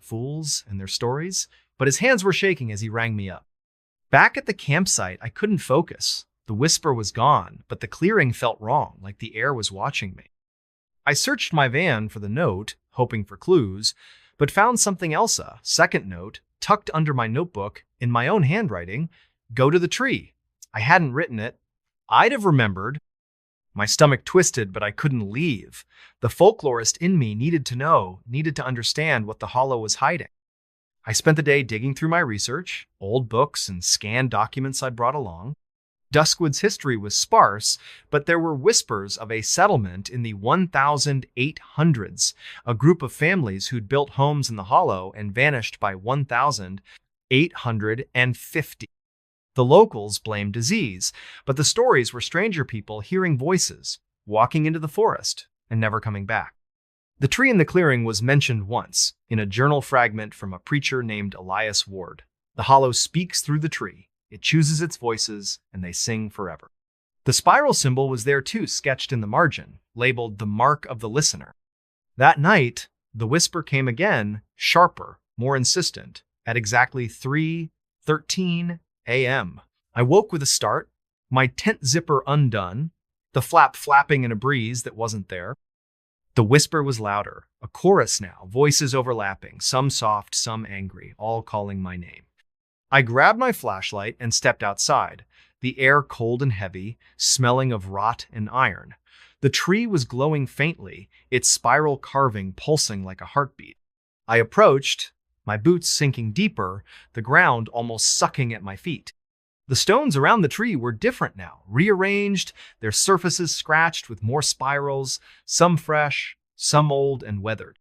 fools and their stories, but his hands were shaking as he rang me up. Back at the campsite, I couldn't focus. The whisper was gone, but the clearing felt wrong, like the air was watching me. I searched my van for the note, hoping for clues, but found something else, a second note, tucked under my notebook, in my own handwriting, "Go to the tree." I hadn't written it. I'd have remembered. My stomach twisted, but I couldn't leave. The folklorist in me needed to know, needed to understand what the hollow was hiding. I spent the day digging through my research, old books and scanned documents I'd brought along. Duskwood's history was sparse, but there were whispers of a settlement in the 1800s, a group of families who'd built homes in the hollow and vanished by 1850. The locals blamed disease, but the stories were stranger people hearing voices, walking into the forest, and never coming back. The tree in the clearing was mentioned once, in a journal fragment from a preacher named Elias Ward. The hollow speaks through the tree. It chooses its voices, and they sing forever. The spiral symbol was there too, sketched in the margin, labeled the mark of the listener. That night, the whisper came again, sharper, more insistent, at exactly 3:13 a.m. I woke with a start, my tent zipper undone, the flap flapping in a breeze that wasn't there. The whisper was louder, a chorus now, voices overlapping, some soft, some angry, all calling my name. I grabbed my flashlight and stepped outside, the air cold and heavy, smelling of rot and iron. The tree was glowing faintly, its spiral carving pulsing like a heartbeat. I approached, my boots sinking deeper, the ground almost sucking at my feet. The stones around the tree were different now, rearranged, their surfaces scratched with more spirals, some fresh, some old and weathered.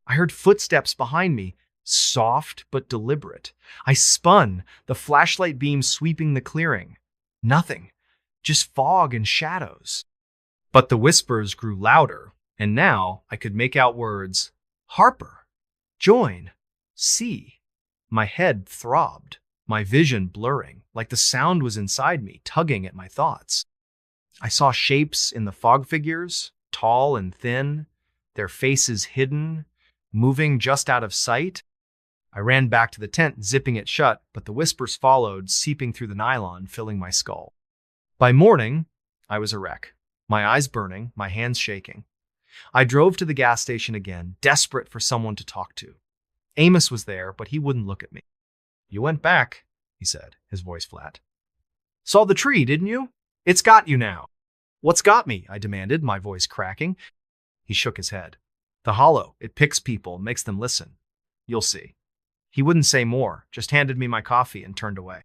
I heard footsteps behind me, soft but deliberate. I spun, the flashlight beam sweeping the clearing. Nothing, just fog and shadows. But the whispers grew louder, and now I could make out words. Harper, join, see. My head throbbed, my vision blurring, like the sound was inside me, tugging at my thoughts. I saw shapes in the fog figures, tall and thin, their faces hidden, moving just out of sight. I ran back to the tent, zipping it shut, but the whispers followed, seeping through the nylon, filling my skull. By morning, I was a wreck, my eyes burning, my hands shaking. I drove to the gas station again, desperate for someone to talk to. Amos was there, but he wouldn't look at me. "You went back," he said, his voice flat. "Saw the tree, didn't you? It's got you now." "What's got me?" I demanded, my voice cracking. He shook his head. "The hollow, it picks people, makes them listen. You'll see." He wouldn't say more, just handed me my coffee and turned away.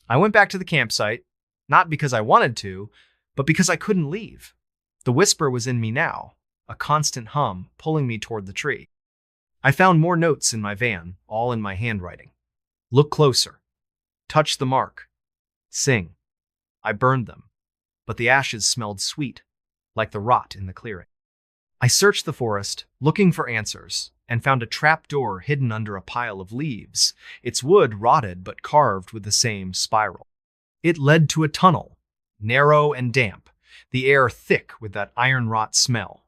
I went back to the campsite, not because I wanted to, but because I couldn't leave. The whisper was in me now, a constant hum pulling me toward the tree. I found more notes in my van, all in my handwriting. Look closer. Touch the mark. Sing. I burned them, but the ashes smelled sweet, like the rot in the clearing. I searched the forest, looking for answers, and found a trapdoor hidden under a pile of leaves, its wood rotted but carved with the same spiral. It led to a tunnel, narrow and damp, the air thick with that iron rot smell.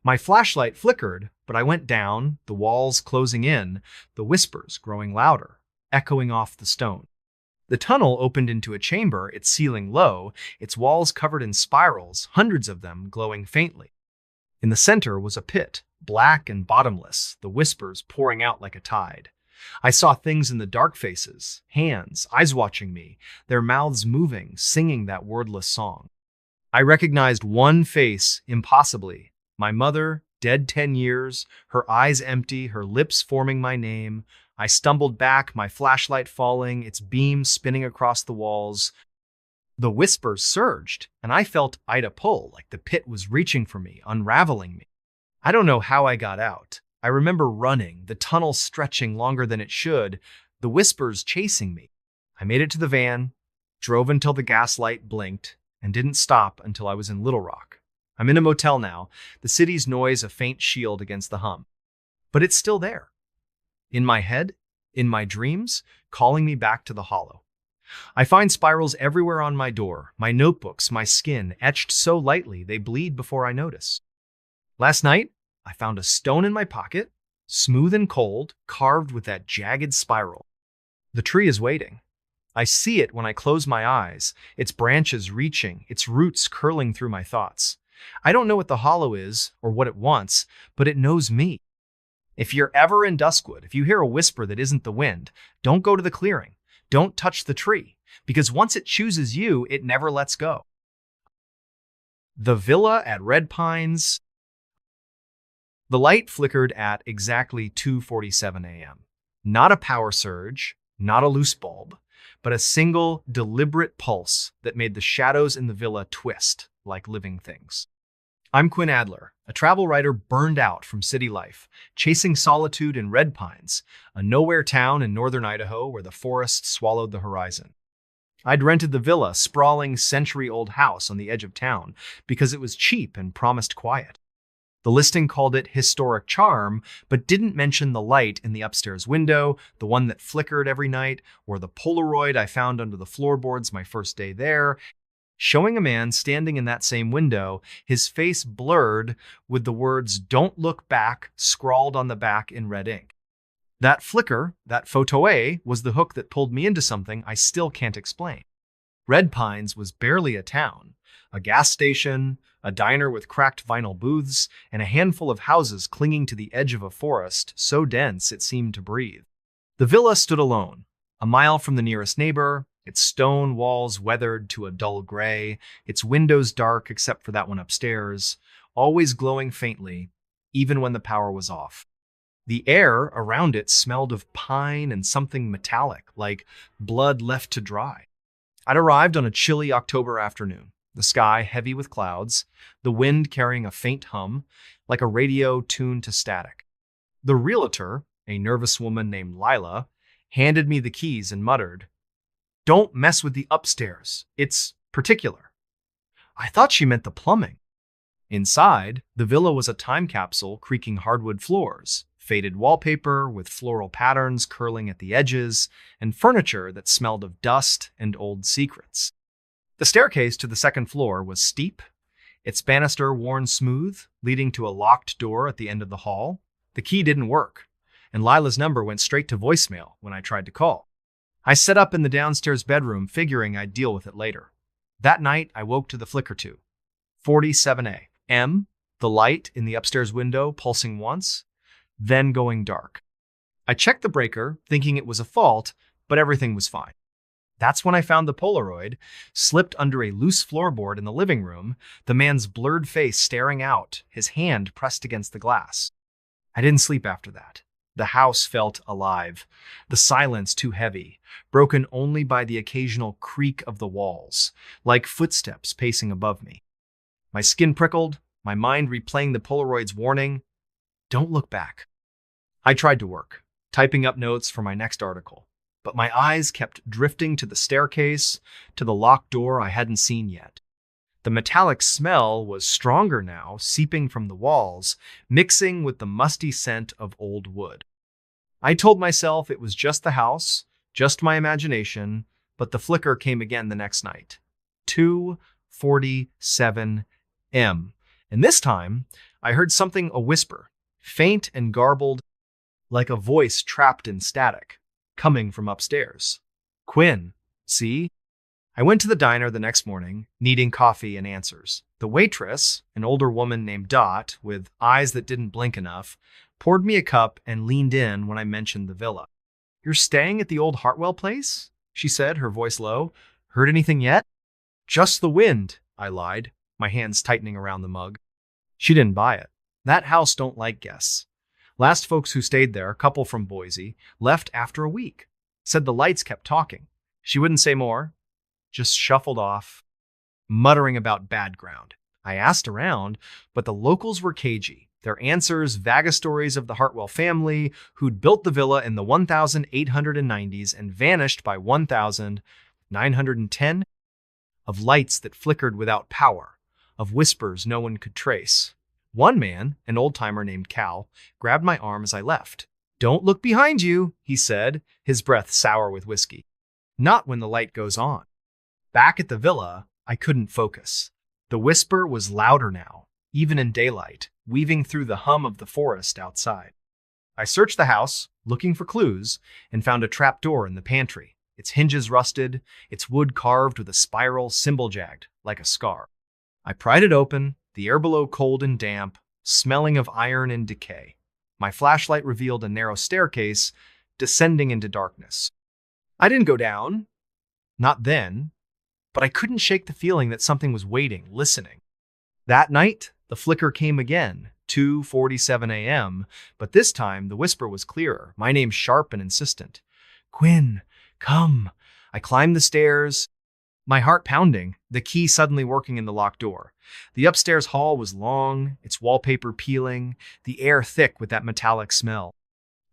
My flashlight flickered, but I went down, the walls closing in, the whispers growing louder, echoing off the stone. The tunnel opened into a chamber, its ceiling low, its walls covered in spirals, hundreds of them glowing faintly. In the center was a pit, black and bottomless, the whispers pouring out like a tide. I saw things in the dark faces, hands, eyes watching me, their mouths moving, singing that wordless song. I recognized one face impossibly, my mother, dead 10 years, her eyes empty, her lips forming my name. I stumbled back, my flashlight falling, its beam spinning across the walls. The whispers surged, and I felt Ida pull, like the pit was reaching for me, unraveling me. I don't know how I got out. I remember running, the tunnel stretching longer than it should, the whispers chasing me. I made it to the van, drove until the gas light blinked, and didn't stop until I was in Little Rock. I'm in a motel now, the city's noise a faint shield against the hum. But it's still there. In my head, in my dreams, calling me back to the hollow. I find spirals everywhere on my door, my notebooks, my skin, etched so lightly they bleed before I notice. Last night, I found a stone in my pocket, smooth and cold, carved with that jagged spiral. The tree is waiting. I see it when I close my eyes, its branches reaching, its roots curling through my thoughts. I don't know what the hollow is or what it wants, but it knows me. If you're ever in Duskwood, if you hear a whisper that isn't the wind, don't go to the clearing. Don't touch the tree, because once it chooses you, it never lets go. The Villa at Red Pines. The light flickered at exactly 2:47 a.m. Not a power surge, not a loose bulb, but a single, deliberate pulse that made the shadows in the villa twist like living things. I'm Quinn Adler, a travel writer burned out from city life, chasing solitude in Red Pines, a nowhere town in northern Idaho where the forest swallowed the horizon. I'd rented the villa, sprawling century-old house on the edge of town, because it was cheap and promised quiet. The listing called it historic charm, but didn't mention the light in the upstairs window, the one that flickered every night, or the Polaroid I found under the floorboards my first day there, showing a man standing in that same window, his face blurred with the words "Don't look back" scrawled on the back in red ink. That flicker, that photo-a, was the hook that pulled me into something I still can't explain. Red Pines was barely a town. A gas station, a diner with cracked vinyl booths, and a handful of houses clinging to the edge of a forest so dense it seemed to breathe. The villa stood alone, a mile from the nearest neighbor, its stone walls weathered to a dull gray, its windows dark except for that one upstairs, always glowing faintly, even when the power was off. The air around it smelled of pine and something metallic, like blood left to dry. I'd arrived on a chilly October afternoon, the sky heavy with clouds, the wind carrying a faint hum, like a radio tuned to static. The realtor, a nervous woman named Lila, handed me the keys and muttered, "Don't mess with the upstairs. It's particular." I thought she meant the plumbing. Inside, the villa was a time capsule creaking hardwood floors, faded wallpaper with floral patterns curling at the edges, and furniture that smelled of dust and old secrets. The staircase to the second floor was steep, its banister worn smooth, leading to a locked door at the end of the hall. The key didn't work, and Lila's number went straight to voicemail when I tried to call. I set up in the downstairs bedroom, figuring I'd deal with it later. That night, I woke to the flicker too. 47 a.m., the light in the upstairs window pulsing once, then going dark. I checked the breaker, thinking it was a fault, but everything was fine. That's when I found the Polaroid, slipped under a loose floorboard in the living room, the man's blurred face staring out, his hand pressed against the glass. I didn't sleep after that. The house felt alive, the silence too heavy, broken only by the occasional creak of the walls, like footsteps pacing above me. My skin prickled, my mind replaying the Polaroid's warning, "Don't look back." I tried to work, typing up notes for my next article, but my eyes kept drifting to the staircase, to the locked door I hadn't seen yet. The metallic smell was stronger now, seeping from the walls, mixing with the musty scent of old wood. I told myself it was just the house, just my imagination, but the flicker came again the next night. 2:47 a.m. And this time, I heard something a whisper, faint and garbled, like a voice trapped in static, coming from upstairs. "Quinn, see?" I went to the diner the next morning, needing coffee and answers. The waitress, an older woman named Dot, with eyes that didn't blink enough, poured me a cup and leaned in when I mentioned the villa. "You're staying at the old Hartwell place?" she said, her voice low. "Heard anything yet?" "Just the wind," I lied, my hands tightening around the mug. She didn't buy it. That house don't like guests. Last folks who stayed there, a couple from Boise, left after a week. Said the lights kept talking. She wouldn't say more, just shuffled off, muttering about bad ground. I asked around, but the locals were cagey. Their answers, vague stories of the Hartwell family, who'd built the villa in the 1890s and vanished by 1910, of lights that flickered without power, of whispers no one could trace. One man, an old-timer named Cal, grabbed my arm as I left. "Don't look behind you," he said, his breath sour with whiskey. "Not when the light goes on." Back at the villa, I couldn't focus. The whisper was louder now, even in daylight, weaving through the hum of the forest outside. I searched the house, looking for clues, and found a trapdoor in the pantry. Its hinges rusted, its wood carved with a spiral symbol jagged, like a scar. I pried it open, the air below cold and damp, smelling of iron and decay. My flashlight revealed a narrow staircase descending into darkness. I didn't go down, not then, but I couldn't shake the feeling that something was waiting, listening. That night, the flicker came again, 2:47 a.m., but this time the whisper was clearer, my name sharp and insistent. Quinn, come. I climbed the stairs, my heart pounding, the key suddenly working in the locked door. The upstairs hall was long, its wallpaper peeling, the air thick with that metallic smell.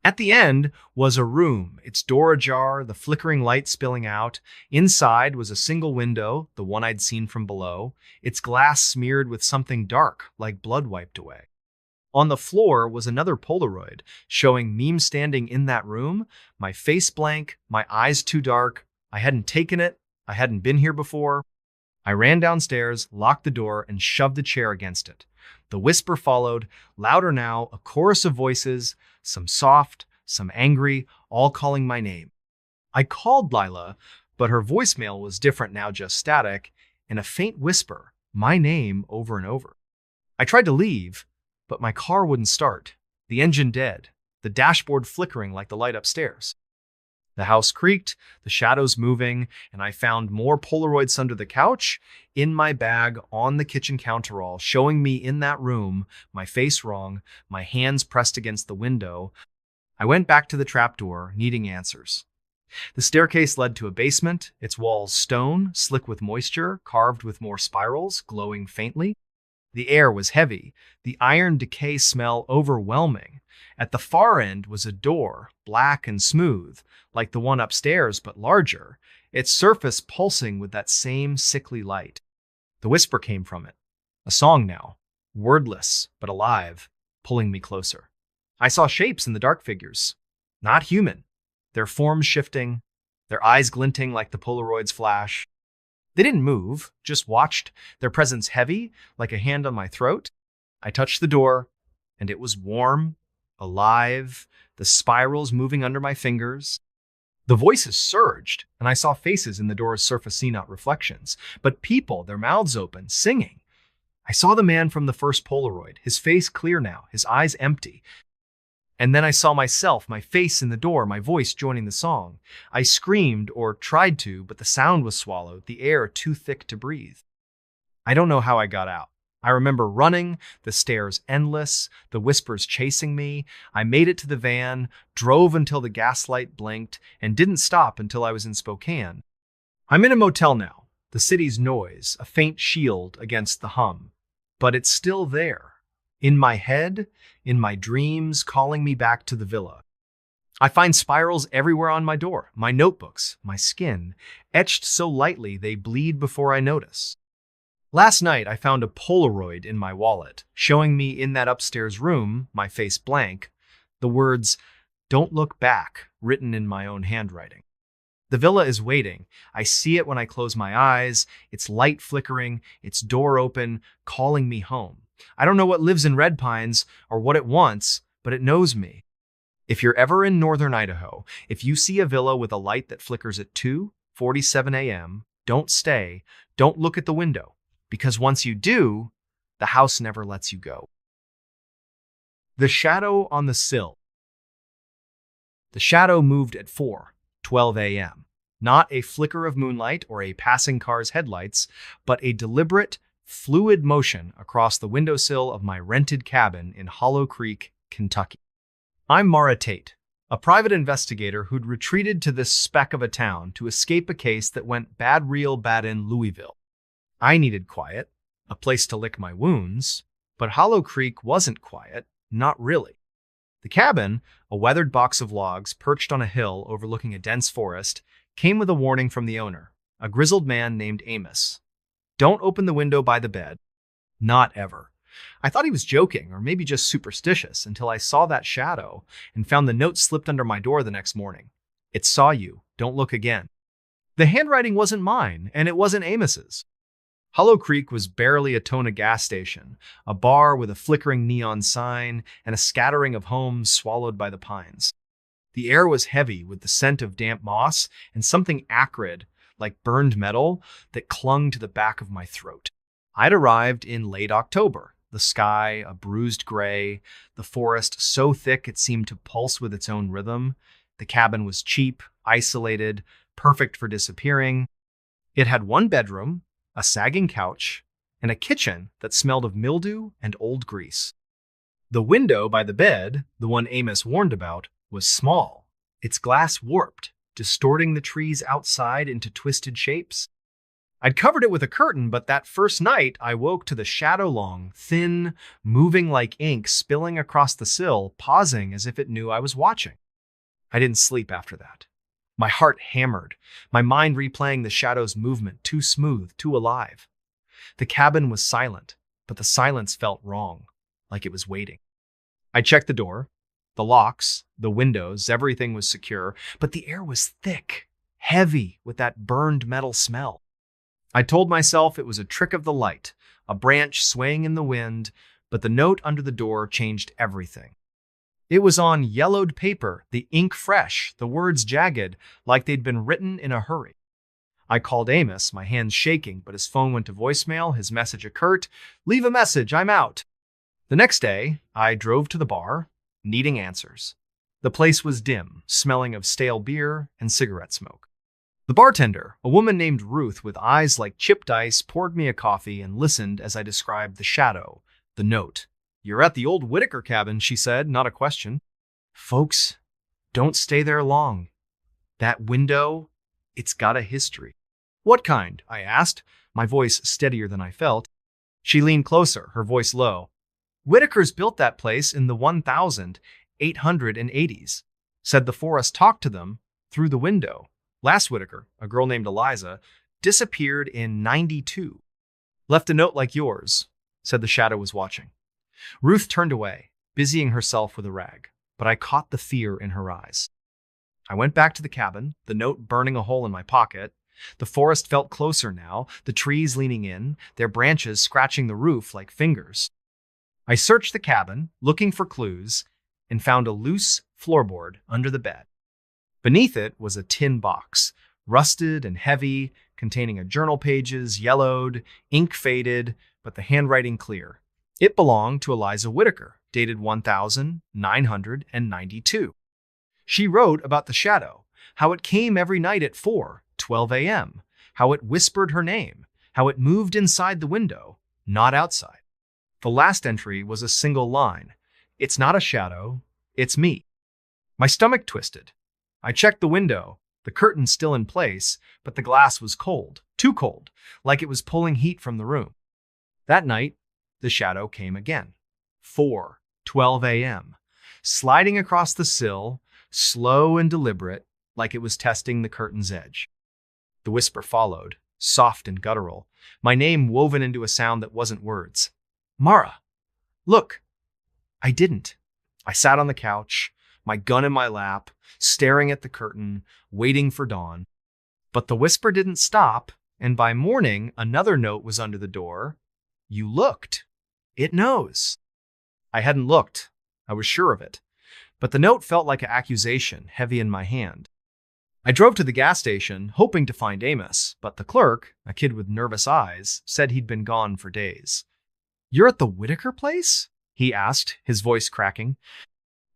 At the end was a room, its door ajar, the flickering light spilling out. Inside was a single window, the one I'd seen from below, its glass smeared with something dark, like blood wiped away. On the floor was another Polaroid, showing me standing in that room, my face blank, my eyes too dark. I hadn't taken it, I hadn't been here before. I ran downstairs, locked the door, and shoved the chair against it. The whisper followed, louder now, a chorus of voices, some soft, some angry, all calling my name. I called Lila, but her voicemail was different now, just static, and a faint whisper, my name over and over. I tried to leave, but my car wouldn't start, the engine dead, the dashboard flickering like the light upstairs. The house creaked, the shadows moving, and I found more Polaroids under the couch, in my bag, on the kitchen counterall, showing me in that room, my face wrong, my hands pressed against the window. I went back to the trapdoor, needing answers. The staircase led to a basement, its walls stone, slick with moisture, carved with more spirals, glowing faintly. The air was heavy, the iron decay smell overwhelming. At the far end was a door, black and smooth, like the one upstairs but larger, its surface pulsing with that same sickly light. The whisper came from it, a song now, wordless but alive, pulling me closer. I saw shapes in the dark figures, not human, their forms shifting, their eyes glinting like the Polaroid's flash. They didn't move, just watched, their presence heavy, like a hand on my throat. I touched the door, and it was warm, alive, the spirals moving under my fingers. The voices surged, and I saw faces in the door's surface, see not reflections, but people, their mouths open, singing. I saw the man from the first Polaroid, his face clear now, his eyes empty. And then I saw myself, my face in the door, my voice joining the song. I screamed, or tried to, but the sound was swallowed, the air too thick to breathe. I don't know how I got out. I remember running, the stairs endless, the whispers chasing me. I made it to the van, drove until the gaslight blinked, and didn't stop until I was in Spokane. I'm in a motel now, the city's noise, a faint shield against the hum. But it's still there, in my head, in my dreams, calling me back to the villa. I find spirals everywhere on my door, my notebooks, my skin, etched so lightly they bleed before I notice. Last night, I found a Polaroid in my wallet, showing me in that upstairs room, my face blank, the words, "Don't look back," written in my own handwriting. The villa is waiting. I see it when I close my eyes, its light flickering, its door open, calling me home. I don't know what lives in Red Pines or what it wants, but it knows me. If you're ever in northern Idaho, if you see a villa with a light that flickers at 2:47 a.m., don't stay, don't look at the window. Because once you do, the house never lets you go. The shadow on the sill. The shadow moved at 4:12 a.m. Not a flicker of moonlight or a passing car's headlights, but a deliberate, fluid motion across the windowsill of my rented cabin in Hollow Creek, Kentucky. I'm Mara Tate, a private investigator who'd retreated to this speck of a town to escape a case that went bad real bad in Louisville. I needed quiet, a place to lick my wounds, but Hollow Creek wasn't quiet, not really. The cabin, a weathered box of logs perched on a hill overlooking a dense forest, came with a warning from the owner, a grizzled man named Amos. Don't open the window by the bed. Not ever. I thought he was joking, or maybe just superstitious, until I saw that shadow and found the note slipped under my door the next morning. It saw you. Don't look again. The handwriting wasn't mine, and it wasn't Amos's. Hollow Creek was barely a Tona gas station, a bar with a flickering neon sign and a scattering of homes swallowed by the pines. The air was heavy with the scent of damp moss and something acrid, like burned metal, that clung to the back of my throat. I'd arrived in late October, the sky a bruised gray, the forest so thick it seemed to pulse with its own rhythm. The cabin was cheap, isolated, perfect for disappearing. It had one bedroom, a sagging couch, and a kitchen that smelled of mildew and old grease. The window by the bed, the one Amos warned about, was small, its glass warped, distorting the trees outside into twisted shapes. I'd covered it with a curtain, but that first night I woke to the shadow-long, thin, moving like ink spilling across the sill, pausing as if it knew I was watching. I didn't sleep after that. My heart hammered, my mind replaying the shadow's movement, too smooth, too alive. The cabin was silent, but the silence felt wrong, like it was waiting. I checked the door, the locks, the windows, everything was secure, but the air was thick, heavy with that burned metal smell. I told myself it was a trick of the light, a branch swaying in the wind, but the note under the door changed everything. It was on yellowed paper, the ink fresh, the words jagged, like they'd been written in a hurry. I called Amos, my hands shaking, but his phone went to voicemail, his message a curt, "Leave a message, I'm out." The next day, I drove to the bar, needing answers. The place was dim, smelling of stale beer and cigarette smoke. The bartender, a woman named Ruth with eyes like chipped ice, poured me a coffee and listened as I described the shadow, the note. "You're at the old Whitaker cabin," she said, not a question. "Folks, don't stay there long. That window, it's got a history." "What kind?" I asked, my voice steadier than I felt. She leaned closer, her voice low. "Whitakers built that place in the 1880s. Said the forest talked to them through the window. Last Whitaker, a girl named Eliza, disappeared in 92. Left a note like yours," said the shadow was watching. Ruth turned away, busying herself with a rag, but I caught the fear in her eyes. I went back to the cabin, the note burning a hole in my pocket. The forest felt closer now, the trees leaning in, their branches scratching the roof like fingers. I searched the cabin, looking for clues, and found a loose floorboard under the bed. Beneath it was a tin box, rusted and heavy, containing a journal pages, yellowed, ink faded, but the handwriting clear. It belonged to Eliza Whitaker, dated 1992. She wrote about the shadow, how it came every night at 4:12 a.m., how it whispered her name, how it moved inside the window, not outside. The last entry was a single line. "It's not a shadow, it's me." My stomach twisted. I checked the window, the curtain still in place, but the glass was cold, too cold, like it was pulling heat from the room. That night, the shadow came again. 4:12 a.m., sliding across the sill, slow and deliberate, like it was testing the curtain's edge. The whisper followed, soft and guttural, my name woven into a sound that wasn't words. "Mara, look." I didn't. I sat on the couch, my gun in my lap, staring at the curtain, waiting for dawn. But the whisper didn't stop, and by morning, another note was under the door. "You looked. It knows." I hadn't looked. I was sure of it. But the note felt like an accusation, heavy in my hand. I drove to the gas station, hoping to find Amos, but the clerk, a kid with nervous eyes, said he'd been gone for days. "You're at the Whitaker place?" he asked, his voice cracking.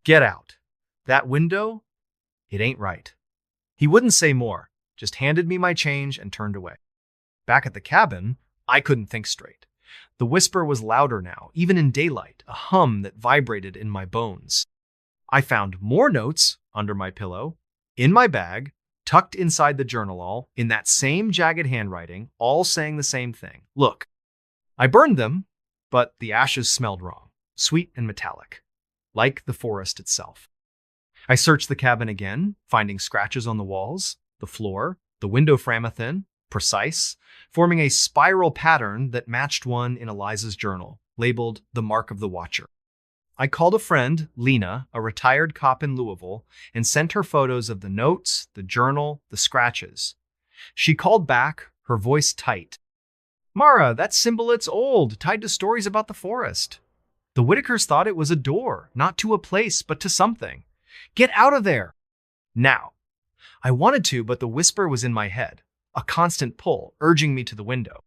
"Get out. That window, it ain't right." He wouldn't say more, just handed me my change and turned away. Back at the cabin, I couldn't think straight. The whisper was louder now, even in daylight, a hum that vibrated in my bones. I found more notes under my pillow, in my bag, tucked inside the journal, all in that same jagged handwriting, all saying the same thing. "Look." I burned them, but the ashes smelled wrong, sweet and metallic, like the forest itself. I searched the cabin again, finding scratches on the walls, the floor, the window frame thin, precise, forming a spiral pattern that matched one in Eliza's journal, labeled "The Mark of the Watcher." I called a friend, Lena, a retired cop in Louisville, and sent her photos of the notes, the journal, the scratches. She called back, her voice tight. Mara, that symbolite's old, tied to stories about the forest. The Whitakers thought it was a door, not to a place, but to something. Get out of there! Now. I wanted to, but the whisper was in my head, a constant pull, urging me to the window.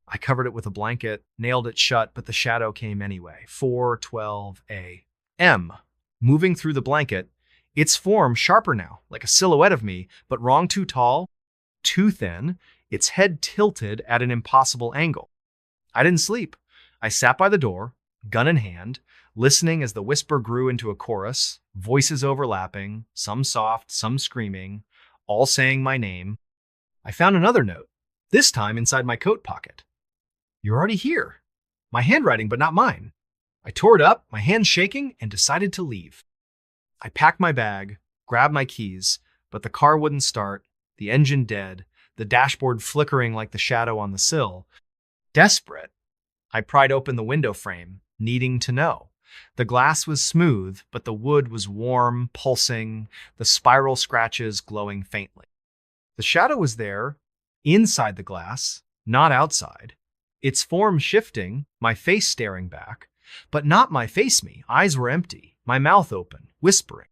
I covered it with a blanket, nailed it shut, but the shadow came anyway. 4:12 a.m. Moving through the blanket, its form sharper now, like a silhouette of me, but wrong too tall, too thin, its head tilted at an impossible angle. I didn't sleep. I sat by the door, gun in hand, listening as the whisper grew into a chorus, voices overlapping, some soft, some screaming, all saying my name. I found another note, this time inside my coat pocket. You're already here. My handwriting, but not mine. I tore it up, my hands shaking, and decided to leave. I packed my bag, grabbed my keys, but the car wouldn't start, the engine dead, the dashboard flickering like the shadow on the sill. Desperate, I pried open the window frame, needing to know. The glass was smooth, but the wood was warm, pulsing, the spiral scratches glowing faintly. The shadow was there, inside the glass, not outside. Its form shifting, my face staring back, but not my face me. Eyes were empty, my mouth open, whispering.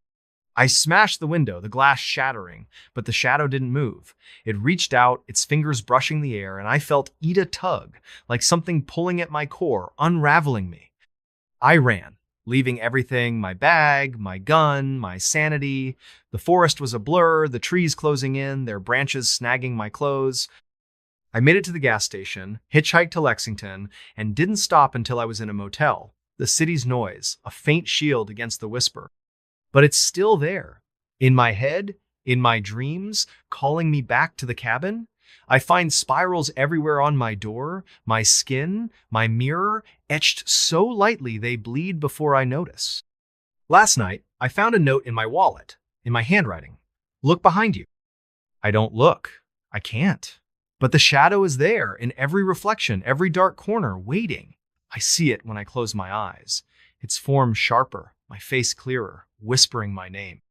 I smashed the window, the glass shattering, but the shadow didn't move. It reached out, its fingers brushing the air, and I felt Ida tug, like something pulling at my core, unraveling me. I ran, leaving everything, my bag, my gun, my sanity. The forest was a blur, the trees closing in, their branches snagging my clothes. I made it to the gas station, hitchhiked to Lexington, and didn't stop until I was in a motel. The city's noise, a faint shield against the whisper. But it's still there. In my head, in my dreams, calling me back to the cabin. I find spirals everywhere on my door, my skin, my mirror, etched so lightly they bleed before I notice. Last night, I found a note in my wallet, in my handwriting. Look behind you. I don't look. I can't. But the shadow is there, in every reflection, every dark corner, waiting. I see it when I close my eyes. Its form sharper, my face clearer, whispering my name.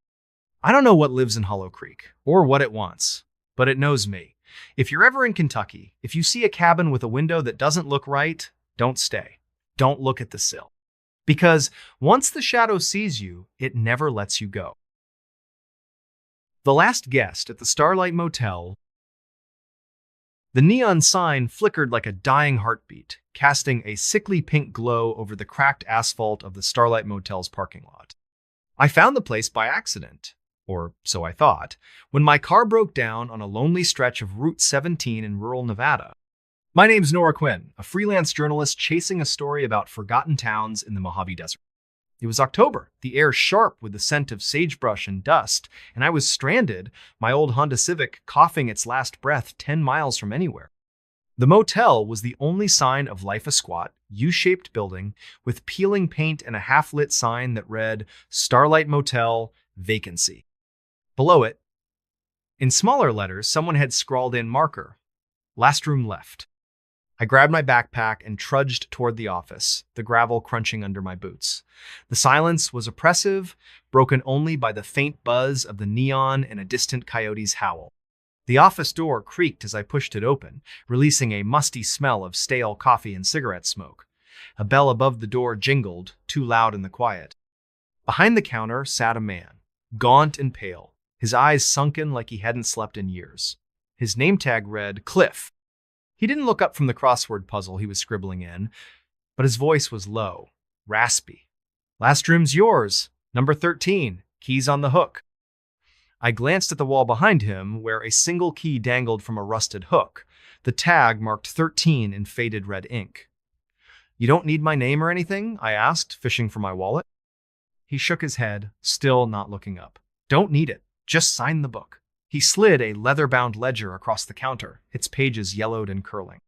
I don't know what lives in Hollow Creek, or what it wants, but it knows me. If you're ever in Kentucky, if you see a cabin with a window that doesn't look right, don't stay. Don't look at the sill. Because once the shadow sees you, it never lets you go. The last guest at the Starlight Motel. The neon sign flickered like a dying heartbeat, casting a sickly pink glow over the cracked asphalt of the Starlight Motel's parking lot. I found the place by accident, or so I thought, when my car broke down on a lonely stretch of Route 17 in rural Nevada. My name's Nora Quinn, a freelance journalist chasing a story about forgotten towns in the Mojave Desert. It was October, the air sharp with the scent of sagebrush and dust, and I was stranded, my old Honda Civic coughing its last breath 10 miles from anywhere. The motel was the only sign of life, a squat, U-shaped building with peeling paint and a half-lit sign that read, Starlight Motel, Vacancy. Below it, in smaller letters, someone had scrawled in marker, last room left. I grabbed my backpack and trudged toward the office, the gravel crunching under my boots. The silence was oppressive, broken only by the faint buzz of the neon and a distant coyote's howl. The office door creaked as I pushed it open, releasing a musty smell of stale coffee and cigarette smoke. A bell above the door jingled, too loud in the quiet. Behind the counter sat a man, gaunt and pale, his eyes sunken like he hadn't slept in years. His name tag read, Cliff. He didn't look up from the crossword puzzle he was scribbling in, but his voice was low, raspy. Last room's yours, number 13, keys on the hook. I glanced at the wall behind him, where a single key dangled from a rusted hook, the tag marked 13 in faded red ink. You don't need my name or anything? I asked, fishing for my wallet. He shook his head, still not looking up. Don't need it. Just sign the book. He slid a leather-bound ledger across the counter, its pages yellowed and curling.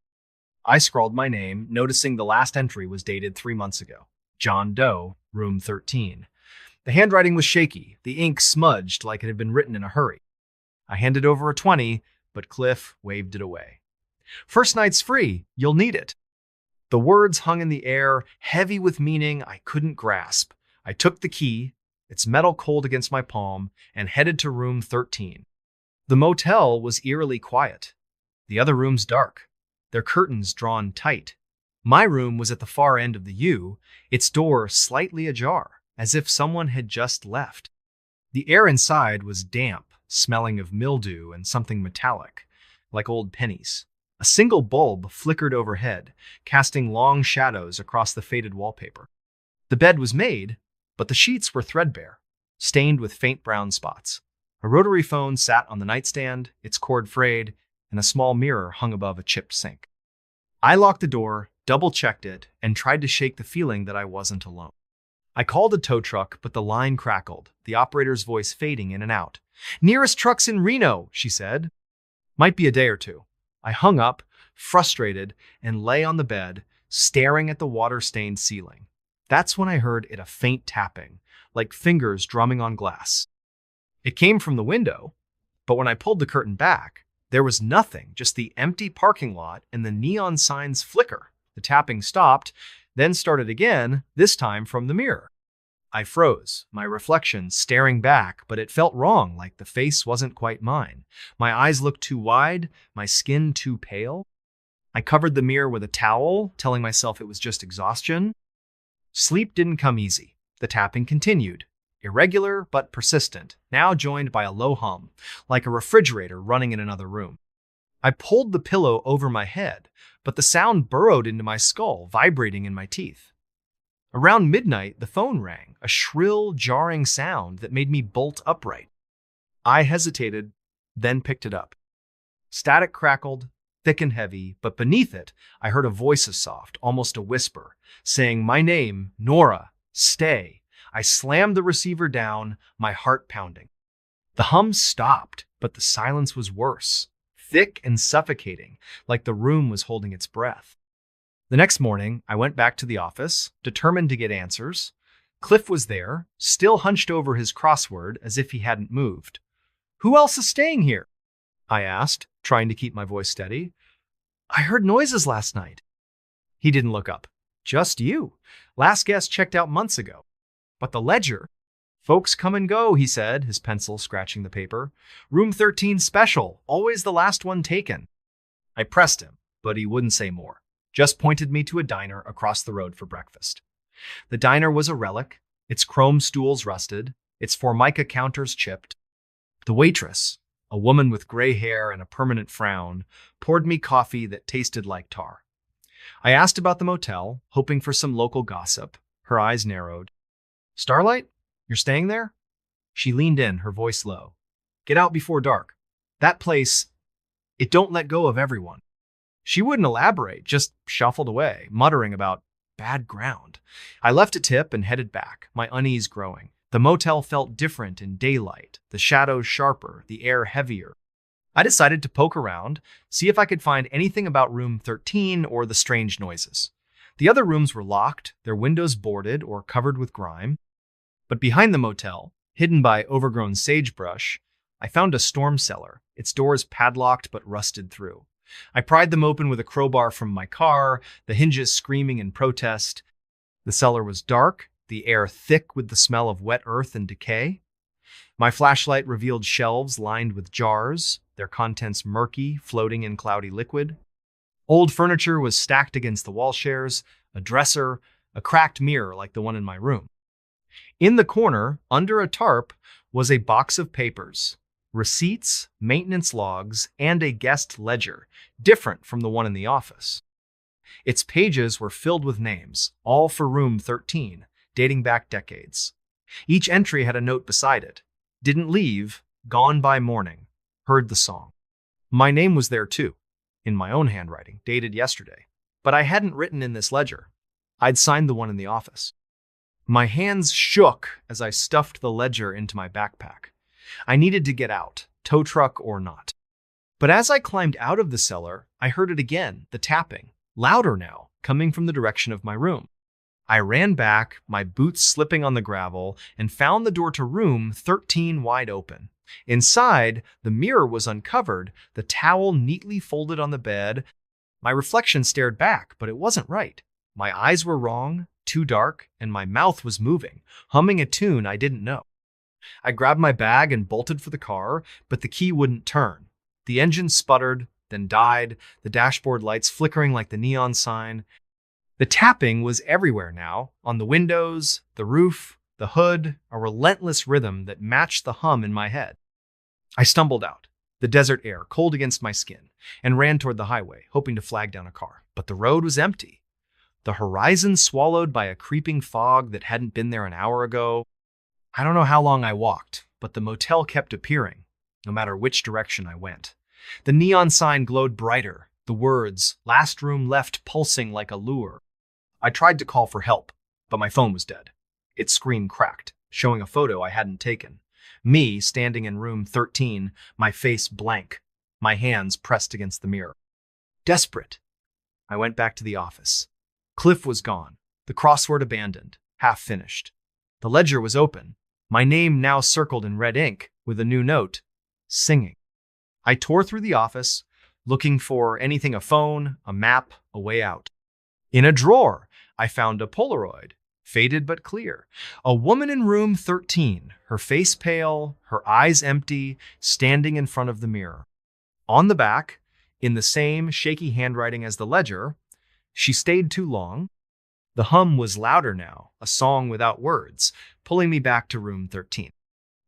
I scrawled my name, noticing the last entry was dated 3 months ago. John Doe, room 13. The handwriting was shaky, the ink smudged like it had been written in a hurry. I handed over a 20, but Cliff waved it away. First night's free, you'll need it. The words hung in the air, heavy with meaning I couldn't grasp. I took the key, its metal cold against my palm, and headed to room 13. The motel was eerily quiet. The other rooms dark. their curtains drawn tight. My room was at the far end of the U, its door slightly ajar, as if someone had just left. The air inside was damp, smelling of mildew and something metallic, like old pennies. A single bulb flickered overhead, casting long shadows across the faded wallpaper. The bed was made, but the sheets were threadbare, stained with faint brown spots. A rotary phone sat on the nightstand, its cord frayed, and a small mirror hung above a chipped sink. I locked the door, double-checked it, and tried to shake the feeling that I wasn't alone. I called a tow truck, but the line crackled, the operator's voice fading in and out. "Nearest truck's in Reno," she said. "Might be a day or two." I hung up, frustrated, and lay on the bed, staring at the water-stained ceiling. That's when I heard a faint tapping, like fingers drumming on glass. It came from the window, but when I pulled the curtain back, there was nothing, just the empty parking lot and the neon signs flicker. The tapping stopped, then started again, this time from the mirror. I froze, my reflection staring back, but it felt wrong, like the face wasn't quite mine. My eyes looked too wide, my skin too pale. I covered the mirror with a towel, telling myself it was just exhaustion. Sleep didn't come easy. The tapping continued, irregular but persistent, now joined by a low hum, like a refrigerator running in another room. I pulled the pillow over my head, but the sound burrowed into my skull, vibrating in my teeth. Around midnight, the phone rang, a shrill, jarring sound that made me bolt upright. I hesitated, then picked it up. Static crackled, thick and heavy, but beneath it, I heard a voice as soft, almost a whisper, saying my name, Nora, stay. I slammed the receiver down, my heart pounding. The hum stopped, but the silence was worse, thick and suffocating, like the room was holding its breath. The next morning, I went back to the office, determined to get answers. Cliff was there, still hunched over his crossword as if he hadn't moved. "Who else is staying here?" I asked, trying to keep my voice steady. "I heard noises last night." He didn't look up. "Just you. Last guest checked out months ago." "But the ledger?" "Folks come and go," he said, his pencil scratching the paper. "Room 13 special, always the last one taken." I pressed him, but he wouldn't say more. Just pointed me to a diner across the road for breakfast. The diner was a relic, its chrome stools rusted, its formica counters chipped. The waitress, a woman with gray hair and a permanent frown, poured me coffee that tasted like tar. I asked about the motel, hoping for some local gossip. Her eyes narrowed. "Starlight? You're staying there?" She leaned in, her voice low. "Get out before dark. That place, it don't let go of everyone." She wouldn't elaborate, just shuffled away, muttering about bad ground. I left a tip and headed back, my unease growing. The motel felt different in daylight, the shadows sharper, the air heavier. I decided to poke around, see if I could find anything about room 13 or the strange noises. The other rooms were locked, their windows boarded or covered with grime. But behind the motel, hidden by overgrown sagebrush, I found a storm cellar, its doors padlocked but rusted through. I pried them open with a crowbar from my car, the hinges screaming in protest. The cellar was dark, the air thick with the smell of wet earth and decay. My flashlight revealed shelves lined with jars, their contents murky, floating in cloudy liquid. Old furniture was stacked against the wall shares, a dresser, a cracked mirror like the one in my room. In the corner, under a tarp, was a box of papers. Receipts, maintenance logs, and a guest ledger, different from the one in the office. Its pages were filled with names, all for room 13, dating back decades. Each entry had a note beside it. Didn't leave, gone by morning, heard the song. My name was there too, in my own handwriting, dated yesterday. But I hadn't written in this ledger. I'd signed the one in the office. My hands shook as I stuffed the ledger into my backpack. I needed to get out, tow truck or not. But as I climbed out of the cellar, I heard it again, the tapping, louder now, coming from the direction of my room. I ran back, my boots slipping on the gravel, and found the door to room 13 wide open. Inside, the mirror was uncovered, the towel neatly folded on the bed. My reflection stared back, but it wasn't right. My eyes were wrong, too dark, and my mouth was moving, humming a tune I didn't know. I grabbed my bag and bolted for the car, but the key wouldn't turn. The engine sputtered, then died, the dashboard lights flickering like the neon sign. The tapping was everywhere now, on the windows, the roof, the hood, a relentless rhythm that matched the hum in my head. I stumbled out, the desert air cold against my skin, and ran toward the highway, hoping to flag down a car. But the road was empty. The horizon swallowed by a creeping fog that hadn't been there an hour ago. I don't know how long I walked, but the motel kept appearing, no matter which direction I went. The neon sign glowed brighter, the words, "Last room left," pulsing like a lure. I tried to call for help, but my phone was dead. Its screen cracked, showing a photo I hadn't taken. Me standing in room 13, my face blank, my hands pressed against the mirror. Desperate, I went back to the office. Cliff was gone, the crossword abandoned, half finished. The ledger was open, my name now circled in red ink with a new note, singing. I tore through the office, looking for anything, a phone, a map, a way out. In a drawer, I found a Polaroid, faded but clear. A woman in room 13, her face pale, her eyes empty, standing in front of the mirror. On the back, in the same shaky handwriting as the ledger, "She stayed too long." The hum was louder now, a song without words, pulling me back to room 13.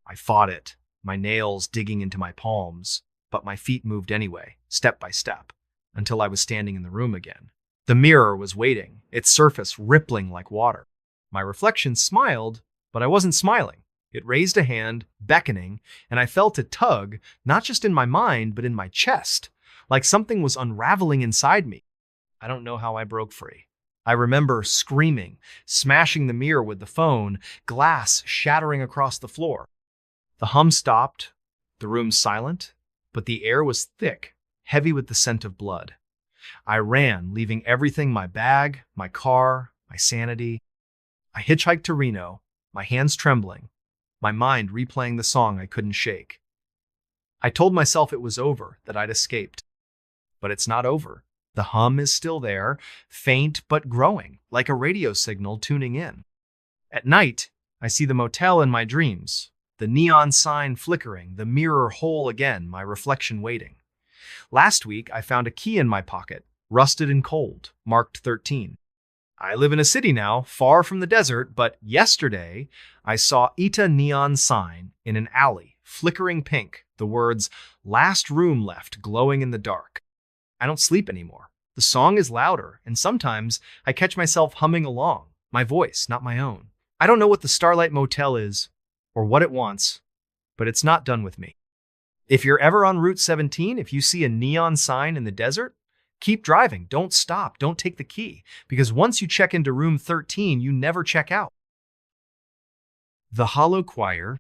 I fought it, my nails digging into my palms, but my feet moved anyway, step by step, until I was standing in the room again. The mirror was waiting, its surface rippling like water. My reflection smiled, but I wasn't smiling. It raised a hand, beckoning, and I felt a tug, not just in my mind, but in my chest, like something was unraveling inside me. I don't know how I broke free. I remember screaming, smashing the mirror with the phone, glass shattering across the floor. The hum stopped, the room silent, but the air was thick, heavy with the scent of blood. I ran, leaving everything, my bag, my car, my sanity. I hitchhiked to Reno, my hands trembling, my mind replaying the song I couldn't shake. I told myself it was over, that I'd escaped. But it's not over. The hum is still there, faint but growing, like a radio signal tuning in. At night, I see the motel in my dreams, the neon sign flickering, the mirror whole again, my reflection waiting. Last week, I found a key in my pocket, rusted and cold, marked 13. I live in a city now, far from the desert, but yesterday, I saw Ita neon sign in an alley, flickering pink, the words, "Last room left," glowing in the dark. I don't sleep anymore. The song is louder, and sometimes I catch myself humming along, my voice, not my own. I don't know what the Starlight Motel is, or what it wants, but it's not done with me. If you're ever on Route 17, if you see a neon sign in the desert, keep driving. Don't stop. Don't take the key, because once you check into room 13, you never check out. The Hollow Choir.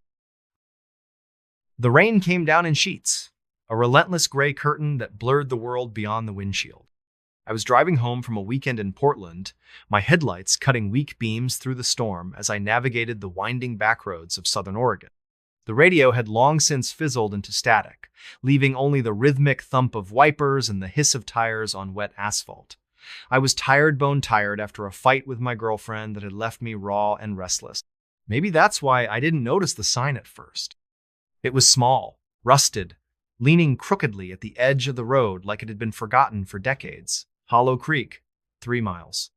The rain came down in sheets, a relentless gray curtain that blurred the world beyond the windshield. I was driving home from a weekend in Portland, my headlights cutting weak beams through the storm as I navigated the winding backroads of Southern Oregon. The radio had long since fizzled into static, leaving only the rhythmic thump of wipers and the hiss of tires on wet asphalt. I was tired, bone tired after a fight with my girlfriend that had left me raw and restless. Maybe that's why I didn't notice the sign at first. It was small, rusted, leaning crookedly at the edge of the road like it had been forgotten for decades. Hollow Creek, 3 miles.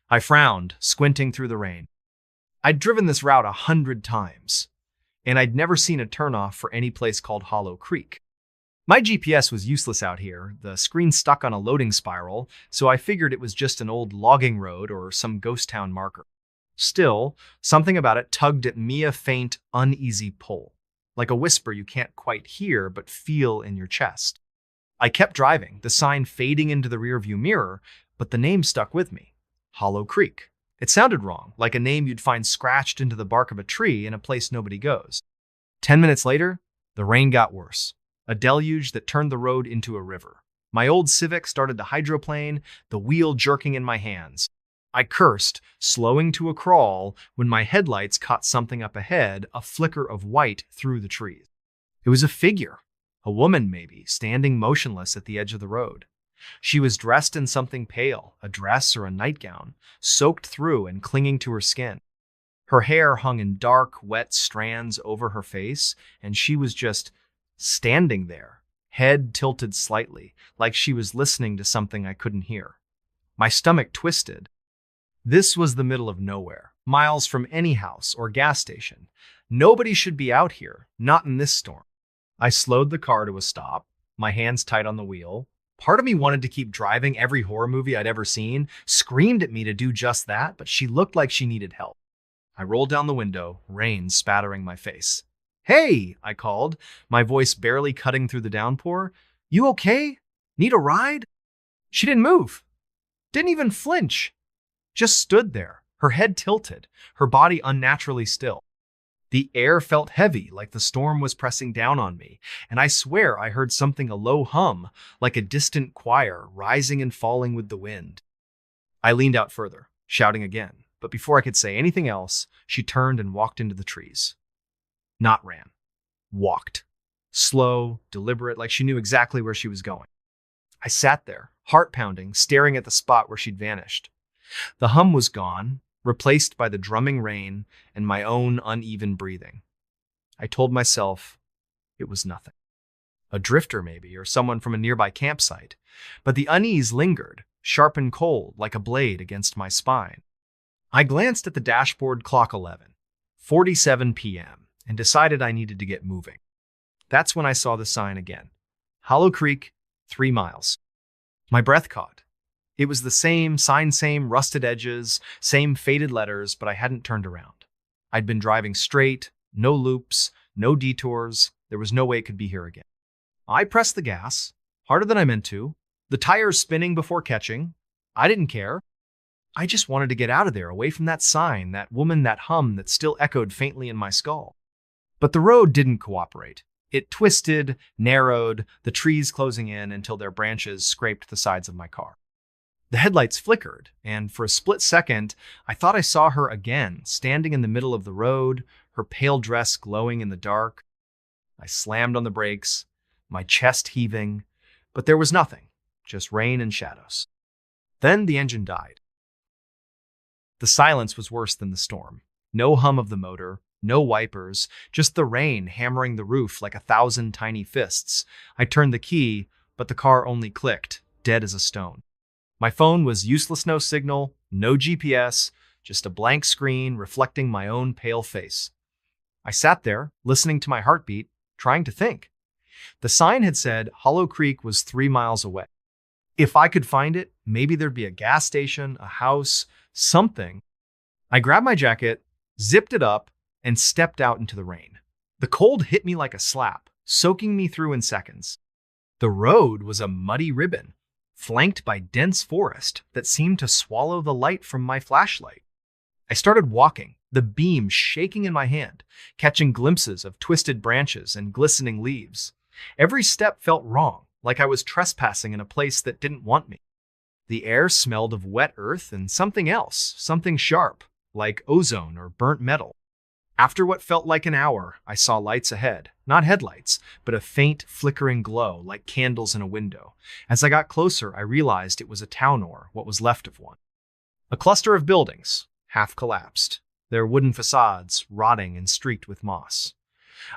I frowned, squinting through the rain. I'd driven this route 100 times, and I'd never seen a turnoff for any place called Hollow Creek. My GPS was useless out here, the screen stuck on a loading spiral, so I figured it was just an old logging road or some ghost town marker. Still, something about it tugged at me, a faint, uneasy pull, like a whisper you can't quite hear but feel in your chest. I kept driving, the sign fading into the rearview mirror, but the name stuck with me. Hollow Creek. It sounded wrong, like a name you'd find scratched into the bark of a tree in a place nobody goes. 10 minutes later, the rain got worse. A deluge that turned the road into a river. My old Civic started to hydroplane, the wheel jerking in my hands. I cursed, slowing to a crawl, when my headlights caught something up ahead, a flicker of white through the trees. It was a figure. A woman, maybe, standing motionless at the edge of the road. She was dressed in something pale, a dress or a nightgown, soaked through and clinging to her skin. Her hair hung in dark, wet strands over her face, and she was just standing there, head tilted slightly, like she was listening to something I couldn't hear. My stomach twisted. This was the middle of nowhere, miles from any house or gas station. Nobody should be out here, not in this storm. I slowed the car to a stop, my hands tight on the wheel. Part of me wanted to keep driving every horror movie I'd ever seen, screamed at me to do just that, but she looked like she needed help. I rolled down the window, rain spattering my face. "Hey," I called, my voice barely cutting through the downpour. "You okay? Need a ride?" She didn't move. Didn't even flinch. Just stood there, her head tilted, her body unnaturally still. The air felt heavy, like the storm was pressing down on me, and I swear I heard something a low hum, like a distant choir, rising and falling with the wind. I leaned out further, shouting again, but before I could say anything else, she turned and walked into the trees. Not ran. Walked. Slow, deliberate, like she knew exactly where she was going. I sat there, heart pounding, staring at the spot where she'd vanished. The hum was gone, replaced by the drumming rain and my own uneven breathing. I told myself it was nothing. A drifter maybe, or someone from a nearby campsite. But the unease lingered, sharp and cold, like a blade against my spine. I glanced at the dashboard clock 11:47 p.m., and decided I needed to get moving. That's when I saw the sign again. Hollow Creek, 3 miles. My breath caught. It was the same sign, same rusted edges, same faded letters, but I hadn't turned around. I'd been driving straight, no loops, no detours. There was no way it could be here again. I pressed the gas, harder than I meant to, the tires spinning before catching. I didn't care. I just wanted to get out of there, away from that sign, that woman, that hum that still echoed faintly in my skull. But the road didn't cooperate. It twisted, narrowed, the trees closing in until their branches scraped the sides of my car. The headlights flickered, and for a split second, I thought I saw her again, standing in the middle of the road, her pale dress glowing in the dark. I slammed on the brakes, my chest heaving, but there was nothing, just rain and shadows. Then the engine died. The silence was worse than the storm. No hum of the motor, no wipers, just the rain hammering the roof like 1,000 tiny fists. I turned the key, but the car only clicked, dead as a stone. My phone was useless, no signal, no GPS, just a blank screen reflecting my own pale face. I sat there, listening to my heartbeat, trying to think. The sign had said Hollow Creek was 3 miles away. If I could find it, maybe there'd be a gas station, a house, something. I grabbed my jacket, zipped it up, and stepped out into the rain. The cold hit me like a slap, soaking me through in seconds. The road was a muddy ribbon, flanked by dense forest that seemed to swallow the light from my flashlight. I started walking, the beam shaking in my hand, catching glimpses of twisted branches and glistening leaves. Every step felt wrong, like I was trespassing in a place that didn't want me. The air smelled of wet earth and something else, something sharp, like ozone or burnt metal. After what felt like an hour, I saw lights ahead. Not headlights, but a faint, flickering glow, like candles in a window. As I got closer, I realized it was a town, or what was left of one. A cluster of buildings, half collapsed, their wooden facades rotting and streaked with moss.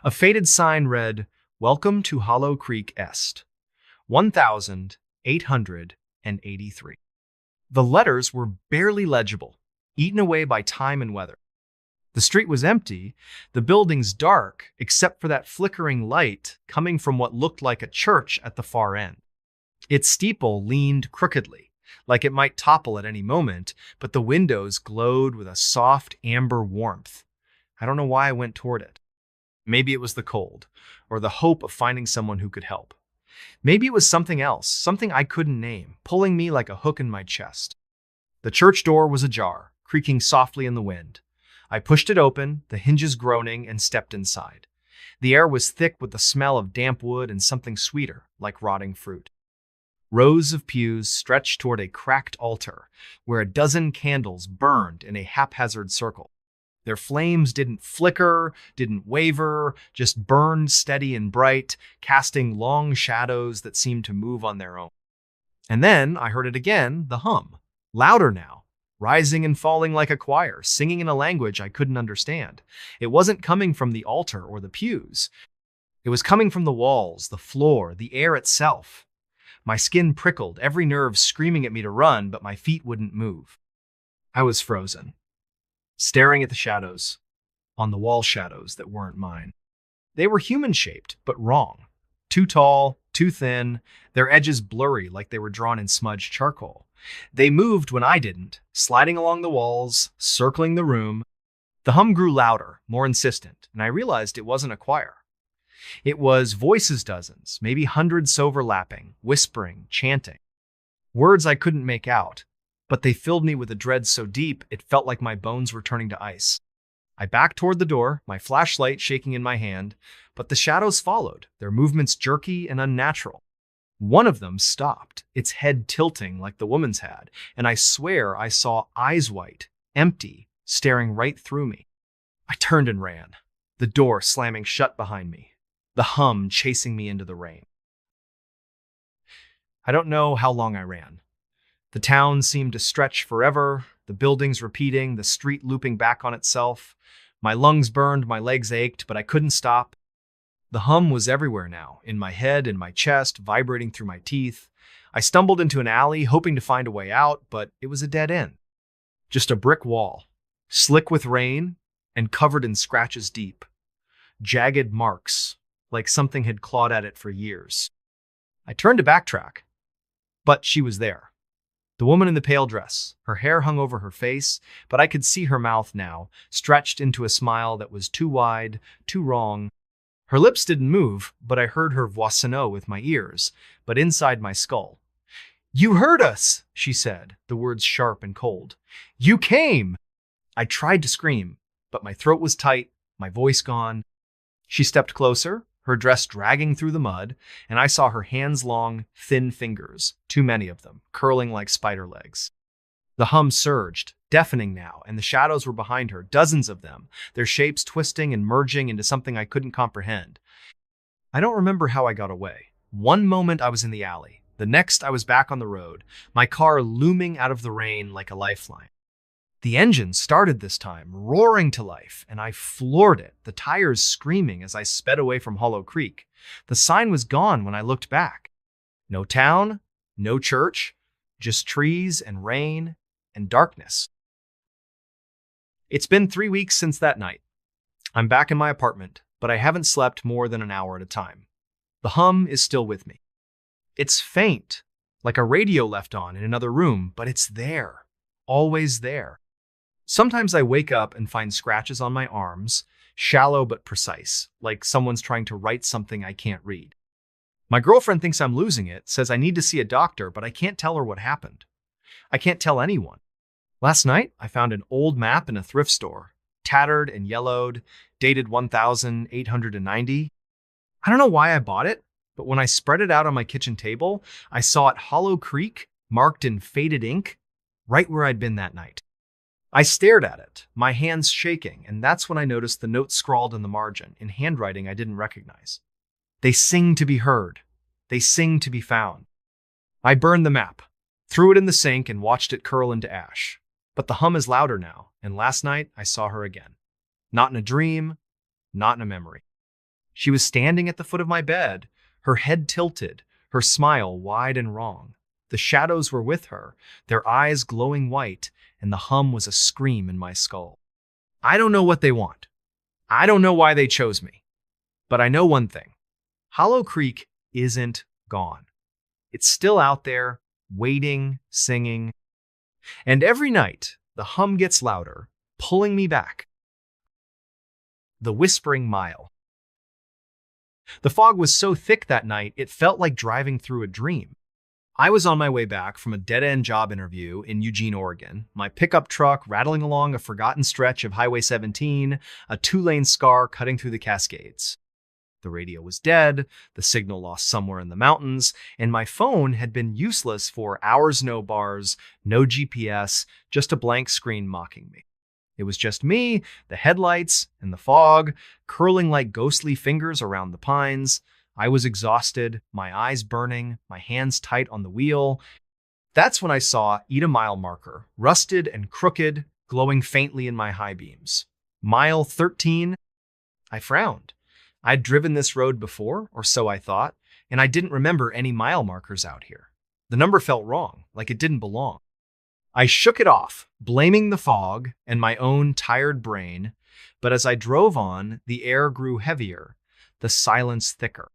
A faded sign read, "Welcome to Hollow Creek Est, 1883. The letters were barely legible, eaten away by time and weather. The street was empty, the buildings dark, except for that flickering light coming from what looked like a church at the far end. Its steeple leaned crookedly, like it might topple at any moment, but the windows glowed with a soft amber warmth. I don't know why I went toward it. Maybe it was the cold, or the hope of finding someone who could help. Maybe it was something else, something I couldn't name, pulling me like a hook in my chest. The church door was ajar, creaking softly in the wind. I pushed it open, the hinges groaning, and stepped inside. The air was thick with the smell of damp wood and something sweeter, like rotting fruit. Rows of pews stretched toward a cracked altar, where a dozen candles burned in a haphazard circle. Their flames didn't flicker, didn't waver, just burned steady and bright, casting long shadows that seemed to move on their own. And then I heard it again, the hum, louder now, rising and falling like a choir, singing in a language I couldn't understand. It wasn't coming from the altar or the pews. It was coming from the walls, the floor, the air itself. My skin prickled, every nerve screaming at me to run, but my feet wouldn't move. I was frozen, staring at the shadows, on the wall shadows that weren't mine. They were human-shaped, but wrong. Too tall, too thin, their edges blurry like they were drawn in smudged charcoal. They moved when I didn't, sliding along the walls, circling the room. The hum grew louder, more insistent, and I realized it wasn't a choir. It was voices dozens, maybe hundreds overlapping, whispering, chanting. Words I couldn't make out, but they filled me with a dread so deep it felt like my bones were turning to ice. I backed toward the door, my flashlight shaking in my hand, but the shadows followed, their movements jerky and unnatural. One of them stopped, its head tilting like the woman's had, and I swear I saw eyes white, empty, staring right through me. I turned and ran, the door slamming shut behind me, the hum chasing me into the rain. I don't know how long I ran. The town seemed to stretch forever, the buildings repeating, the street looping back on itself. My lungs burned, my legs ached, but I couldn't stop. The hum was everywhere now, in my head, in my chest, vibrating through my teeth. I stumbled into an alley, hoping to find a way out, but it was a dead end. Just a brick wall, slick with rain and covered in scratches deep. Jagged marks, like something had clawed at it for years. I turned to backtrack, but she was there. The woman in the pale dress, her hair hung over her face, but I could see her mouth now, stretched into a smile that was too wide, too wrong. Her lips didn't move, but I heard her voix sonore with my ears, but inside my skull. "You heard us," she said, the words sharp and cold. "You came!" I tried to scream, but my throat was tight, my voice gone. She stepped closer, her dress dragging through the mud, and I saw her hands-long, thin fingers, too many of them, curling like spider legs. The hum surged, deafening now, and the shadows were behind her, dozens of them, their shapes twisting and merging into something I couldn't comprehend. I don't remember how I got away. One moment I was in the alley, the next I was back on the road, my car looming out of the rain like a lifeline. The engine started this time, roaring to life, and I floored it, the tires screaming as I sped away from Hollow Creek. The sign was gone when I looked back. No town, no church, just trees and rain and darkness. It's been 3 weeks since that night. I'm back in my apartment, but I haven't slept more than an hour at a time. The hum is still with me. It's faint, like a radio left on in another room, but it's there, always there. Sometimes I wake up and find scratches on my arms, shallow but precise, like someone's trying to write something I can't read. My girlfriend thinks I'm losing it, says I need to see a doctor, but I can't tell her what happened. I can't tell anyone. Last night, I found an old map in a thrift store, tattered and yellowed, dated 1890. I don't know why I bought it, but when I spread it out on my kitchen table, I saw it Hollow Creek, marked in faded ink, right where I'd been that night. I stared at it, my hands shaking, and that's when I noticed the note scrawled in the margin, in handwriting I didn't recognize. They sing to be heard. They sing to be found. I burned the map, threw it in the sink, and watched it curl into ash. But the hum is louder now, and last night I saw her again. Not in a dream, not in a memory. She was standing at the foot of my bed, her head tilted, her smile wide and wrong. The shadows were with her, their eyes glowing white, and the hum was a scream in my skull. I don't know what they want. I don't know why they chose me. But I know one thing. Hollow Creek isn't gone. It's still out there, waiting, singing. And every night, the hum gets louder, pulling me back. The Whispering Mile. The fog was so thick that night, it felt like driving through a dream. I was on my way back from a dead-end job interview in Eugene, Oregon, my pickup truck rattling along a forgotten stretch of Highway 17, a two-lane scar cutting through the Cascades. The radio was dead, the signal lost somewhere in the mountains, and my phone had been useless for hours, no bars, no GPS, just a blank screen mocking me. It was just me, the headlights, and the fog, curling like ghostly fingers around the pines. I was exhausted, my eyes burning, my hands tight on the wheel. That's when I saw Eat a Mile marker, rusted and crooked, glowing faintly in my high beams. Mile 13. I frowned. I'd driven this road before, or so I thought, and I didn't remember any mile markers out here. The number felt wrong, like it didn't belong. I shook it off, blaming the fog and my own tired brain, but as I drove on, the air grew heavier, the silence thicker.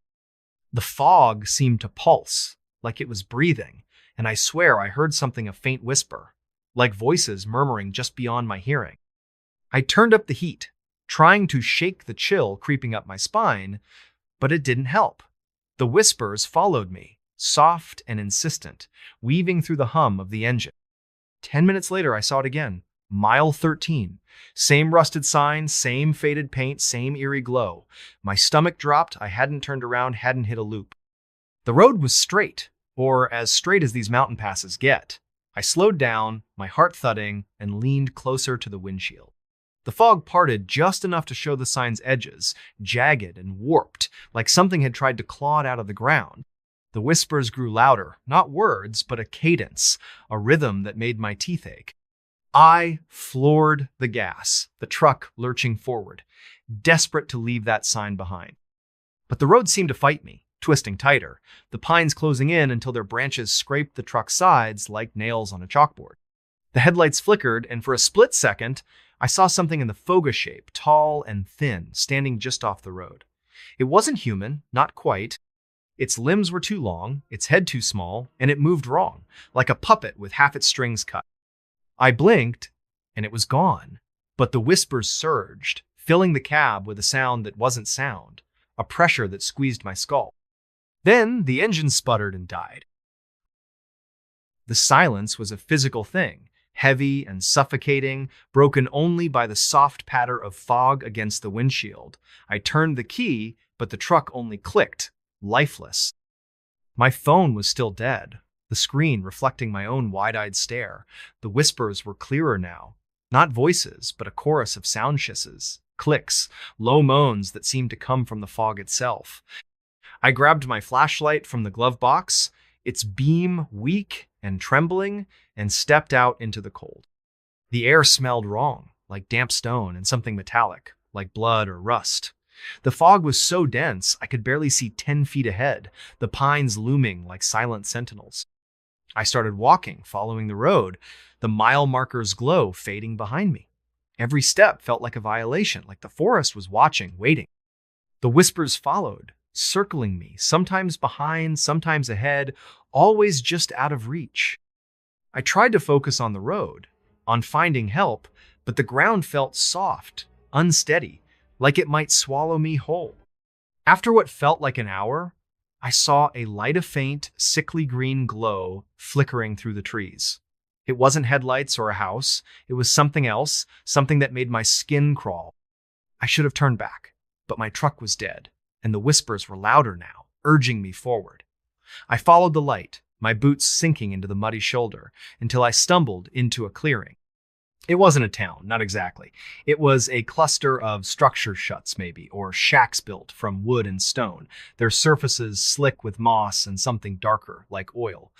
The fog seemed to pulse, like it was breathing, and I swear I heard something a faint whisper, like voices murmuring just beyond my hearing. I turned up the heat, trying to shake the chill creeping up my spine, but it didn't help. The whispers followed me, soft and insistent, weaving through the hum of the engine. 10 minutes later, I saw it again. Mile 13. Same rusted sign, same faded paint, same eerie glow. My stomach dropped. I hadn't turned around, hadn't hit a loop. The road was straight, or as straight as these mountain passes get. I slowed down, my heart thudding, and leaned closer to the windshield. The fog parted just enough to show the sign's edges, jagged and warped, like something had tried to claw it out of the ground. The whispers grew louder, not words, but a cadence, a rhythm that made my teeth ache. I floored the gas, the truck lurching forward, desperate to leave that sign behind. But the road seemed to fight me, twisting tighter, the pines closing in until their branches scraped the truck's sides like nails on a chalkboard. The headlights flickered, and for a split second, I saw something in the foga shape, tall and thin, standing just off the road. It wasn't human, not quite. Its limbs were too long, its head too small, and it moved wrong, like a puppet with half its strings cut. I blinked, and it was gone. But the whispers surged, filling the cab with a sound that wasn't sound, a pressure that squeezed my skull. Then the engine sputtered and died. The silence was a physical thing, heavy and suffocating, broken only by the soft patter of fog against the windshield. I turned the key, but the truck only clicked, lifeless. My phone was still dead, the screen reflecting my own wide-eyed stare. The whispers were clearer now, not voices, but a chorus of sound hisses, clicks, low moans that seemed to come from the fog itself. I grabbed my flashlight from the glove box, its beam weak and trembling, and stepped out into the cold. The air smelled wrong, like damp stone and something metallic, like blood or rust. The fog was so dense I could barely see 10 feet ahead, the pines looming like silent sentinels. I started walking, following the road, the mile marker's glow fading behind me. Every step felt like a violation, like the forest was watching, waiting. The whispers followed, circling me, sometimes behind, sometimes ahead, always just out of reach. I tried to focus on the road, on finding help, but the ground felt soft, unsteady, like it might swallow me whole. After what felt like an hour, I saw a light of faint, sickly green glow flickering through the trees. It wasn't headlights or a house. It was something else, something that made my skin crawl. I should have turned back, but my truck was dead, and the whispers were louder now, urging me forward. I followed the light, my boots sinking into the muddy shoulder, until I stumbled into a clearing. It wasn't a town, not exactly. It was a cluster of structure shuts, maybe, or shacks built from wood and stone, their surfaces slick with moss and something darker, like oil.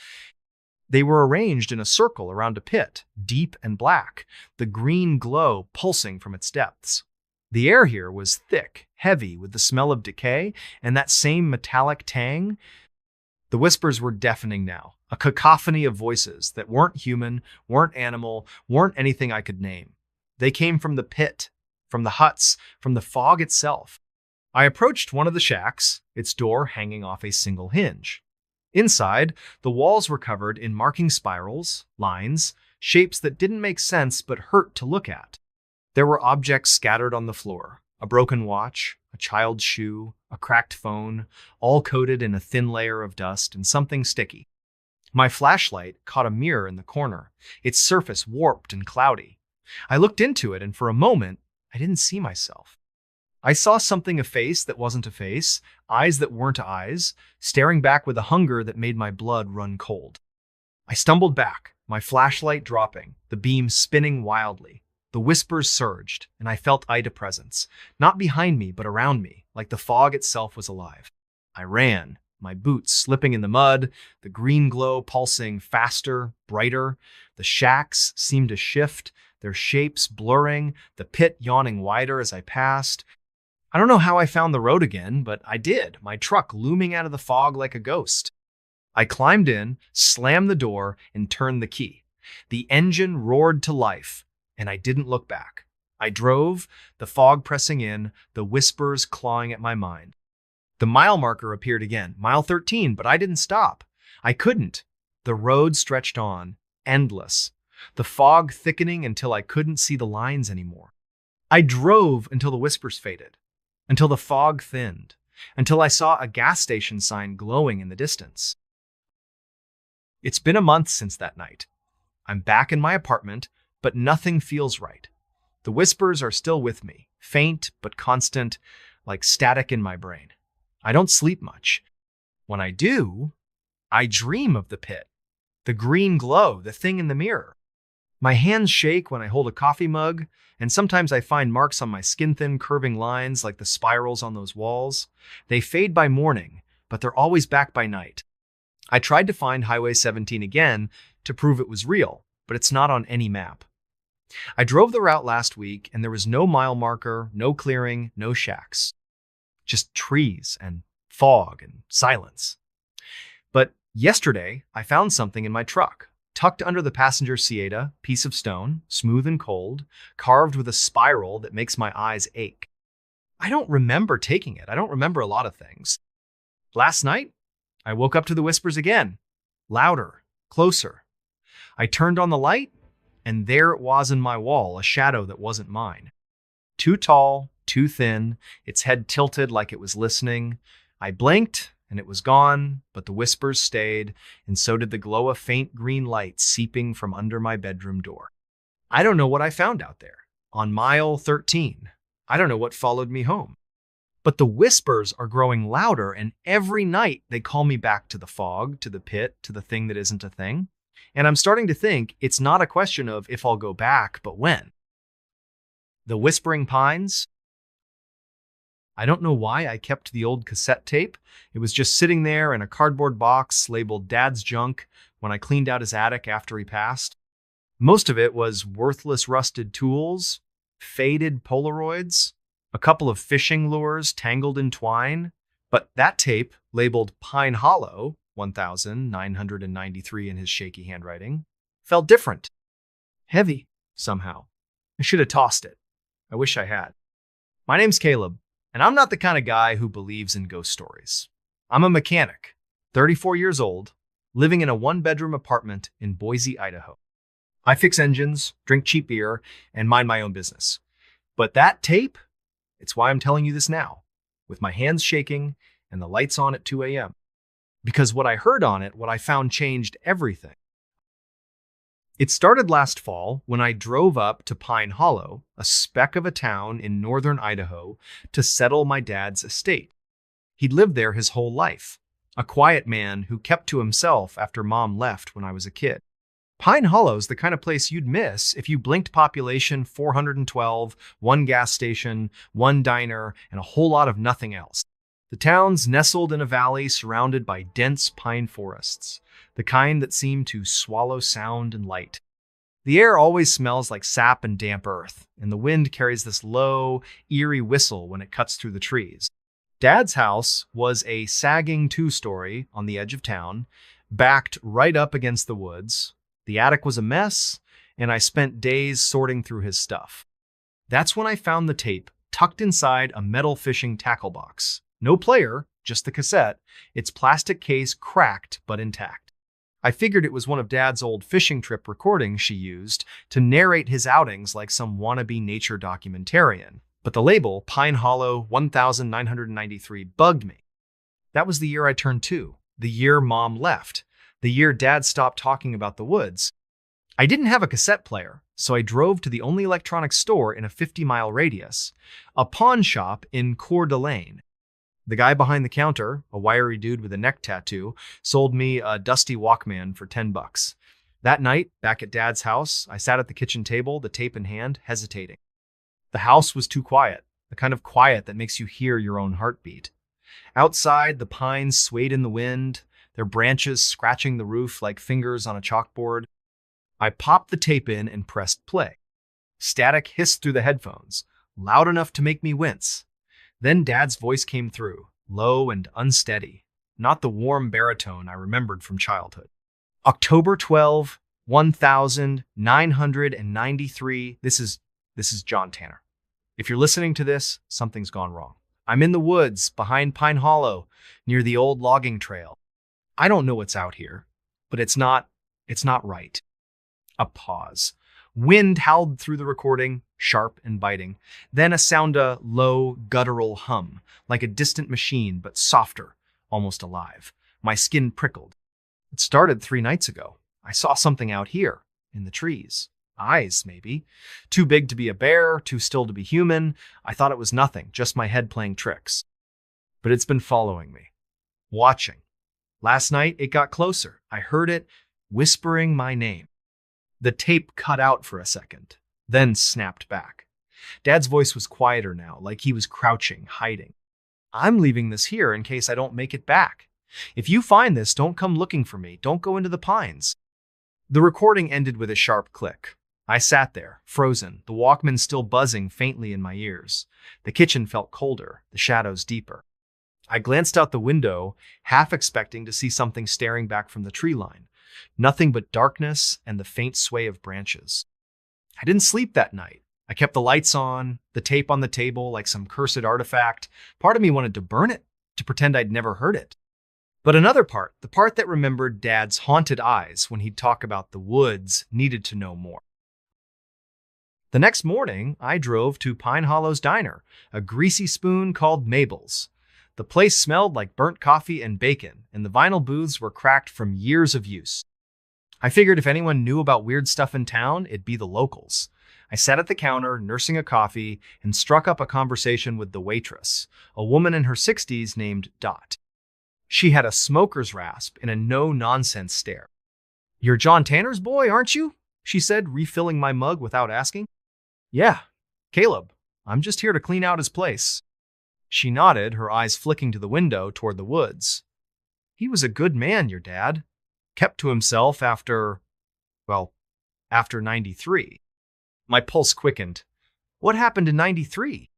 They were arranged in a circle around a pit, deep and black, the green glow pulsing from its depths. The air here was thick, heavy, with the smell of decay and that same metallic tang. The whispers were deafening now, a cacophony of voices that weren't human, weren't animal, weren't anything I could name. They came from the pit, from the huts, from the fog itself. I approached one of the shacks, its door hanging off a single hinge. Inside, the walls were covered in marking spirals, lines, shapes that didn't make sense but hurt to look at. There were objects scattered on the floor, a broken watch, a child's shoe, a cracked phone, all coated in a thin layer of dust and something sticky. My flashlight caught a mirror in the corner, its surface warped and cloudy. I looked into it, and for a moment, I didn't see myself. I saw something, a face that wasn't a face, eyes that weren't eyes, staring back with a hunger that made my blood run cold. I stumbled back, my flashlight dropping, the beam spinning wildly. The whispers surged, and I felt Ida presence, not behind me, but around me, like the fog itself was alive. I ran, my boots slipping in the mud, the green glow pulsing faster, brighter. The shacks seemed to shift, their shapes blurring, the pit yawning wider as I passed. I don't know how I found the road again, but I did, my truck looming out of the fog like a ghost. I climbed in, slammed the door, and turned the key. The engine roared to life, and I didn't look back. I drove, the fog pressing in, the whispers clawing at my mind. The mile marker appeared again, mile 13, but I didn't stop. I couldn't. The road stretched on, endless, the fog thickening until I couldn't see the lines anymore. I drove until the whispers faded, until the fog thinned, until I saw a gas station sign glowing in the distance. It's been a month since that night. I'm back in my apartment, but nothing feels right. The whispers are still with me, faint but constant, like static in my brain. I don't sleep much. When I do, I dream of the pit, the green glow, the thing in the mirror. My hands shake when I hold a coffee mug, and sometimes I find marks on my skin-thin curving lines like the spirals on those walls. They fade by morning, but they're always back by night. I tried to find Highway 17 again to prove it was real, but it's not on any map. I drove the route last week, and there was no mile marker, no clearing, no shacks. Just trees and fog and silence. But yesterday, I found something in my truck, tucked under the passenger Sieta, piece of stone, smooth and cold, carved with a spiral that makes my eyes ache. I don't remember taking it. I don't remember a lot of things. Last night, I woke up to the whispers again, louder, closer. I turned on the light, and there it was in my wall, a shadow that wasn't mine. Too tall, too thin, its head tilted like it was listening. I blinked, and it was gone, but the whispers stayed, and so did the glow of faint green light seeping from under my bedroom door. I don't know what I found out there, on mile 13. I don't know what followed me home. But the whispers are growing louder, and every night they call me back to the fog, to the pit, to the thing that isn't a thing. And I'm starting to think it's not a question of if I'll go back, but when. The Whispering Pines. I don't know why I kept the old cassette tape. It was just sitting there in a cardboard box labeled Dad's Junk when I cleaned out his attic after he passed. Most of it was worthless rusted tools, faded Polaroids, a couple of fishing lures tangled in twine. But that tape, labeled Pine Hollow, 1993 in his shaky handwriting, felt different. Heavy, somehow. I should have tossed it. I wish I had. My name's Caleb, and I'm not the kind of guy who believes in ghost stories. I'm a mechanic, 34 years old, living in a one-bedroom apartment in Boise, Idaho. I fix engines, drink cheap beer, and mind my own business. But that tape, it's why I'm telling you this now, with my hands shaking and the lights on at 2 a.m. Because what I heard on it, what I found changed everything. It started last fall when I drove up to Pine Hollow, a speck of a town in northern Idaho, to settle my dad's estate. He'd lived there his whole life, a quiet man who kept to himself after Mom left when I was a kid. Pine Hollow's the kind of place you'd miss if you blinked population 412, one gas station, one diner, and a whole lot of nothing else. The town's nestled in a valley surrounded by dense pine forests, the kind that seem to swallow sound and light. The air always smells like sap and damp earth, and the wind carries this low, eerie whistle when it cuts through the trees. Dad's house was a sagging two-story on the edge of town, backed right up against the woods. The attic was a mess, and I spent days sorting through his stuff. That's when I found the tape tucked inside a metal fishing tackle box. No player, just the cassette, its plastic case cracked but intact. I figured it was one of Dad's old fishing trip recordings she used to narrate his outings like some wannabe nature documentarian. But the label, Pine Hollow 1993, bugged me. That was the year I turned 2, the year Mom left, the year Dad stopped talking about the woods. I didn't have a cassette player, so I drove to the only electronics store in a 50-mile radius, a pawn shop in Coeur d'Alene. The guy behind the counter, a wiry dude with a neck tattoo, sold me a dusty Walkman for $10. That night, back at Dad's house, I sat at the kitchen table, the tape in hand, hesitating. The house was too quiet, the kind of quiet that makes you hear your own heartbeat. Outside, the pines swayed in the wind, their branches scratching the roof like fingers on a chalkboard. I popped the tape in and pressed play. Static hissed through the headphones, loud enough to make me wince. Then Dad's voice came through, low and unsteady, not the warm baritone I remembered from childhood. October 12, 1993. This is John Tanner. If you're listening to this, something's gone wrong. I'm in the woods behind Pine Hollow, near the old logging trail. I don't know what's out here, but it's not right. A pause. Wind howled through the recording, sharp and biting. Then a low, guttural hum, like a distant machine, but softer, almost alive. My skin prickled. It started 3 nights ago. I saw something out here, in the trees. Eyes, maybe. Too big to be a bear, too still to be human. I thought it was nothing, just my head playing tricks. But it's been following me. Watching. Last night, it got closer. I heard it whispering my name. The tape cut out for a second, then snapped back. Dad's voice was quieter now, like he was crouching, hiding. I'm leaving this here in case I don't make it back. If you find this, don't come looking for me. Don't go into the pines. The recording ended with a sharp click. I sat there, frozen, the Walkman still buzzing faintly in my ears. The kitchen felt colder, the shadows deeper. I glanced out the window, half expecting to see something staring back from the tree line. Nothing but darkness and the faint sway of branches. I didn't sleep that night. I kept the lights on, the tape on the table like some cursed artifact. Part of me wanted to burn it, to pretend I'd never heard it. But another part, the part that remembered Dad's haunted eyes when he'd talk about the woods, needed to know more. The next morning, I drove to Pine Hollow's diner, a greasy spoon called Mabel's. The place smelled like burnt coffee and bacon, and the vinyl booths were cracked from years of use. I figured if anyone knew about weird stuff in town, it'd be the locals. I sat at the counter, nursing a coffee, and struck up a conversation with the waitress, a woman in her 60s named Dot. She had a smoker's rasp and a no-nonsense stare. "You're John Tanner's boy, aren't you?" she said, refilling my mug without asking. "Yeah, Caleb. I'm just here to clean out his place." She nodded, her eyes flicking to the window toward the woods. "He was a good man, your dad. Kept to himself after 93. My pulse quickened. What happened in 93?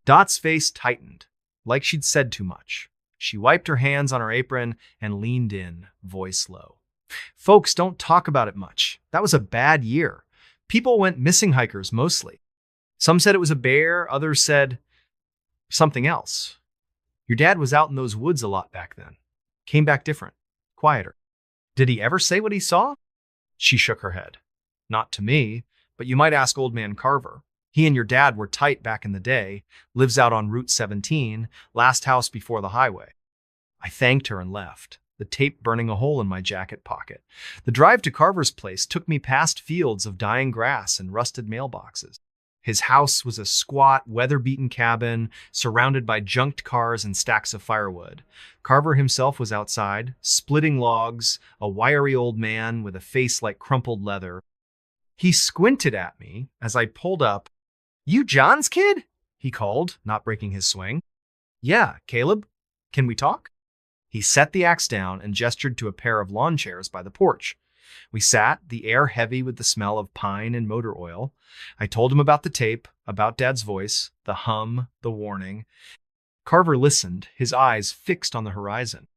Dot's face tightened, like she'd said too much. She wiped her hands on her apron and leaned in, voice low. "Folks don't talk about it much. That was a bad year. People went missing, hikers mostly. Some said it was a bear, others said something else. Your dad was out in those woods a lot back then. Came back different, quieter. Did he ever say what he saw?" She shook her head. "Not to me, but you might ask old man Carver. He and your dad were tight back in the day, lives out on Route 17, last house before the highway." I thanked her and left, the tape burning a hole in my jacket pocket. The drive to Carver's place took me past fields of dying grass and rusted mailboxes. His house was a squat, weather-beaten cabin surrounded by junked cars and stacks of firewood. Carver himself was outside, splitting logs, a wiry old man with a face like crumpled leather. He squinted at me as I pulled up. "You John's kid?" he called, not breaking his swing. "Yeah, Caleb. Can we talk?" He set the axe down and gestured to a pair of lawn chairs by the porch. We sat, the air heavy with the smell of pine and motor oil. I told him about the tape, about Dad's voice, the hum, the warning. Carver listened, his eyes fixed on the horizon.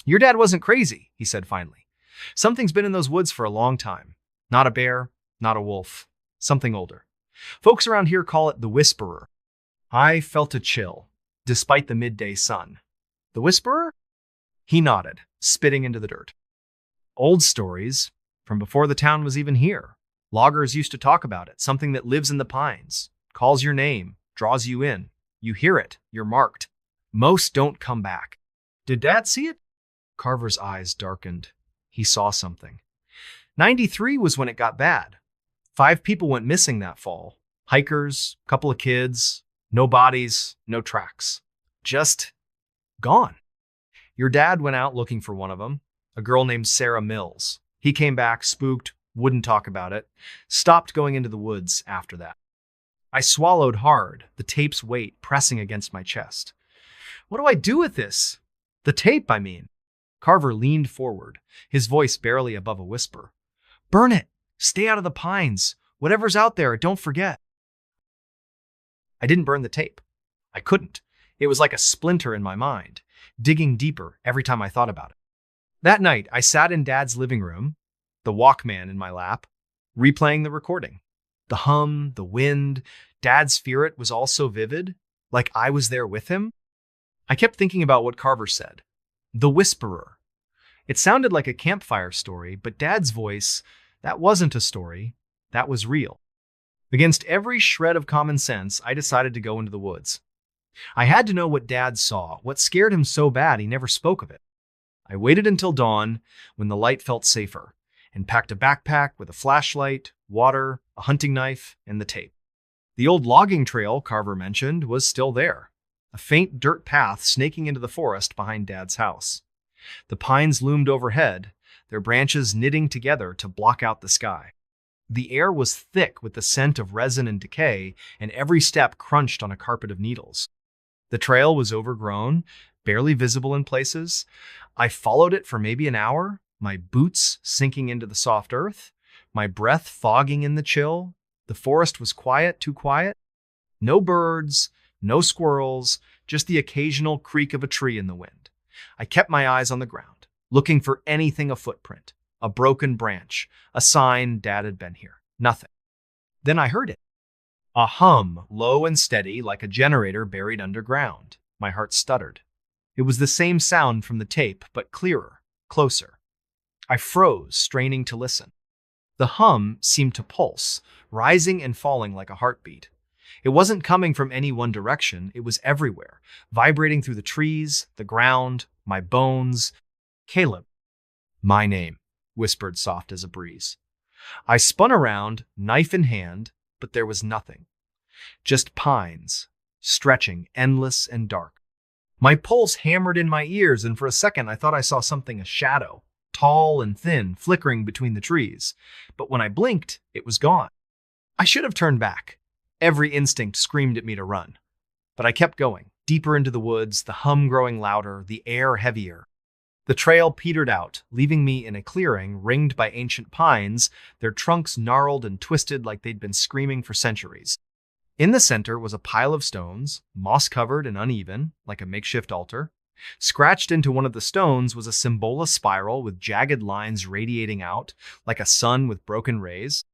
"Your dad wasn't crazy," he said finally. "Something's been in those woods for a long time. Not a bear, not a wolf. Something older. Folks around here call it the Whisperer." I felt a chill, despite the midday sun. "The Whisperer?" He nodded, spitting into the dirt. "Old stories, from before the town was even here. Loggers used to talk about it, something that lives in the pines, calls your name, draws you in. You hear it, you're marked. Most don't come back." "Did Dad see it?" Carver's eyes darkened. He saw something. 93 was when it got bad. 5 people went missing that fall. Hikers, couple of kids, no bodies, no tracks. Just gone. Your dad went out looking for one of them, a girl named Sarah Mills. He came back, spooked, wouldn't talk about it, stopped going into the woods after that. I swallowed hard, the tape's weight pressing against my chest. "What do I do with this? The tape, I mean." Carver leaned forward, his voice barely above a whisper. "Burn it. Stay out of the pines. Whatever's out there, don't forget." I didn't burn the tape. I couldn't. It was like a splinter in my mind, digging deeper every time I thought about it. That night, I sat in Dad's living room, the Walkman in my lap, replaying the recording. The hum, the wind, Dad's spirit was all so vivid, like I was there with him. I kept thinking about what Carver said. The Whisperer. It sounded like a campfire story, but Dad's voice, that wasn't a story, that was real. Against every shred of common sense, I decided to go into the woods. I had to know what Dad saw, what scared him so bad he never spoke of it. I waited until dawn, when the light felt safer, and packed a backpack with a flashlight, water, a hunting knife, and the tape. The old logging trail Carver mentioned was still there, a faint dirt path snaking into the forest behind Dad's house. The pines loomed overhead, their branches knitting together to block out the sky. The air was thick with the scent of resin and decay, and every step crunched on a carpet of needles. The trail was overgrown, barely visible in places. I followed it for maybe an hour, my boots sinking into the soft earth, my breath fogging in the chill. The forest was quiet, too quiet. No birds, no squirrels, just the occasional creak of a tree in the wind. I kept my eyes on the ground, looking for anything, a footprint, a broken branch, a sign Dad had been here. Nothing. Then I heard it. A hum, low and steady, like a generator buried underground. My heart stuttered. It was the same sound from the tape, but clearer, closer. I froze, straining to listen. The hum seemed to pulse, rising and falling like a heartbeat. It wasn't coming from any one direction, it was everywhere, vibrating through the trees, the ground, my bones. Caleb. My name, whispered soft as a breeze. I spun around, knife in hand, but there was nothing. Just pines, stretching, endless and dark. My pulse hammered in my ears, and for a second I thought I saw something, a shadow, tall and thin, flickering between the trees. But when I blinked, it was gone. I should have turned back. Every instinct screamed at me to run. But I kept going, deeper into the woods, the hum growing louder, the air heavier. The trail petered out, leaving me in a clearing ringed by ancient pines, their trunks gnarled and twisted like they'd been screaming for centuries. In the center was a pile of stones, moss-covered and uneven, like a makeshift altar. Scratched into one of the stones was a Symbol spiral with jagged lines radiating out, like a sun with broken rays.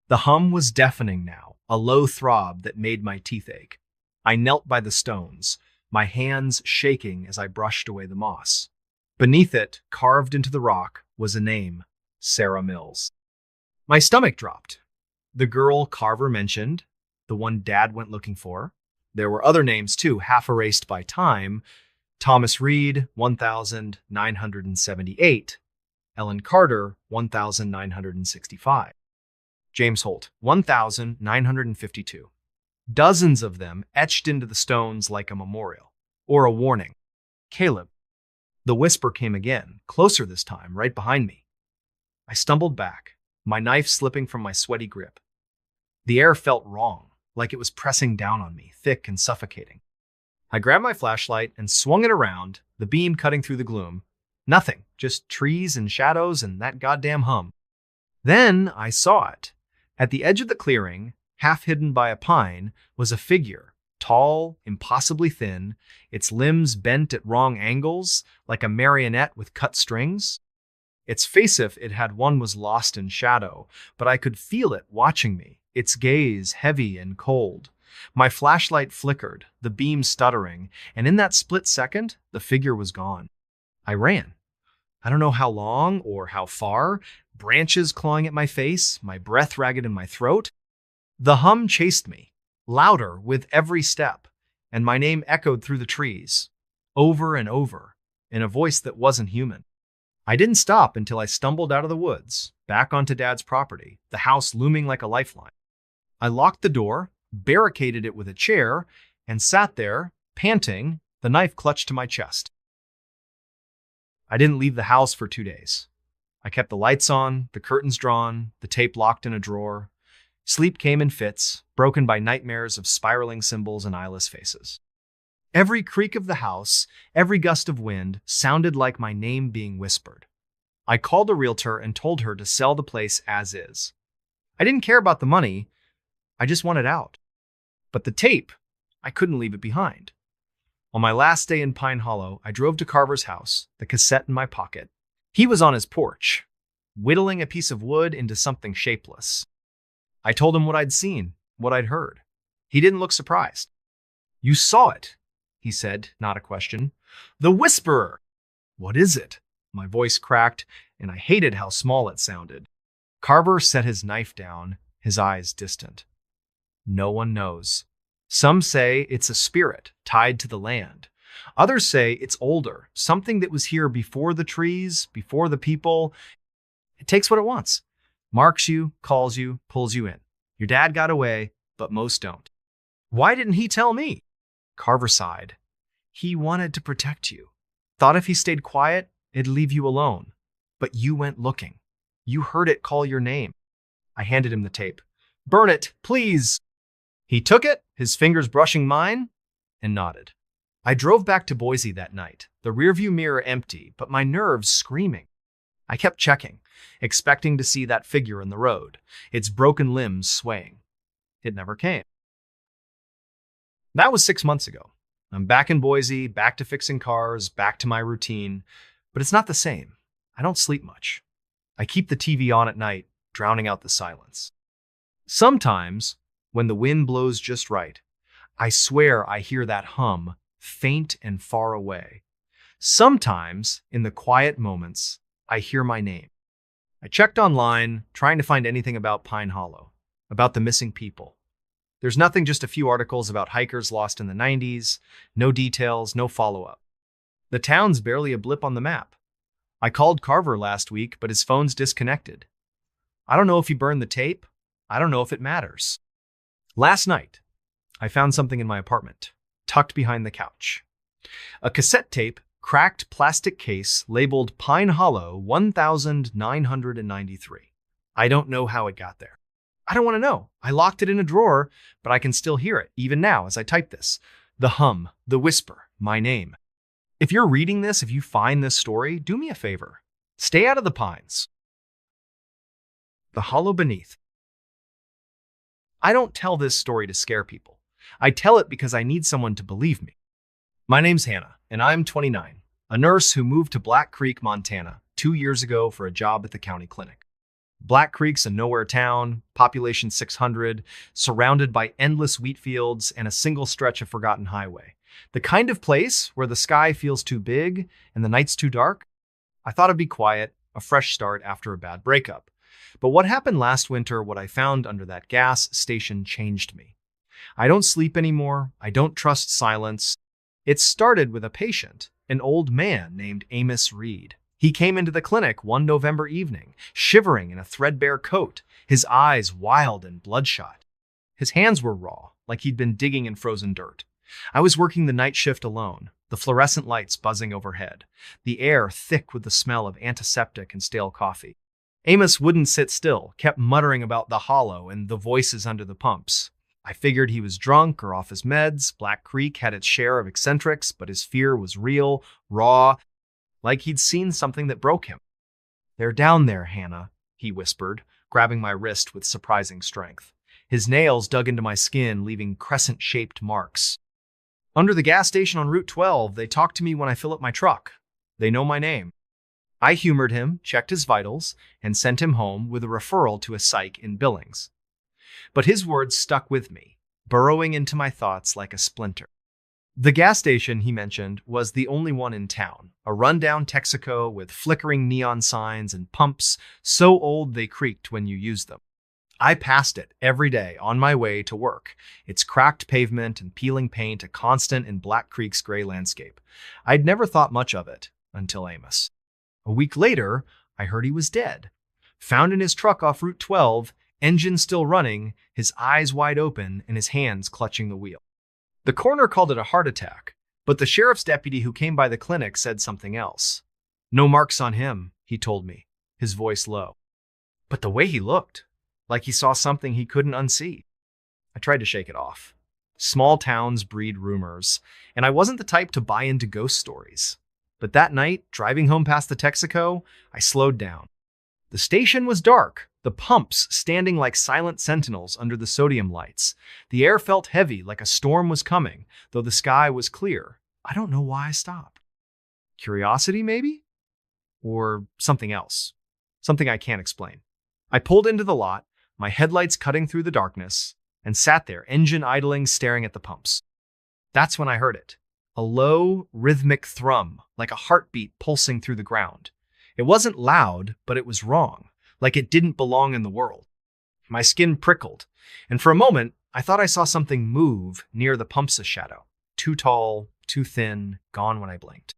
The hum was deafening now, a low throb that made my teeth ache. I knelt by the stones, my hands shaking as I brushed away the moss. Beneath it, carved into the rock, was a name, Sarah Mills. My stomach dropped. The girl Carver mentioned, the one Dad went looking for. There were other names too, half erased by time. Thomas Reed, 1978. Ellen Carter, 1965. James Holt, 1952. Dozens of them etched into the stones like a memorial, or a warning. Caleb. The whisper came again, closer this time, right behind me. I stumbled back, my knife slipping from my sweaty grip. The air felt wrong, like it was pressing down on me, thick and suffocating. I grabbed my flashlight and swung it around, the beam cutting through the gloom. Nothing, just trees and shadows and that goddamn hum. Then I saw it. At the edge of the clearing, half hidden by a pine, was a figure, tall, impossibly thin, its limbs bent at wrong angles, like a marionette with cut strings. Its face, if it had one, was lost in shadow, but I could feel it watching me, its gaze heavy and cold. My flashlight flickered, the beam stuttering, and in that split second, the figure was gone. I ran. I don't know how long or how far, branches clawing at my face, my breath ragged in my throat. The hum chased me, louder with every step, and my name echoed through the trees, over and over, in a voice that wasn't human. I didn't stop until I stumbled out of the woods, back onto Dad's property, the house looming like a lifeline. I locked the door, barricaded it with a chair, and sat there, panting, the knife clutched to my chest. I didn't leave the house for 2 days. I kept the lights on, the curtains drawn, the tape locked in a drawer. Sleep came in fits, broken by nightmares of spiraling symbols and eyeless faces. Every creak of the house, every gust of wind, sounded like my name being whispered. I called a realtor and told her to sell the place as is. I didn't care about the money, I just wanted out. But the tape, I couldn't leave it behind. On my last day in Pine Hollow, I drove to Carver's house, the cassette in my pocket. He was on his porch, whittling a piece of wood into something shapeless. I told him what I'd seen, what I'd heard. He didn't look surprised. "You saw it," he said, not a question. "The Whisperer." "What is it?" My voice cracked, and I hated how small it sounded. Carver set his knife down, his eyes distant. "No one knows. Some say it's a spirit tied to the land. Others say it's older, something that was here before the trees, before the people. It takes what it wants. Marks you, calls you, pulls you in. Your dad got away, but most don't." "Why didn't he tell me?" Carver sighed. "He wanted to protect you. Thought if he stayed quiet, it'd leave you alone. But you went looking. You heard it call your name." I handed him the tape. "Burn it, please." He took it, his fingers brushing mine, and nodded. I drove back to Boise that night, the rearview mirror empty, but my nerves screaming. I kept checking, expecting to see that figure in the road, its broken limbs swaying. It never came. That was 6 months ago. I'm back in Boise, back to fixing cars, back to my routine, but it's not the same. I don't sleep much. I keep the TV on at night, drowning out the silence. Sometimes, when the wind blows just right, I swear I hear that hum, faint and far away. Sometimes, in the quiet moments, I hear my name. I checked online, trying to find anything about Pine Hollow, about the missing people. There's nothing, just a few articles about hikers lost in the 90s, no details, no follow-up. The town's barely a blip on the map. I called Carver last week, but his phone's disconnected. I don't know if he burned the tape. I don't know if it matters. Last night, I found something in my apartment, tucked behind the couch. A cassette tape, cracked plastic case labeled Pine Hollow 1993. I don't know how it got there. I don't want to know. I locked it in a drawer, but I can still hear it, even now as I type this. The hum, the whisper, my name. If you're reading this, if you find this story, do me a favor. Stay out of the pines. The hollow beneath. I don't tell this story to scare people. I tell it because I need someone to believe me. My name's Hannah, and I'm 29, a nurse who moved to Black Creek, Montana, 2 years ago for a job at the county clinic. Black Creek's a nowhere town, population 600, surrounded by endless wheat fields and a single stretch of forgotten highway. The kind of place where the sky feels too big and the nights too dark. I thought it'd be quiet, a fresh start after a bad breakup. But what happened last winter, what I found under that gas station, changed me. I don't sleep anymore. I don't trust silence. It started with a patient, an old man named Amos Reed. He came into the clinic one November evening, shivering in a threadbare coat, his eyes wild and bloodshot. His hands were raw, like he'd been digging in frozen dirt. I was working the night shift alone, the fluorescent lights buzzing overhead, the air thick with the smell of antiseptic and stale coffee. Amos wouldn't sit still, kept muttering about the hollow and the voices under the pumps. I figured he was drunk or off his meds. Black Creek had its share of eccentrics, but his fear was real, raw, like he'd seen something that broke him. "They're down there, Hannah," he whispered, grabbing my wrist with surprising strength. His nails dug into my skin, leaving crescent-shaped marks. "Under the gas station on Route 12, they talk to me when I fill up my truck. They know my name." I humored him, checked his vitals, and sent him home with a referral to a psych in Billings. But his words stuck with me, burrowing into my thoughts like a splinter. The gas station, he mentioned, was the only one in town, a rundown Texaco with flickering neon signs and pumps so old they creaked when you used them. I passed it every day on my way to work, its cracked pavement and peeling paint a constant in Black Creek's gray landscape. I'd never thought much of it until Amos. A week later, I heard he was dead. Found in his truck off Route 12, engine still running, his eyes wide open and his hands clutching the wheel. The coroner called it a heart attack, but the sheriff's deputy who came by the clinic said something else. "No marks on him," he told me, his voice low. But the way he looked, like he saw something he couldn't unsee. I tried to shake it off. Small towns breed rumors, and I wasn't the type to buy into ghost stories. But that night, driving home past the Texaco, I slowed down. The station was dark, the pumps standing like silent sentinels under the sodium lights. The air felt heavy, like a storm was coming, though the sky was clear. I don't know why I stopped. Curiosity, maybe? Or something else. Something I can't explain. I pulled into the lot, my headlights cutting through the darkness, and sat there, engine idling, staring at the pumps. That's when I heard it. A low, rhythmic thrum, like a heartbeat pulsing through the ground. It wasn't loud, but it was wrong, like it didn't belong in the world. My skin prickled, and for a moment, I thought I saw something move near the pump's shadow. Too tall, too thin, gone when I blinked.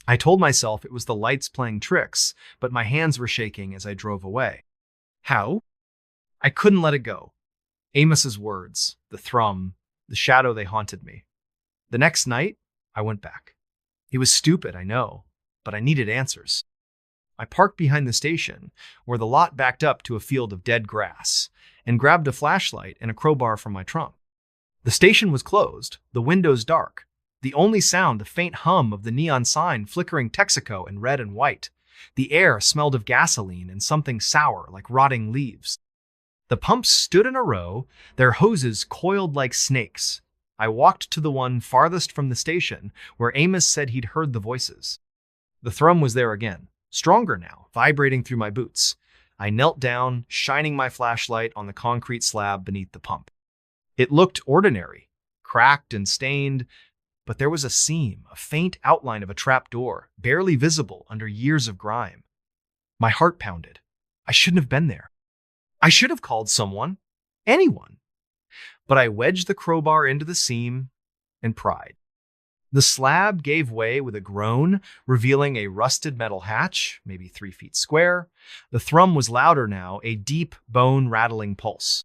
I told myself it was the lights playing tricks, but my hands were shaking as I drove away. How? I couldn't let it go. Amos's words, the thrum, the shadow, they haunted me. The next night, I went back. It was stupid, I know, but I needed answers. I parked behind the station, where the lot backed up to a field of dead grass, and grabbed a flashlight and a crowbar from my trunk. The station was closed, the windows dark. The only sound, the faint hum of the neon sign flickering Texaco in red and white. The air smelled of gasoline and something sour like rotting leaves. The pumps stood in a row, their hoses coiled like snakes. I walked to the one farthest from the station, where Amos said he'd heard the voices. The thrum was there again, stronger now, vibrating through my boots. I knelt down, shining my flashlight on the concrete slab beneath the pump. It looked ordinary, cracked and stained, but there was a seam, a faint outline of a trap door, barely visible under years of grime. My heart pounded. I shouldn't have been there. I should have called someone, anyone. But I wedged the crowbar into the seam and pried. The slab gave way with a groan, revealing a rusted metal hatch, maybe 3 feet square. The thrum was louder now, a deep, bone-rattling pulse.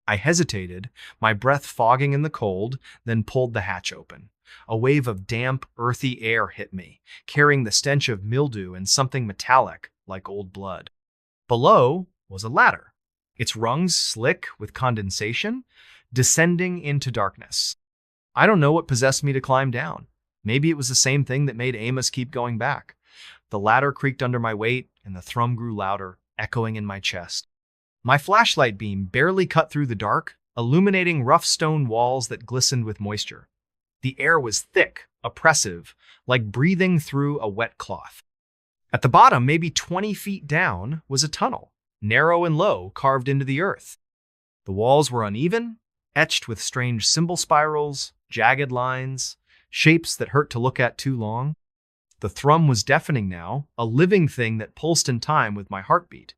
I hesitated, my breath fogging in the cold, then pulled the hatch open. A wave of damp, earthy air hit me, carrying the stench of mildew and something metallic, like old blood. Below was a ladder, its rungs slick with condensation, descending into darkness. I don't know what possessed me to climb down. Maybe it was the same thing that made Amos keep going back. The ladder creaked under my weight, and the thrum grew louder, echoing in my chest. My flashlight beam barely cut through the dark, illuminating rough stone walls that glistened with moisture. The air was thick, oppressive, like breathing through a wet cloth. At the bottom, maybe 20 feet down, was a tunnel, narrow and low, carved into the earth. The walls were uneven, etched with strange symbol spirals, jagged lines, shapes that hurt to look at too long. The thrum was deafening now, a living thing that pulsed in time with my heartbeat.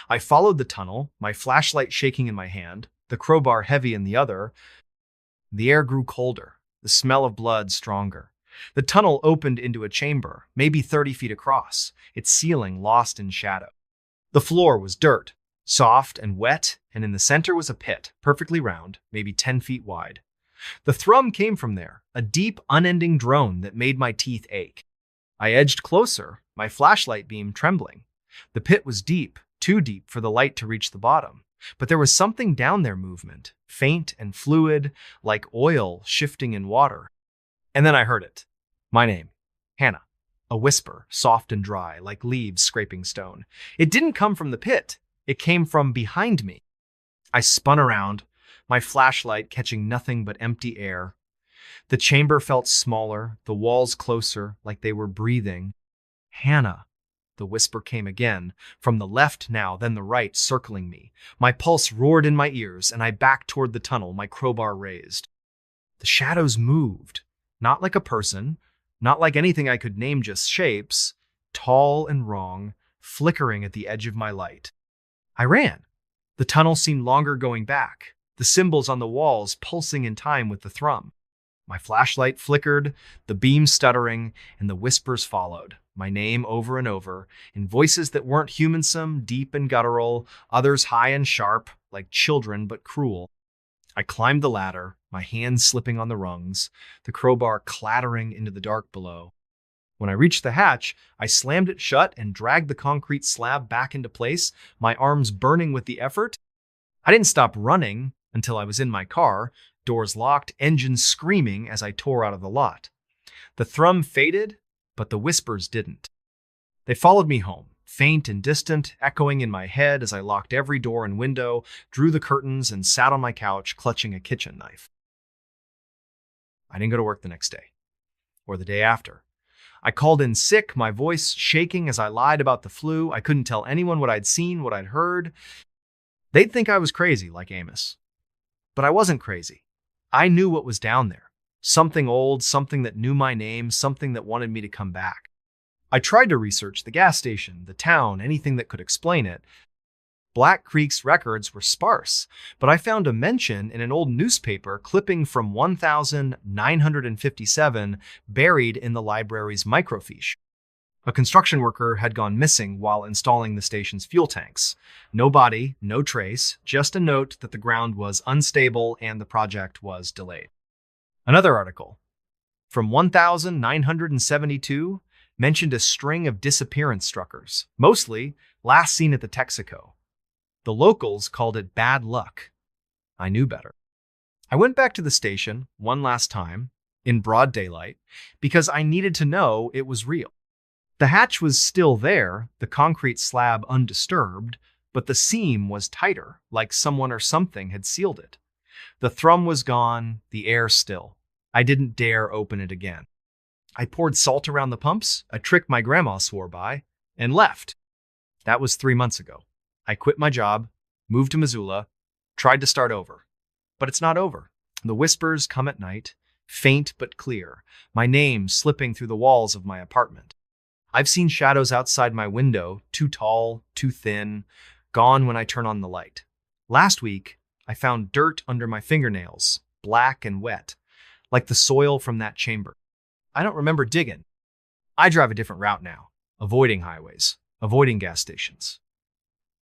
I followed the tunnel, my flashlight shaking in my hand, the crowbar heavy in the other. The air grew colder, the smell of blood stronger. The tunnel opened into a chamber, maybe 30 feet across, its ceiling lost in shadow. The floor was dirt, soft and wet, and in the center was a pit, perfectly round, maybe 10 feet wide. The thrum came from there, a deep, unending drone that made my teeth ache. I edged closer, my flashlight beam trembling. The pit was deep, too deep for the light to reach the bottom. But there was something down there movement, faint and fluid, like oil shifting in water. And then I heard it. My name, Hannah. A whisper, soft and dry, like leaves scraping stone. It didn't come from the pit. It came from behind me. I spun around, my flashlight catching nothing but empty air. The chamber felt smaller, the walls closer, like they were breathing. Hannah. The whisper came again, from the left now, then the right, circling me. My pulse roared in my ears, and I backed toward the tunnel, my crowbar raised. The shadows moved, not like a person, not like anything I could name, just shapes, tall and wrong, flickering at the edge of my light. I ran. The tunnel seemed longer going back, the symbols on the walls pulsing in time with the thrum. My flashlight flickered, the beam stuttering, and the whispers followed, my name over and over, in voices that weren't humansome, deep and guttural, others high and sharp, like children but cruel. I climbed the ladder, my hands slipping on the rungs, the crowbar clattering into the dark below. When I reached the hatch, I slammed it shut and dragged the concrete slab back into place, my arms burning with the effort. I didn't stop running until I was in my car, doors locked, engines screaming as I tore out of the lot. The thrum faded, but the whispers didn't. They followed me home, faint and distant, echoing in my head as I locked every door and window, drew the curtains, and sat on my couch clutching a kitchen knife. I didn't go to work the next day, or the day after. I called in sick, my voice shaking as I lied about the flu. I couldn't tell anyone what I'd seen, what I'd heard. They'd think I was crazy, like Amos. But I wasn't crazy. I knew what was down there. Something old, something that knew my name, something that wanted me to come back. I tried to research the gas station, the town, anything that could explain it. Black Creek's records were sparse, but I found a mention in an old newspaper clipping from 1957 buried in the library's microfiche. A construction worker had gone missing while installing the station's fuel tanks. No body, no trace, just a note that the ground was unstable and the project was delayed. Another article from 1972 mentioned a string of disappearance struckers, mostly last seen at the Texaco. The locals called it bad luck. I knew better. I went back to the station one last time, in broad daylight, because I needed to know it was real. The hatch was still there, the concrete slab undisturbed, but the seam was tighter, like someone or something had sealed it. The thrum was gone, the air still. I didn't dare open it again. I poured salt around the pumps, a trick my grandma swore by, and left. That was 3 months ago. I quit my job, moved to Missoula, tried to start over. But it's not over. The whispers come at night, faint but clear, my name slipping through the walls of my apartment. I've seen shadows outside my window, too tall, too thin, gone when I turn on the light. Last week, I found dirt under my fingernails, black and wet, like the soil from that chamber. I don't remember digging. I drive a different route now, avoiding highways, avoiding gas stations.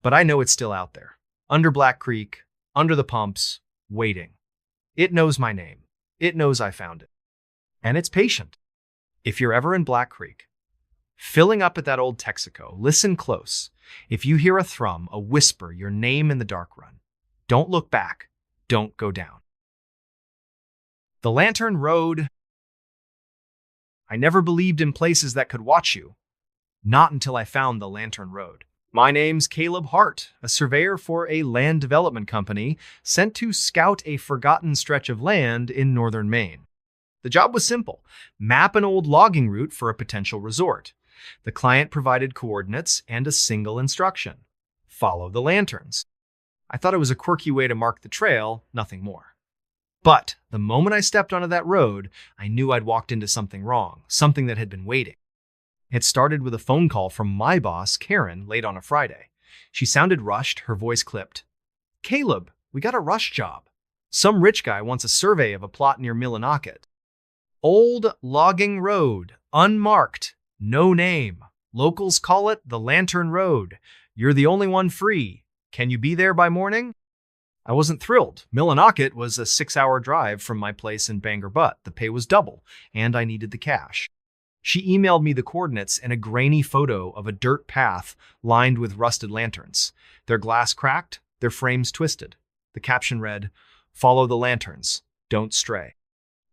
But I know it's still out there, under Black Creek, under the pumps, waiting. It knows my name. It knows I found it. And it's patient. If you're ever in Black Creek, filling up at that old Texaco, listen close. If you hear a thrum, a whisper, your name in the dark run, don't look back. Don't go down. The Lantern Road. I never believed in places that could watch you. Not until I found the Lantern Road. My name's Caleb Hart, a surveyor for a land development company sent to scout a forgotten stretch of land in northern Maine. The job was simple: map an old logging route for a potential resort. The client provided coordinates and a single instruction: follow the lanterns. I thought it was a quirky way to mark the trail, nothing more. But the moment I stepped onto that road, I knew I'd walked into something wrong, something that had been waiting. It started with a phone call from my boss, Karen, late on a Friday. She sounded rushed, her voice clipped. "Caleb, we got a rush job. Some rich guy wants a survey of a plot near Millinocket. Old logging road, unmarked, no name. Locals call it the Lantern Road. You're the only one free. Can you be there by morning?" I wasn't thrilled. Millinocket was a 6-hour drive from my place in Bangor Butte. The pay was double, and I needed the cash. She emailed me the coordinates and a grainy photo of a dirt path lined with rusted lanterns. Their glass cracked, their frames twisted. The caption read, "Follow the lanterns, don't stray."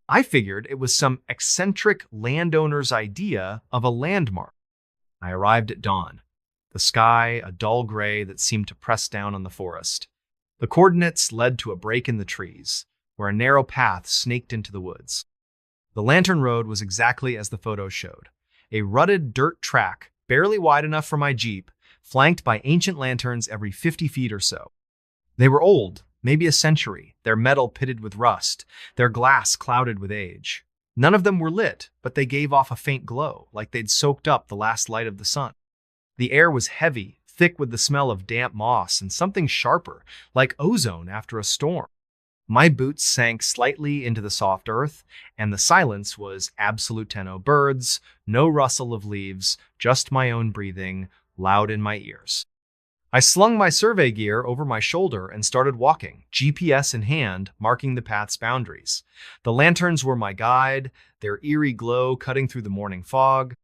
I figured it was some eccentric landowner's idea of a landmark. I arrived at dawn. The sky, a dull gray that seemed to press down on the forest. The coordinates led to a break in the trees, where a narrow path snaked into the woods. The Lantern Road was exactly as the photos showed. A rutted dirt track, barely wide enough for my Jeep, flanked by ancient lanterns every 50 feet or so. They were old, maybe a century, their metal pitted with rust, their glass clouded with age. None of them were lit, but they gave off a faint glow, like they'd soaked up the last light of the sun. The air was heavy, thick with the smell of damp moss and something sharper, like ozone after a storm. My boots sank slightly into the soft earth, and the silence was absolute tenno. Birds, no rustle of leaves, just my own breathing, loud in my ears. I slung my survey gear over my shoulder and started walking, GPS in hand, marking the path's boundaries. The lanterns were my guide, their eerie glow cutting through the morning fog.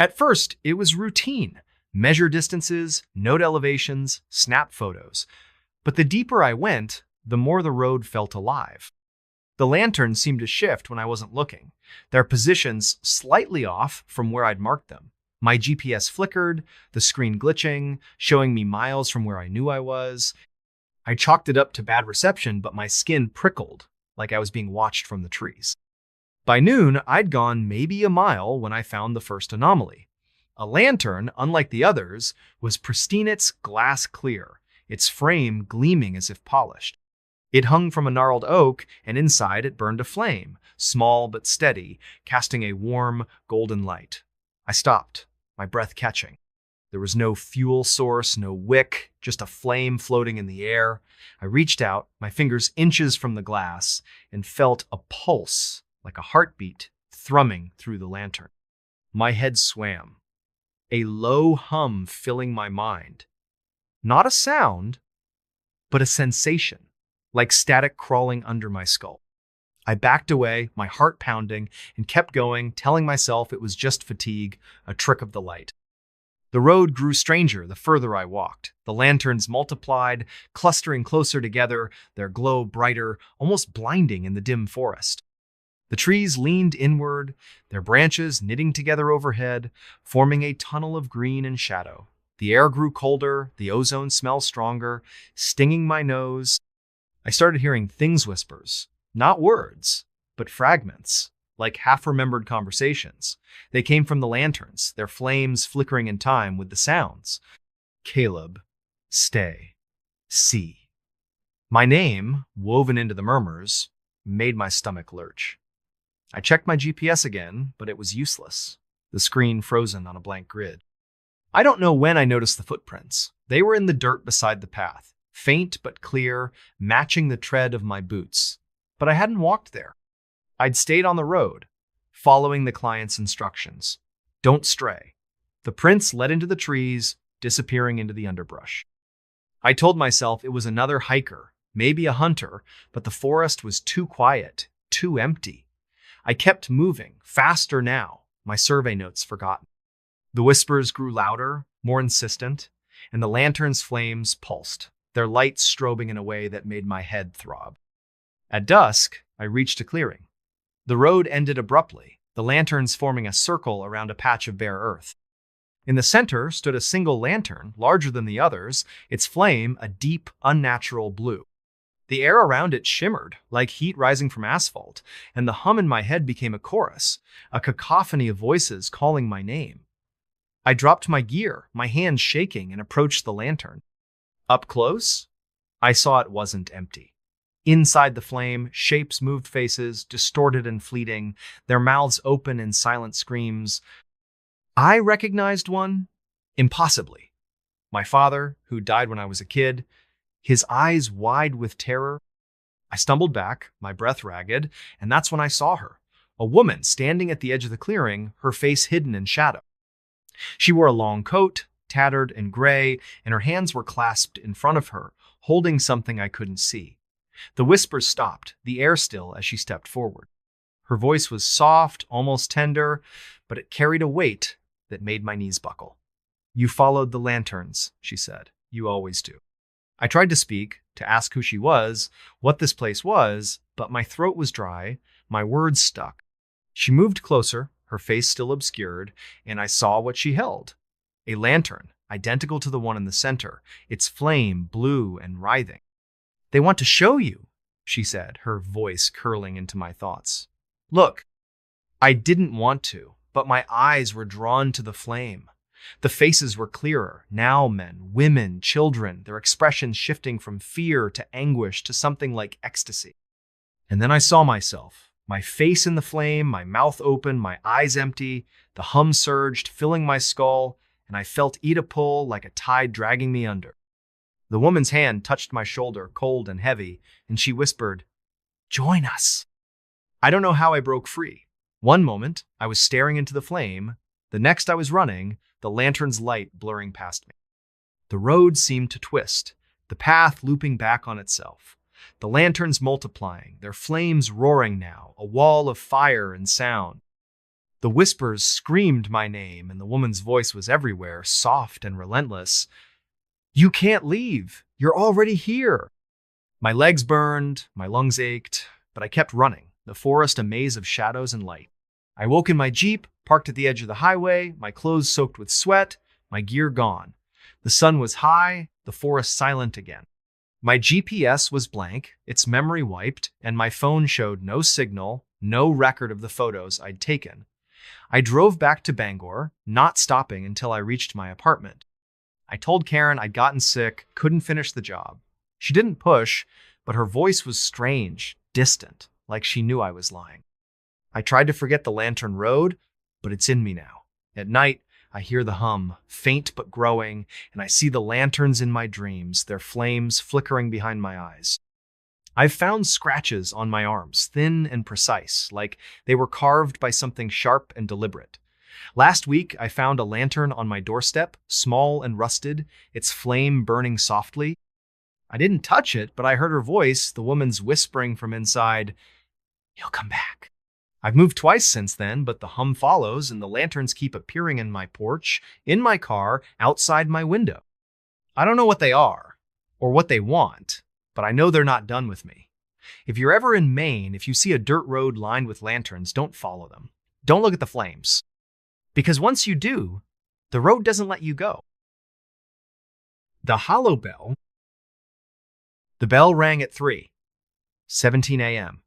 At first, it was routine. Measure distances, note elevations, snap photos. But the deeper I went, the more the road felt alive. The lanterns seemed to shift when I wasn't looking, their positions slightly off from where I'd marked them. My GPS flickered, the screen glitching, showing me miles from where I knew I was. I chalked it up to bad reception, but my skin prickled like I was being watched from the trees. By noon, I'd gone maybe a mile when I found the first anomaly. A lantern, unlike the others, was pristine, its glass clear, its frame gleaming as if polished. It hung from a gnarled oak, and inside it burned a flame, small but steady, casting a warm, golden light. I stopped, my breath catching. There was no fuel source, no wick, just a flame floating in the air. I reached out, my fingers inches from the glass, and felt a pulse, like a heartbeat, thrumming through the lantern. My head swam, a low hum filling my mind. Not a sound, but a sensation, like static crawling under my skull. I backed away, my heart pounding, and kept going, telling myself it was just fatigue, a trick of the light. The road grew stranger the further I walked. The lanterns multiplied, clustering closer together, their glow brighter, almost blinding in the dim forest. The trees leaned inward, their branches knitting together overhead, forming a tunnel of green and shadow. The air grew colder, the ozone smell stronger, stinging my nose. I started hearing things whispers, not words, but fragments, like half-remembered conversations. They came from the lanterns, their flames flickering in time with the sounds. Caleb, stay, see. My name, woven into the murmurs, made my stomach lurch. I checked my GPS again, but it was useless, the screen frozen on a blank grid. I don't know when I noticed the footprints. They were in the dirt beside the path, faint but clear, matching the tread of my boots. But I hadn't walked there. I'd stayed on the road, following the client's instructions. Don't stray. The prints led into the trees, disappearing into the underbrush. I told myself it was another hiker, maybe a hunter, but the forest was too quiet, too empty. I kept moving, faster now, my survey notes forgotten. The whispers grew louder, more insistent, and the lantern's flames pulsed, their light strobing in a way that made my head throb. At dusk, I reached a clearing. The road ended abruptly, the lanterns forming a circle around a patch of bare earth. In the center stood a single lantern, larger than the others, its flame a deep, unnatural blue. The air around it shimmered, like heat rising from asphalt, and the hum in my head became a chorus, a cacophony of voices calling my name. I dropped my gear, my hands shaking, and approached the lantern. Up close, I saw it wasn't empty. Inside the flame, shapes moved, faces, distorted and fleeting, their mouths open in silent screams. I recognized one, impossibly. My father, who died when I was a kid, his eyes wide with terror. I stumbled back, my breath ragged, and that's when I saw her, a woman standing at the edge of the clearing, her face hidden in shadow. She wore a long coat, tattered and gray, and her hands were clasped in front of her, holding something I couldn't see. The whispers stopped, the air still, as she stepped forward. Her voice was soft, almost tender, but it carried a weight that made my knees buckle. "You followed the lanterns," she said. "You always do." I tried to speak, to ask who she was, what this place was, but my throat was dry, my words stuck. She moved closer, her face still obscured, and I saw what she held. A lantern, identical to the one in the center, its flame blue and writhing. "They want to show you," she said, her voice curling into my thoughts. "Look." I didn't want to, but my eyes were drawn to the flame. The faces were clearer, now men, women, children, their expressions shifting from fear to anguish to something like ecstasy. And then I saw myself, my face in the flame, my mouth open, my eyes empty. The hum surged, filling my skull, and I felt Oedipal like a tide dragging me under. The woman's hand touched my shoulder, cold and heavy, and she whispered, "Join us." I don't know how I broke free. One moment, I was staring into the flame. The next, I was running, the lantern's light blurring past me. The road seemed to twist, the path looping back on itself. The lanterns multiplying, their flames roaring now, a wall of fire and sound. The whispers screamed my name, and the woman's voice was everywhere, soft and relentless. "You can't leave. You're already here." My legs burned, my lungs ached, but I kept running, the forest a maze of shadows and light. I woke in my Jeep, parked at the edge of the highway, my clothes soaked with sweat, my gear gone. The sun was high, the forest silent again. My GPS was blank, its memory wiped, and my phone showed no signal, no record of the photos I'd taken. I drove back to Bangor, not stopping until I reached my apartment. I told Karen I'd gotten sick, couldn't finish the job. She didn't push, but her voice was strange, distant, like she knew I was lying. I tried to forget the Lantern Road, but it's in me now. At night, I hear the hum, faint but growing, and I see the lanterns in my dreams, their flames flickering behind my eyes. I've found scratches on my arms, thin and precise, like they were carved by something sharp and deliberate. Last week, I found a lantern on my doorstep, small and rusted, its flame burning softly. I didn't touch it, but I heard her voice, the woman's whispering from inside, "He'll come back." I've moved twice since then, but the hum follows and the lanterns keep appearing in my porch, in my car, outside my window. I don't know what they are or what they want, but I know they're not done with me. If you're ever in Maine, if you see a dirt road lined with lanterns, don't follow them. Don't look at the flames. Because once you do, the road doesn't let you go. The hollow bell. The bell rang at 3:17 a.m.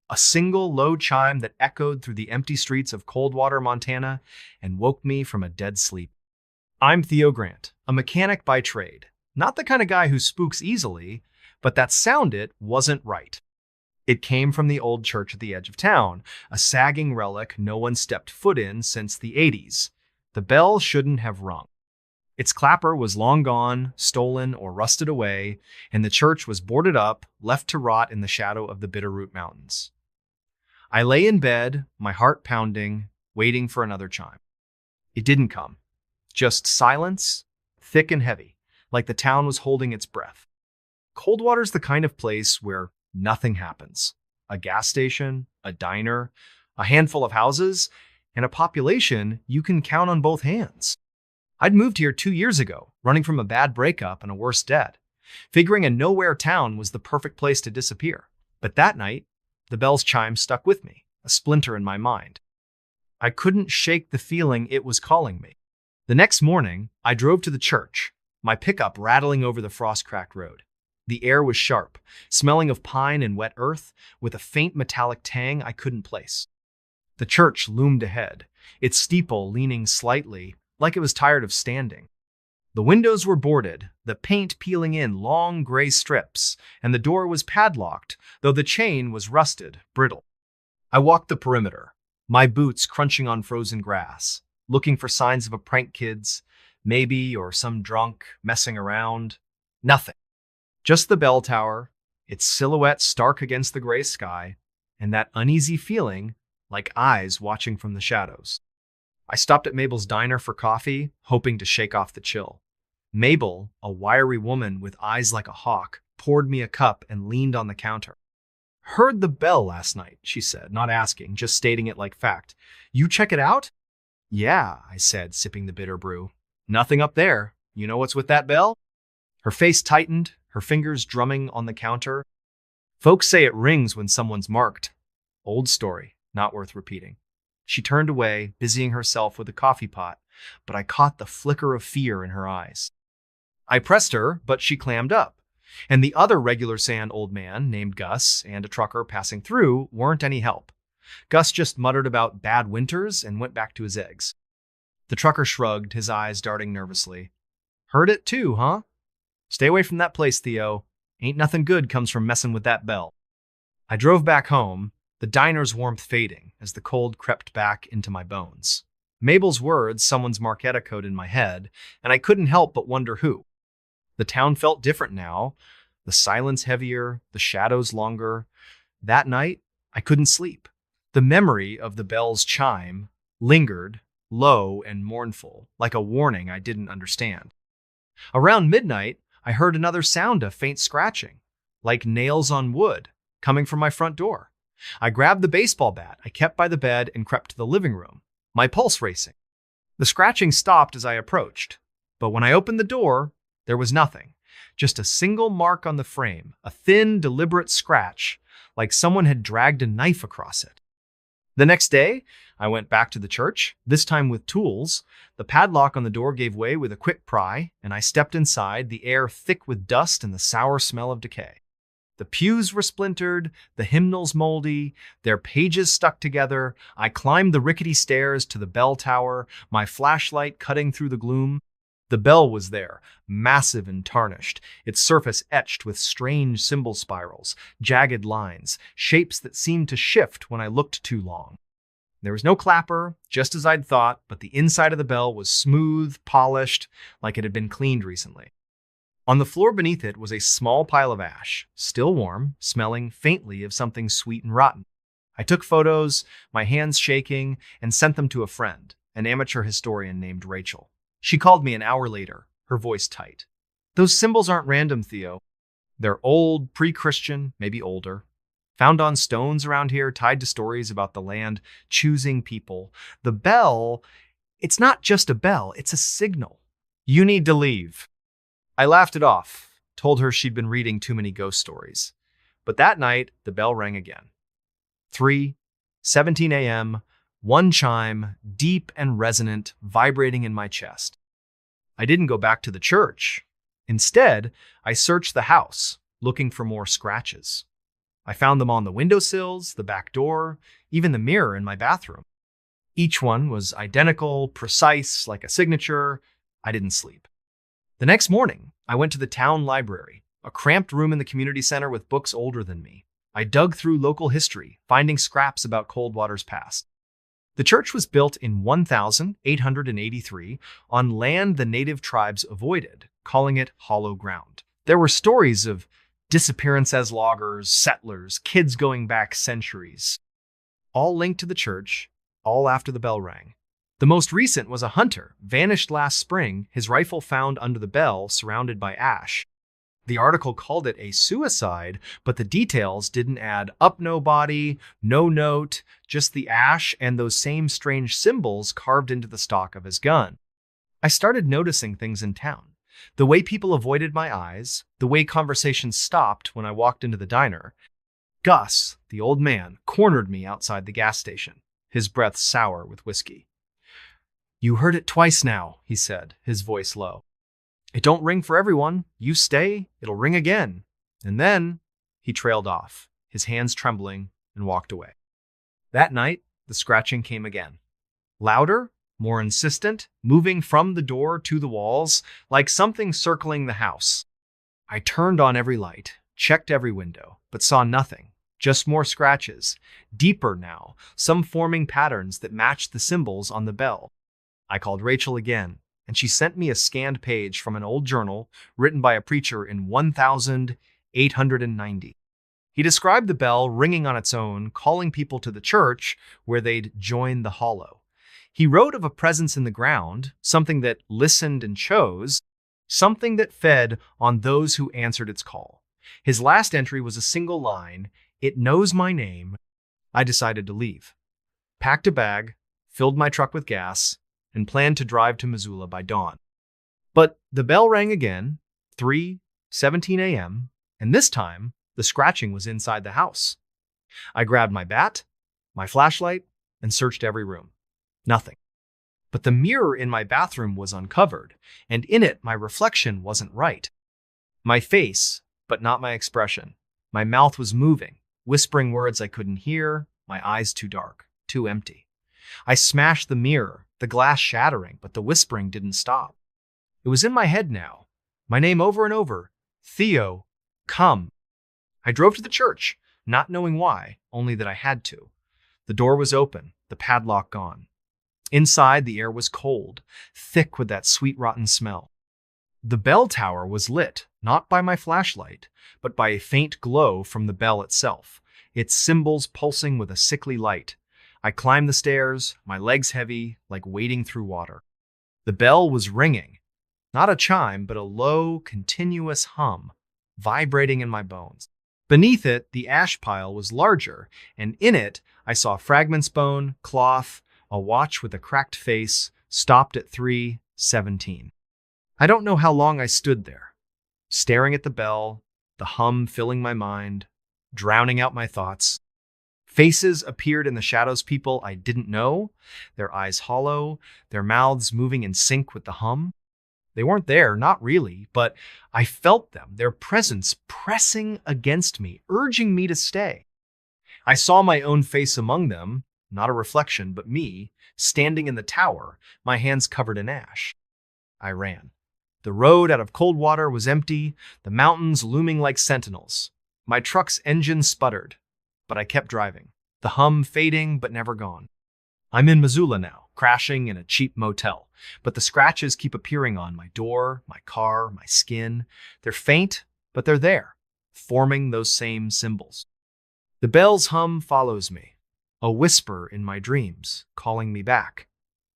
A single low chime that echoed through the empty streets of Coldwater, Montana, and woke me from a dead sleep. I'm Theo Grant, a mechanic by trade. Not the kind of guy who spooks easily, but that sound wasn't right. It came from the old church at the edge of town, a sagging relic no one stepped foot in since the 80s. The bell shouldn't have rung. Its clapper was long gone, stolen, or rusted away, and the church was boarded up, left to rot in the shadow of the Bitterroot Mountains. I lay in bed, my heart pounding, waiting for another chime. It didn't come. Just silence, thick and heavy, like the town was holding its breath. Coldwater's the kind of place where nothing happens. A gas station, a diner, a handful of houses, and a population you can count on both hands. I'd moved here 2 years ago, running from a bad breakup and a worse debt, figuring a nowhere town was the perfect place to disappear. But that night, the bell's chime stuck with me, a splinter in my mind. I couldn't shake the feeling it was calling me. The next morning, I drove to the church, my pickup rattling over the frost-cracked road. The air was sharp, smelling of pine and wet earth, with a faint metallic tang I couldn't place. The church loomed ahead, its steeple leaning slightly, like it was tired of standing. The windows were boarded, the paint peeling in long gray strips, and the door was padlocked, though the chain was rusted, brittle. I walked the perimeter, my boots crunching on frozen grass, looking for signs of a prank kids, maybe, or some drunk messing around. Nothing. Just the bell tower, its silhouette stark against the gray sky, and that uneasy feeling like eyes watching from the shadows. I stopped at Mabel's diner for coffee, hoping to shake off the chill. Mabel, a wiry woman with eyes like a hawk, poured me a cup and leaned on the counter. "Heard the bell last night," she said, not asking, just stating it like fact. "You check it out?" "Yeah," I said, sipping the bitter brew. "Nothing up there. You know what's with that bell?" Her face tightened, her fingers drumming on the counter. "Folks say it rings when someone's marked." Old story, not worth repeating. She turned away, busying herself with a coffee pot, but I caught the flicker of fear in her eyes. I pressed her, but she clammed up, and the other regular sand old man, named Gus, and a trucker passing through weren't any help. Gus just muttered about bad winters and went back to his eggs. The trucker shrugged, his eyes darting nervously. "Heard it too, huh? Stay away from that place, Theo. Ain't nothing good comes from messing with that bell." I drove back home, the diner's warmth fading as the cold crept back into my bones. Mabel's words, someone's mark echoed in my head, and I couldn't help but wonder who. The town felt different now, the silence heavier, the shadows longer. That night, I couldn't sleep. The memory of the bell's chime lingered, low and mournful, like a warning I didn't understand. Around midnight, I heard another sound of faint scratching, like nails on wood, coming from my front door. I grabbed the baseball bat I kept by the bed and crept to the living room, my pulse racing. The scratching stopped as I approached, but when I opened the door, there was nothing. Just a single mark on the frame, a thin, deliberate scratch, like someone had dragged a knife across it. The next day, I went back to the church, this time with tools. The padlock on the door gave way with a quick pry, and I stepped inside, the air thick with dust and the sour smell of decay. The pews were splintered, the hymnals moldy, their pages stuck together. I climbed the rickety stairs to the bell tower, my flashlight cutting through the gloom. The bell was there, massive and tarnished, its surface etched with strange symbol spirals, jagged lines, shapes that seemed to shift when I looked too long. There was no clapper, just as I'd thought, but the inside of the bell was smooth, polished, like it had been cleaned recently. On the floor beneath it was a small pile of ash, still warm, smelling faintly of something sweet and rotten. I took photos, my hands shaking, and sent them to a friend, an amateur historian named Rachel. She called me an hour later, her voice tight. "Those symbols aren't random, Theo. They're old, pre-Christian, maybe older. Found on stones around here, tied to stories about the land choosing people. The bell, it's not just a bell, it's a signal. You need to leave." I laughed it off, told her she'd been reading too many ghost stories. But that night, the bell rang again. 3:17 a.m., one chime, deep and resonant, vibrating in my chest. I didn't go back to the church. Instead, I searched the house, looking for more scratches. I found them on the windowsills, the back door, even the mirror in my bathroom. Each one was identical, precise, like a signature. I didn't sleep. The next morning, I went to the town library, a cramped room in the community center with books older than me. I dug through local history, finding scraps about Coldwater's past. The church was built in 1883 on land the native tribes avoided, calling it hollow ground. There were stories of disappearance as loggers, settlers, kids going back centuries, all linked to the church, all after the bell rang. The most recent was a hunter, vanished last spring, his rifle found under the bell, surrounded by ash. The article called it a suicide, but the details didn't add up. No body, no note, just the ash and those same strange symbols carved into the stock of his gun. I started noticing things in town. The way people avoided my eyes, the way conversations stopped when I walked into the diner. Gus, the old man, cornered me outside the gas station, his breath sour with whiskey. "You heard it twice now," he said, his voice low. "It don't ring for everyone. You stay, it'll ring again." And then he trailed off, his hands trembling, and walked away. That night, the scratching came again. Louder, more insistent, moving from the door to the walls, like something circling the house. I turned on every light, checked every window, but saw nothing. Just more scratches, deeper now, some forming patterns that matched the symbols on the bell. I called Rachel again, and she sent me a scanned page from an old journal written by a preacher in 1890. He described the bell ringing on its own, calling people to the church where they'd join the hollow. He wrote of a presence in the ground, something that listened and chose, something that fed on those who answered its call. His last entry was a single line, "It knows my name." I decided to leave. Packed a bag, filled my truck with gas, and planned to drive to Missoula by dawn. But the bell rang again, 3:17 a.m., and this time, the scratching was inside the house. I grabbed my bat, my flashlight, and searched every room. Nothing. But the mirror in my bathroom was uncovered, and in it my reflection wasn't right. My face, but not my expression. My mouth was moving, whispering words I couldn't hear, my eyes too dark, too empty. I smashed the mirror, the glass shattering, but the whispering didn't stop. It was in my head now, my name over and over, "Theo, come." I drove to the church, not knowing why, only that I had to. The door was open, the padlock gone. Inside, the air was cold, thick with that sweet rotten smell. The bell tower was lit, not by my flashlight, but by a faint glow from the bell itself, its symbols pulsing with a sickly light. I climbed the stairs, my legs heavy, like wading through water. The bell was ringing, not a chime, but a low, continuous hum, vibrating in my bones. Beneath it, the ash pile was larger, and in it, I saw fragments bone, cloth, a watch with a cracked face, stopped at 3:17. I don't know how long I stood there, staring at the bell, the hum filling my mind, drowning out my thoughts. Faces appeared in the shadows, people I didn't know, their eyes hollow, their mouths moving in sync with the hum. They weren't there, not really, but I felt them, their presence pressing against me, urging me to stay. I saw my own face among them, not a reflection, but me, standing in the tower, my hands covered in ash. I ran. The road out of Coldwater was empty, the mountains looming like sentinels. My truck's engine sputtered, but I kept driving, the hum fading but never gone. I'm in Missoula now, crashing in a cheap motel, but the scratches keep appearing on my door, my car, my skin. They're faint, but they're there, forming those same symbols. The bell's hum follows me, a whisper in my dreams, calling me back.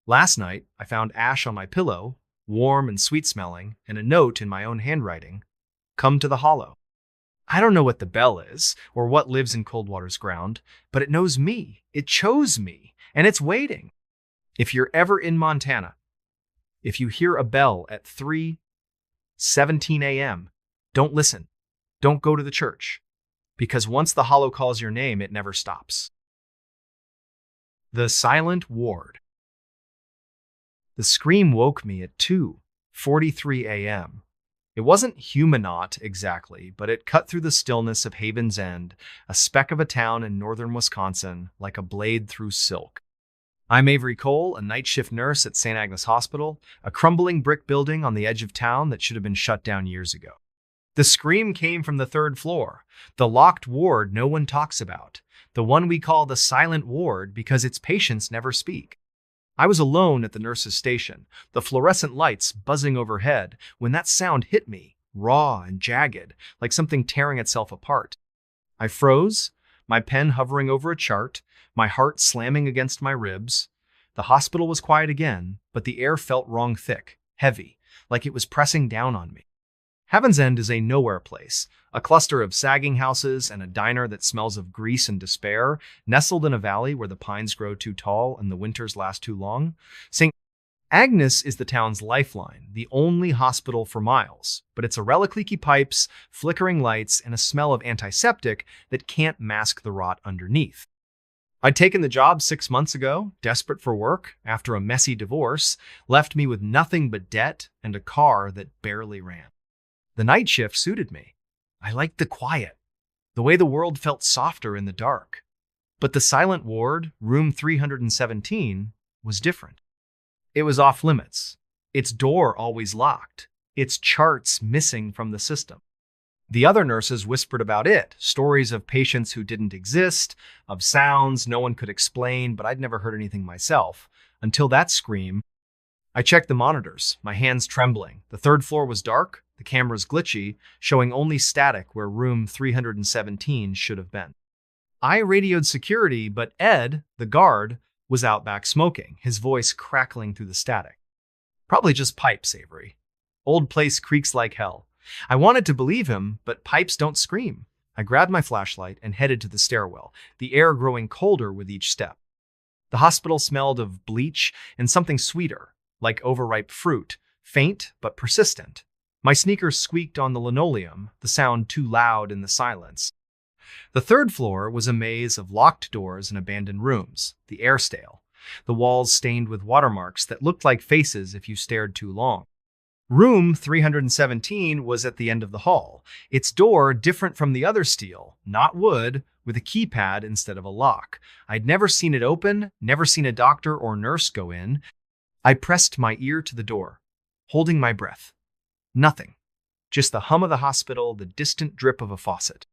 Last night, I found ash on my pillow, warm and sweet-smelling, and a note in my own handwriting. Come to the hollow. I don't know what the bell is, or what lives in Coldwater's ground, but it knows me. It chose me, and it's waiting. If you're ever in Montana, if you hear a bell at 3:17 a.m., don't listen. Don't go to the church. Because once the hollow calls your name, it never stops. The Silent Ward. The scream woke me at 2:43 a.m. It wasn't Humanot exactly, but it cut through the stillness of Haven's End, a speck of a town in northern Wisconsin, like a blade through silk. I'm Avery Cole, a night shift nurse at St. Agnes Hospital, a crumbling brick building on the edge of town that should have been shut down years ago. The scream came from the third floor, the locked ward no one talks about, the one we call the silent ward because its patients never speak. I was alone at the nurse's station, the fluorescent lights buzzing overhead, when that sound hit me, raw and jagged, like something tearing itself apart. I froze, my pen hovering over a chart, my heart slamming against my ribs. The hospital was quiet again, but the air felt wrong thick, heavy, like it was pressing down on me. Haven's End is a nowhere place, a cluster of sagging houses and a diner that smells of grease and despair, nestled in a valley where the pines grow too tall and the winters last too long. St. Agnes is the town's lifeline, the only hospital for miles, but it's a relic of leaky pipes, flickering lights, and a smell of antiseptic that can't mask the rot underneath. I'd taken the job 6 months ago, desperate for work, after a messy divorce, left me with nothing but debt and a car that barely ran. The night shift suited me. I liked the quiet, the way the world felt softer in the dark. But the silent ward, room 317, was different. It was off limits, its door always locked, its charts missing from the system. The other nurses whispered about it, stories of patients who didn't exist, of sounds no one could explain, but I'd never heard anything myself, until that scream. I checked the monitors, my hands trembling. The third floor was dark, the cameras glitchy, showing only static where room 317 should have been. I radioed security, but Ed, the guard, was out back smoking, his voice crackling through the static. Probably just pipes, Avery. Old place creaks like hell. I wanted to believe him, but pipes don't scream. I grabbed my flashlight and headed to the stairwell, the air growing colder with each step. The hospital smelled of bleach and something sweeter, like overripe fruit, faint but persistent. My sneakers squeaked on the linoleum, the sound too loud in the silence. The third floor was a maze of locked doors and abandoned rooms, the air stale, the walls stained with watermarks that looked like faces if you stared too long. Room 317 was at the end of the hall, its door different from the other steel, not wood, with a keypad instead of a lock. I'd never seen it open, never seen a doctor or nurse go in. I pressed my ear to the door, holding my breath. Nothing. Just the hum of the hospital, the distant drip of a faucet.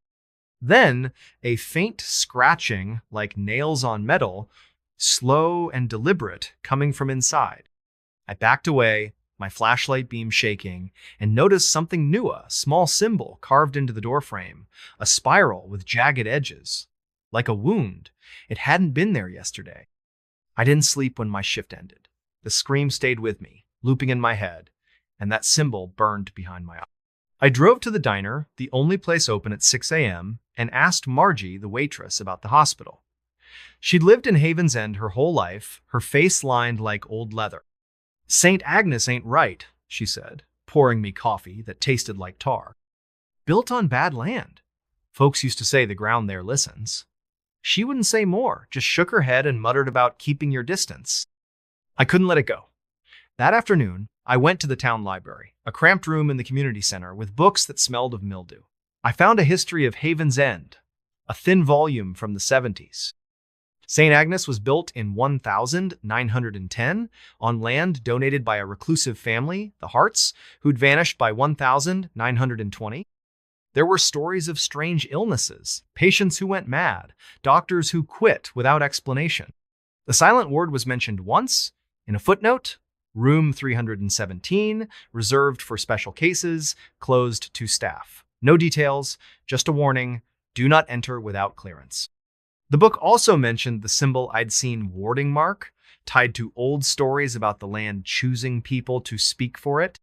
Then, a faint scratching, like nails on metal, slow and deliberate, coming from inside. I backed away, my flashlight beam shaking, and noticed something new, a small symbol carved into the doorframe, a spiral with jagged edges. Like a wound. It hadn't been there yesterday. I didn't sleep when my shift ended. The scream stayed with me, looping in my head, and that symbol burned behind my eye. I drove to the diner, the only place open at 6 a.m., and asked Margie, the waitress, about the hospital. She'd lived in Haven's End her whole life, her face lined like old leather. St. Agnes ain't right, she said, pouring me coffee that tasted like tar. Built on bad land. Folks used to say the ground there listens. She wouldn't say more, just shook her head and muttered about keeping your distance. I couldn't let it go. That afternoon, I went to the town library, a cramped room in the community center with books that smelled of mildew. I found a history of Haven's End, a thin volume from the 70s. St. Agnes was built in 1910 on land donated by a reclusive family, the Harts, who'd vanished by 1920. There were stories of strange illnesses, patients who went mad, doctors who quit without explanation. The silent ward was mentioned once, in a footnote, room 317, reserved for special cases, closed to staff. No details, just a warning, do not enter without clearance. The book also mentioned the symbol I'd seen warding mark, tied to old stories about the land choosing people to speak for it.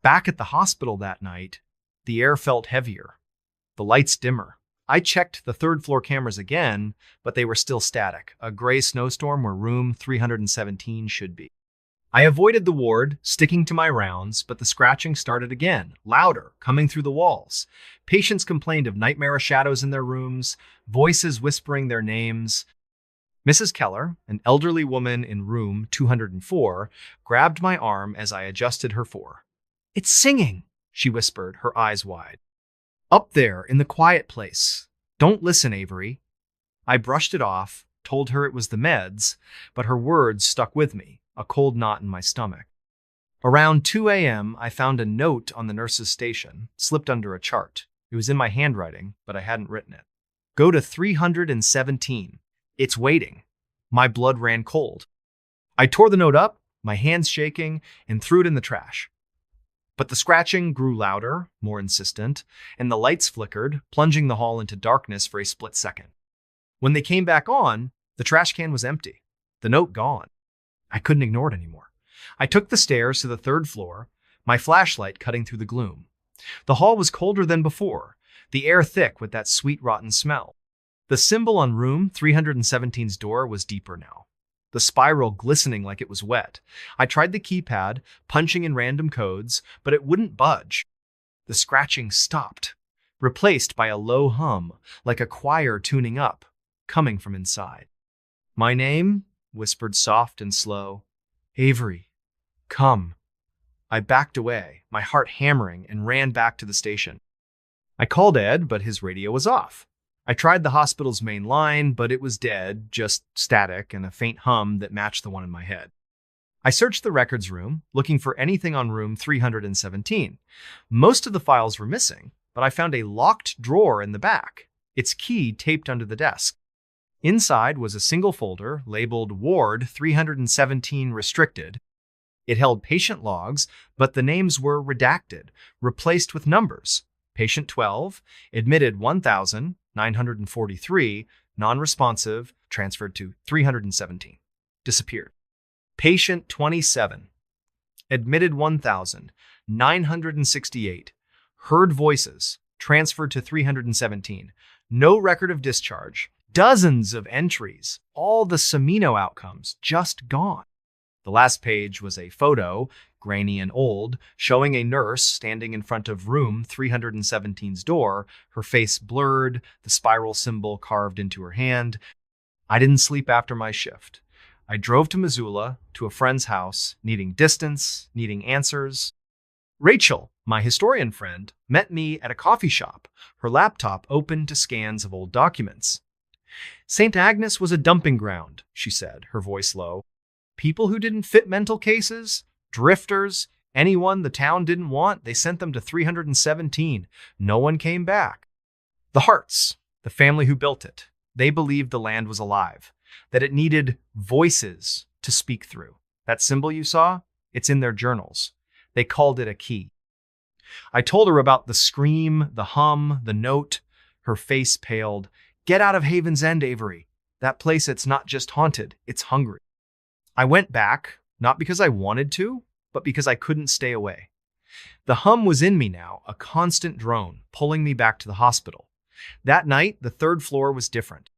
Back at the hospital that night, the air felt heavier, the lights dimmer. I checked the third-floor cameras again, but they were still static, a gray snowstorm where room 317 should be. I avoided the ward, sticking to my rounds, but the scratching started again, louder, coming through the walls. Patients complained of nightmarish shadows in their rooms, voices whispering their names. Mrs. Keller, an elderly woman in room 204, grabbed my arm as I adjusted her for. "It's singing," she whispered, her eyes wide. "Up there, in the quiet place. Don't listen, Avery." I brushed it off, told her it was the meds, but her words stuck with me, a cold knot in my stomach. Around 2 a.m., I found a note on the nurse's station, slipped under a chart. It was in my handwriting, but I hadn't written it. "Go to 317. It's waiting." My blood ran cold. I tore the note up, my hands shaking, and threw it in the trash. But the scratching grew louder, more insistent, and the lights flickered, plunging the hall into darkness for a split second. When they came back on, the trash can was empty, the note gone. I couldn't ignore it anymore. I took the stairs to the third floor, my flashlight cutting through the gloom. The hall was colder than before, the air thick with that sweet rotten smell. The symbol on room 317's door was deeper now, the spiral glistening like it was wet. I tried the keypad, punching in random codes, but it wouldn't budge. The scratching stopped, replaced by a low hum, like a choir tuning up, coming from inside. "My name?" whispered soft and slow. "Avery, come." I backed away, my heart hammering, and ran back to the station. I called Ed, but his radio was off. I tried the hospital's main line, but it was dead, just static and a faint hum that matched the one in my head. I searched the records room, looking for anything on room 317. Most of the files were missing, but I found a locked drawer in the back, its key taped under the desk. Inside was a single folder labeled Ward 317 Restricted. It held patient logs, but the names were redacted, replaced with numbers. Patient 12, admitted 1,943, non-responsive, transferred to 317. Disappeared. Patient 27, admitted 1,968, heard voices, transferred to 317. No record of discharge. Dozens of entries, all the Semino outcomes, just gone. The last page was a photo, grainy and old, showing a nurse standing in front of room 317's door, her face blurred, the spiral symbol carved into her hand. I didn't sleep after my shift. I drove to Missoula, to a friend's house, needing distance, needing answers. Rachel, my historian friend, met me at a coffee shop, her laptop open to scans of old documents. "St. Agnes was a dumping ground," she said, her voice low. "People who didn't fit mental cases, drifters, anyone the town didn't want, they sent them to 317. No one came back. The Harts, the family who built it, they believed the land was alive, that it needed voices to speak through. That symbol you saw, it's in their journals. They called it a key." I told her about the scream, the hum, the note. Her face paled. "Get out of Haven's End, Avery. That place, it's not just haunted, it's hungry." I went back, not because I wanted to, but because I couldn't stay away. The hum was in me now, a constant drone, pulling me back to the hospital. That night, the third floor was different.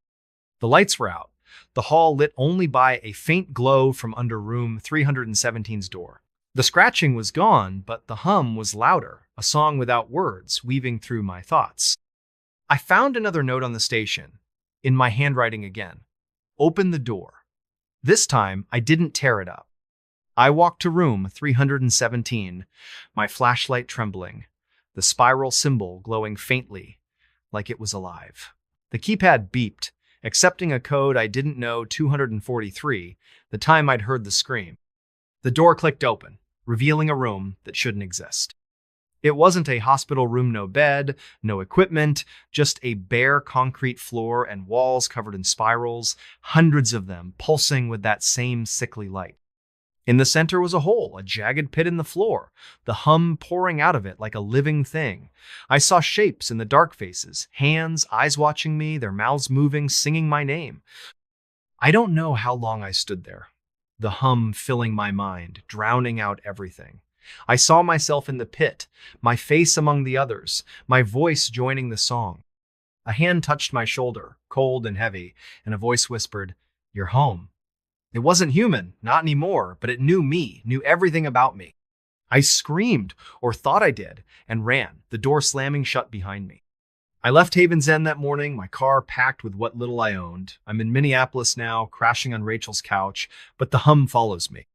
The lights were out, the hall lit only by a faint glow from under room 317's door. The scratching was gone, but the hum was louder, a song without words, weaving through my thoughts. I found another note on the station, in my handwriting again. "Open the door." This time, I didn't tear it up. I walked to room 317, my flashlight trembling, the spiral symbol glowing faintly, like it was alive. The keypad beeped, accepting a code I didn't know 243, the time I'd heard the scream. The door clicked open, revealing a room that shouldn't exist. It wasn't a hospital room, no bed, no equipment, just a bare concrete floor and walls covered in spirals, hundreds of them pulsing with that same sickly light. In the center was a hole, a jagged pit in the floor, the hum pouring out of it like a living thing. I saw shapes in the dark faces, hands, eyes watching me, their mouths moving, singing my name. I don't know how long I stood there, the hum filling my mind, drowning out everything. I saw myself in the pit, my face among the others, my voice joining the song. A hand touched my shoulder, cold and heavy, and a voice whispered, "You're home." It wasn't human, not anymore, but it knew me, knew everything about me. I screamed, or thought I did, and ran, the door slamming shut behind me. I left Haven's End that morning, my car packed with what little I owned. I'm in Minneapolis now, crashing on Rachel's couch, but the hum follows me.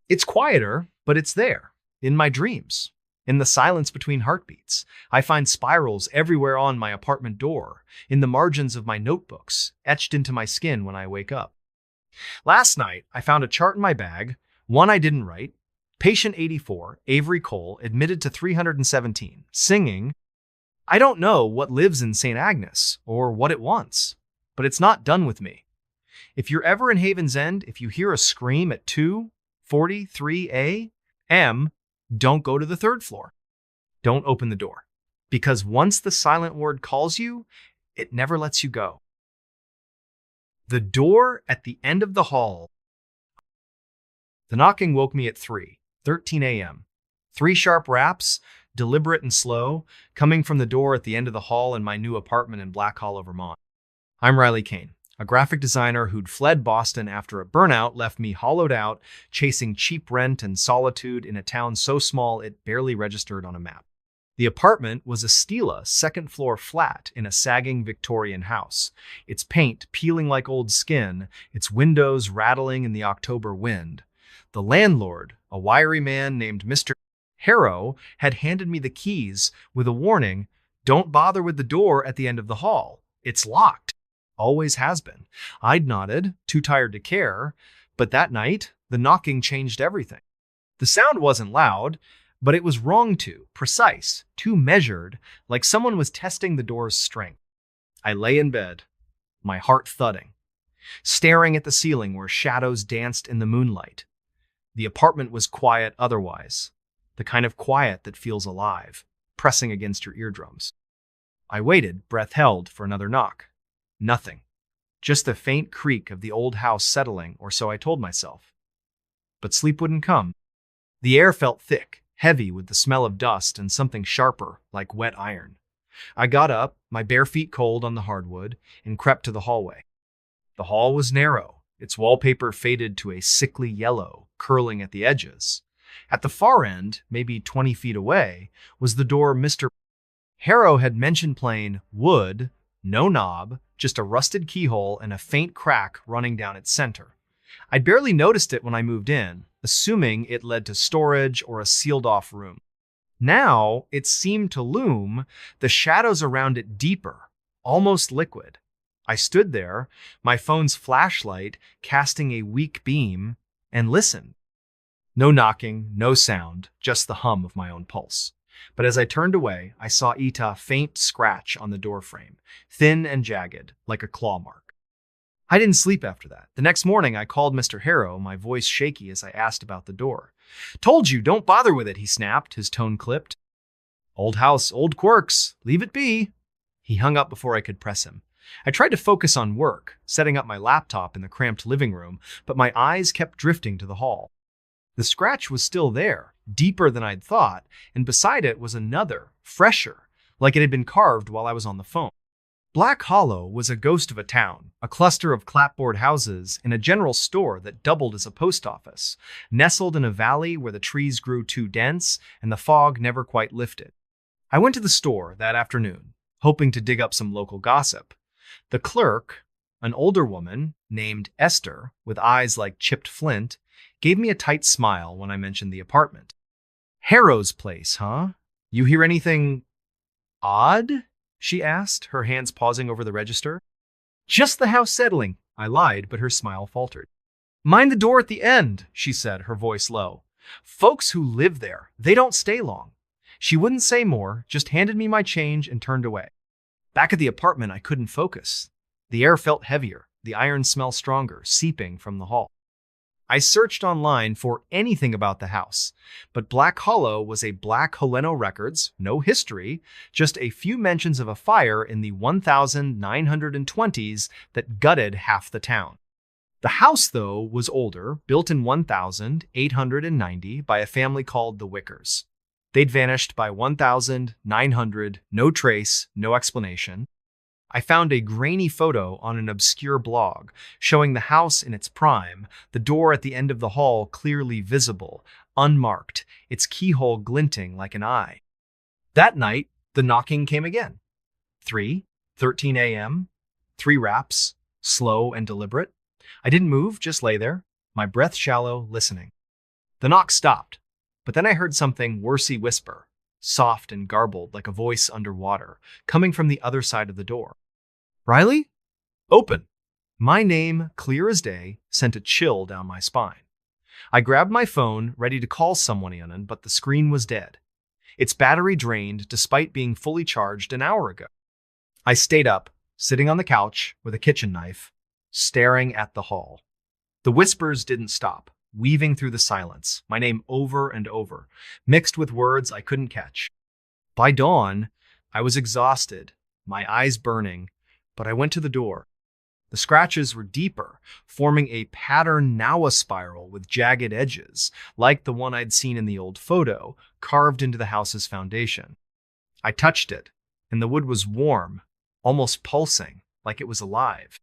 It's quieter, but it's there, in my dreams. In the silence between heartbeats, I find spirals everywhere on my apartment door, in the margins of my notebooks, etched into my skin when I wake up. Last night, I found a chart in my bag, one I didn't write. Patient 84, Avery Cole, admitted to 317, singing, "I don't know what lives in St. Agnes, or what it wants, but it's not done with me." If you're ever in Haven's End, if you hear a scream at 2:43 a.m., don't go to the third floor. Don't open the door. Because once the silent word calls you, it never lets you go. The door at the end of the hall. The knocking woke me at 3:13 a.m. 3 sharp raps, deliberate and slow, coming from the door at the end of the hall in my new apartment in Black Hollow, Vermont. I'm Riley Kane, a graphic designer who'd fled Boston after a burnout left me hollowed out, chasing cheap rent and solitude in a town so small it barely registered on a map. The apartment was a Stila second-floor flat in a sagging Victorian house, its paint peeling like old skin, its windows rattling in the October wind. The landlord, a wiry man named Mr. Harrow, had handed me the keys with a warning, "Don't bother with the door at the end of the hall. It's locked. Always has been." I'd nodded, too tired to care, but that night, the knocking changed everything. The sound wasn't loud, but it was wrong too, precise, too measured, like someone was testing the door's strength. I lay in bed, my heart thudding, staring at the ceiling where shadows danced in the moonlight. The apartment was quiet otherwise, the kind of quiet that feels alive, pressing against your eardrums. I waited, breath held, for another knock. Nothing. Just the faint creak of the old house settling, or so I told myself. But sleep wouldn't come. The air felt thick, heavy with the smell of dust and something sharper, like wet iron. I got up, my bare feet cold on the hardwood, and crept to the hallway. The hall was narrow, its wallpaper faded to a sickly yellow, curling at the edges. At the far end, maybe 20 feet away, was the door Mr. Harrow had mentioned, plain wood, no knob, just a rusted keyhole and a faint crack running down its center. I'd barely noticed it when I moved in, assuming it led to storage or a sealed-off room. Now, it seemed to loom, the shadows around it deeper, almost liquid. I stood there, my phone's flashlight casting a weak beam, and listened. No knocking, no sound, just the hum of my own pulse. But as I turned away, I saw a faint scratch on the doorframe, thin and jagged, like a claw mark. I didn't sleep after that. The next morning, I called Mr. Harrow, my voice shaky as I asked about the door. "Told you, don't bother with it," he snapped, his tone clipped. "Old house, old quirks. Leave it be." He hung up before I could press him. I tried to focus on work, setting up my laptop in the cramped living room, but my eyes kept drifting to the hall. The scratch was still there, deeper than I'd thought, and beside it was another, fresher, like it had been carved while I was on the phone. Black Hollow was a ghost of a town, a cluster of clapboard houses in a general store that doubled as a post office, nestled in a valley where the trees grew too dense and the fog never quite lifted. I went to the store that afternoon, hoping to dig up some local gossip. The clerk, An older woman, named Esther, with eyes like chipped flint, gave me a tight smile when I mentioned the apartment. Harrow's place, huh? You hear anything odd? She asked, her hands pausing over the register. Just the house settling, I lied, but her smile faltered. Mind the door at the end, she said, her voice low. Folks who live there, they don't stay long. She wouldn't say more, just handed me my change and turned away. Back at the apartment, I couldn't focus. The air felt heavier, the iron smell stronger, seeping from the hall. I searched online for anything about the house, but Black Hollow was a black Heleno records, no history, just a few mentions of a fire in the 1920s that gutted half the town. The house, though, was older, built in 1890 by a family called the Wickers. They'd vanished by 1900, no trace, no explanation. I found a grainy photo on an obscure blog showing the house in its prime, the door at the end of the hall clearly visible, unmarked, its keyhole glinting like an eye. That night, the knocking came again. 3:13 a.m., 3 raps, slow and deliberate. I didn't move, just lay there, my breath shallow, listening. The knock stopped, but then I heard something worsey whisper, soft and garbled like a voice underwater, coming from the other side of the door. Riley? Open. My name, clear as day, sent a chill down my spine. I grabbed my phone, ready to call someone in, but the screen was dead. Its battery drained despite being fully charged an hour ago. I stayed up, sitting on the couch with a kitchen knife, staring at the hall. The whispers didn't stop, weaving through the silence, my name over and over, mixed with words I couldn't catch. By dawn, I was exhausted, my eyes burning, but I went to the door. The scratches were deeper, forming a pattern Nawa spiral with jagged edges, like the one I'd seen in the old photo, carved into the house's foundation. I touched it, and the wood was warm, almost pulsing, like it was alive.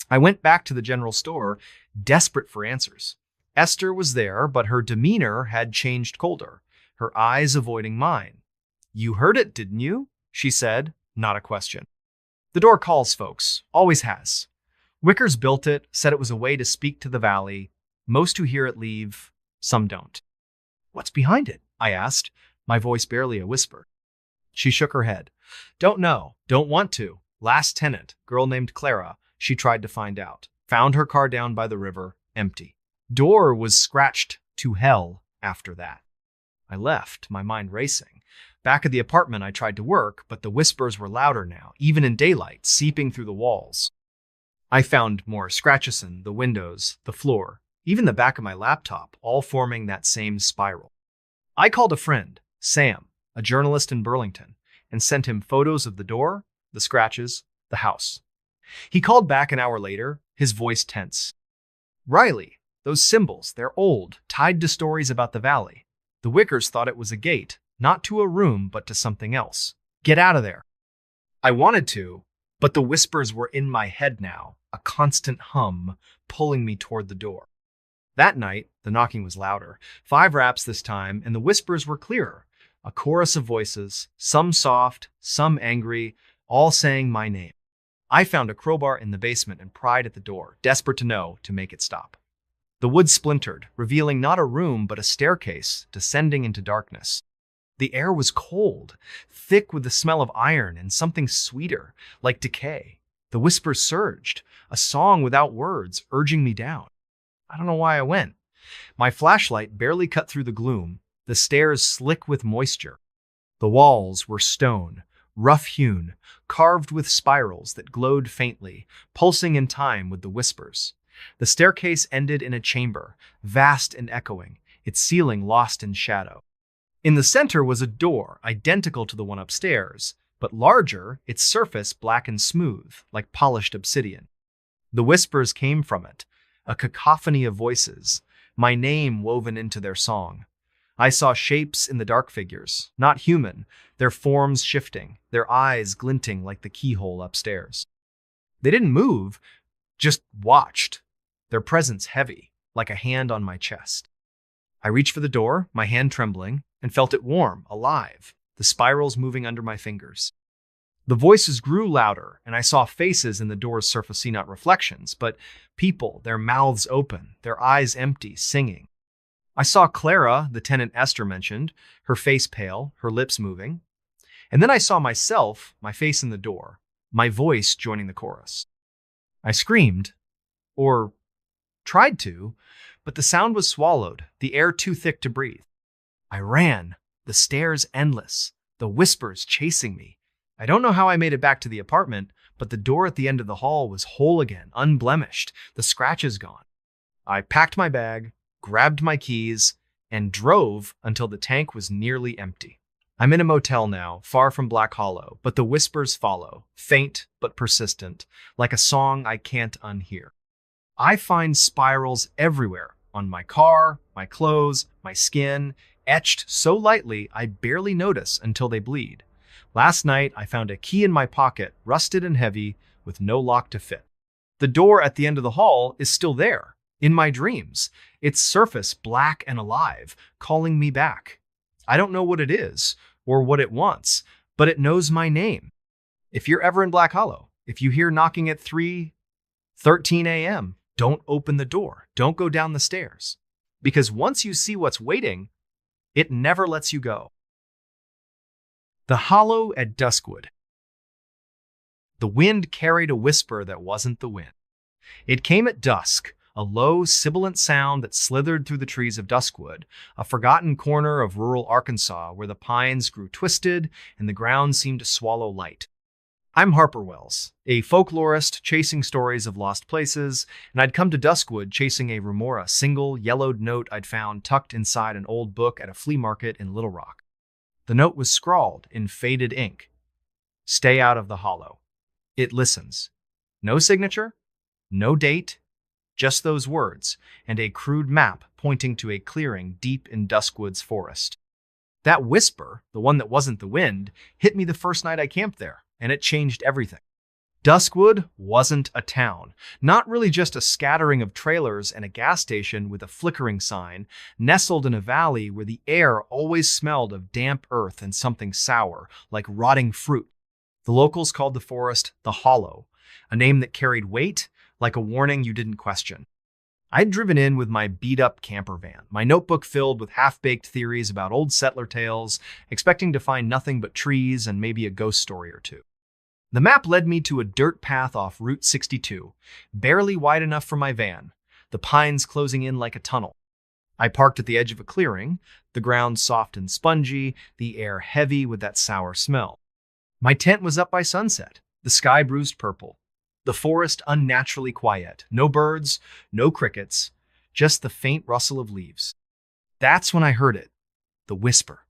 I went back to the general store, desperate for answers. Esther was there, but her demeanor had changed colder, her eyes avoiding mine. You heard it, didn't you? She said, not a question. The door calls, folks, always has. Wickers built it, said it was a way to speak to the valley. Most who hear it leave, some don't. What's behind it? I asked, my voice barely a whisper. She shook her head. Don't know, don't want to. Last tenant, girl named Clara, she tried to find out. Found her car down by the river, empty. Door was scratched to hell after that. I left, my mind racing. Back at the apartment, I tried to work, but the whispers were louder now, even in daylight, seeping through the walls. I found more scratches in the windows, the floor, even the back of my laptop, all forming that same spiral. I called a friend, Sam, a journalist in Burlington, and sent him photos of the door, the scratches, the house. He called back an hour later, his voice tense. Riley, those symbols, they're old, tied to stories about the valley. The Wickers thought it was a gate, not to a room, but to something else. Get out of there. I wanted to, but the whispers were in my head now, a constant hum pulling me toward the door. That night, the knocking was louder, 5 raps this time, and the whispers were clearer. A chorus of voices, some soft, some angry, all saying my name. I found a crowbar in the basement and pried at the door, desperate to know to make it stop. The wood splintered, revealing not a room but a staircase descending into darkness. The air was cold, thick with the smell of iron and something sweeter, like decay. The whispers surged, a song without words, urging me down. I don't know why I went. My flashlight barely cut through the gloom, the stairs slick with moisture. The walls were stone, rough-hewn, carved with spirals that glowed faintly, pulsing in time with the whispers. The staircase ended in a chamber, vast and echoing, its ceiling lost in shadow. In the center was a door, identical to the one upstairs, but larger, its surface black and smooth, like polished obsidian. The whispers came from it, a cacophony of voices, my name woven into their song. I saw shapes in the dark figures, not human, their forms shifting, their eyes glinting like the keyhole upstairs. They didn't move, just watched, their presence heavy, like a hand on my chest. I reached for the door, my hand trembling, and felt it warm, alive, the spirals moving under my fingers. The voices grew louder, and I saw faces in the door's surface, not reflections, but people, their mouths open, their eyes empty, singing. I saw Clara, the tenant Esther mentioned, her face pale, her lips moving. And then I saw myself, my face in the door, my voice joining the chorus. I screamed, or tried to, but the sound was swallowed, the air too thick to breathe. I ran, the stairs endless, the whispers chasing me. I don't know how I made it back to the apartment, but the door at the end of the hall was whole again, unblemished, the scratches gone. I packed my bag, grabbed my keys, and drove until the tank was nearly empty. I'm in a motel now, far from Black Hollow, but the whispers follow, faint but persistent, like a song I can't unhear. I find spirals everywhere, on my car, my clothes, my skin, etched so lightly I barely notice until they bleed. Last night, I found a key in my pocket, rusted and heavy, with no lock to fit. The door at the end of the hall is still there, in my dreams, its surface black and alive, calling me back. I don't know what it is, or what it wants, but it knows my name. If you're ever in Black Hollow, if you hear knocking at 3:13 a.m., don't open the door, don't go down the stairs. Because once you see what's waiting, it never lets you go. The Hollow at Duskwood. The wind carried a whisper that wasn't the wind. It came at dusk, a low, sibilant sound that slithered through the trees of Duskwood, a forgotten corner of rural Arkansas where the pines grew twisted and the ground seemed to swallow light. I'm Harper Wells, a folklorist chasing stories of lost places, and I'd come to Duskwood chasing a remora, single, yellowed note I'd found tucked inside an old book at a flea market in Little Rock. The note was scrawled in faded ink. Stay out of the hollow. It listens. No signature, no date, just those words, and a crude map pointing to a clearing deep in Duskwood's forest. That whisper, the one that wasn't the wind, hit me the first night I camped there, and it changed everything. Duskwood wasn't a town, not really just a scattering of trailers and a gas station with a flickering sign, nestled in a valley where the air always smelled of damp earth and something sour, like rotting fruit. The locals called the forest the Hollow, a name that carried weight, like a warning you didn't question. I'd driven in with my beat-up camper van, my notebook filled with half-baked theories about old settler tales, expecting to find nothing but trees and maybe a ghost story or two. The map led me to a dirt path off Route 62, barely wide enough for my van, the pines closing in like a tunnel. I parked at the edge of a clearing, the ground soft and spongy, the air heavy with that sour smell. My tent was up by sunset, the sky bruised purple, the forest unnaturally quiet, no birds, no crickets, just the faint rustle of leaves. That's when I heard it, the whisper.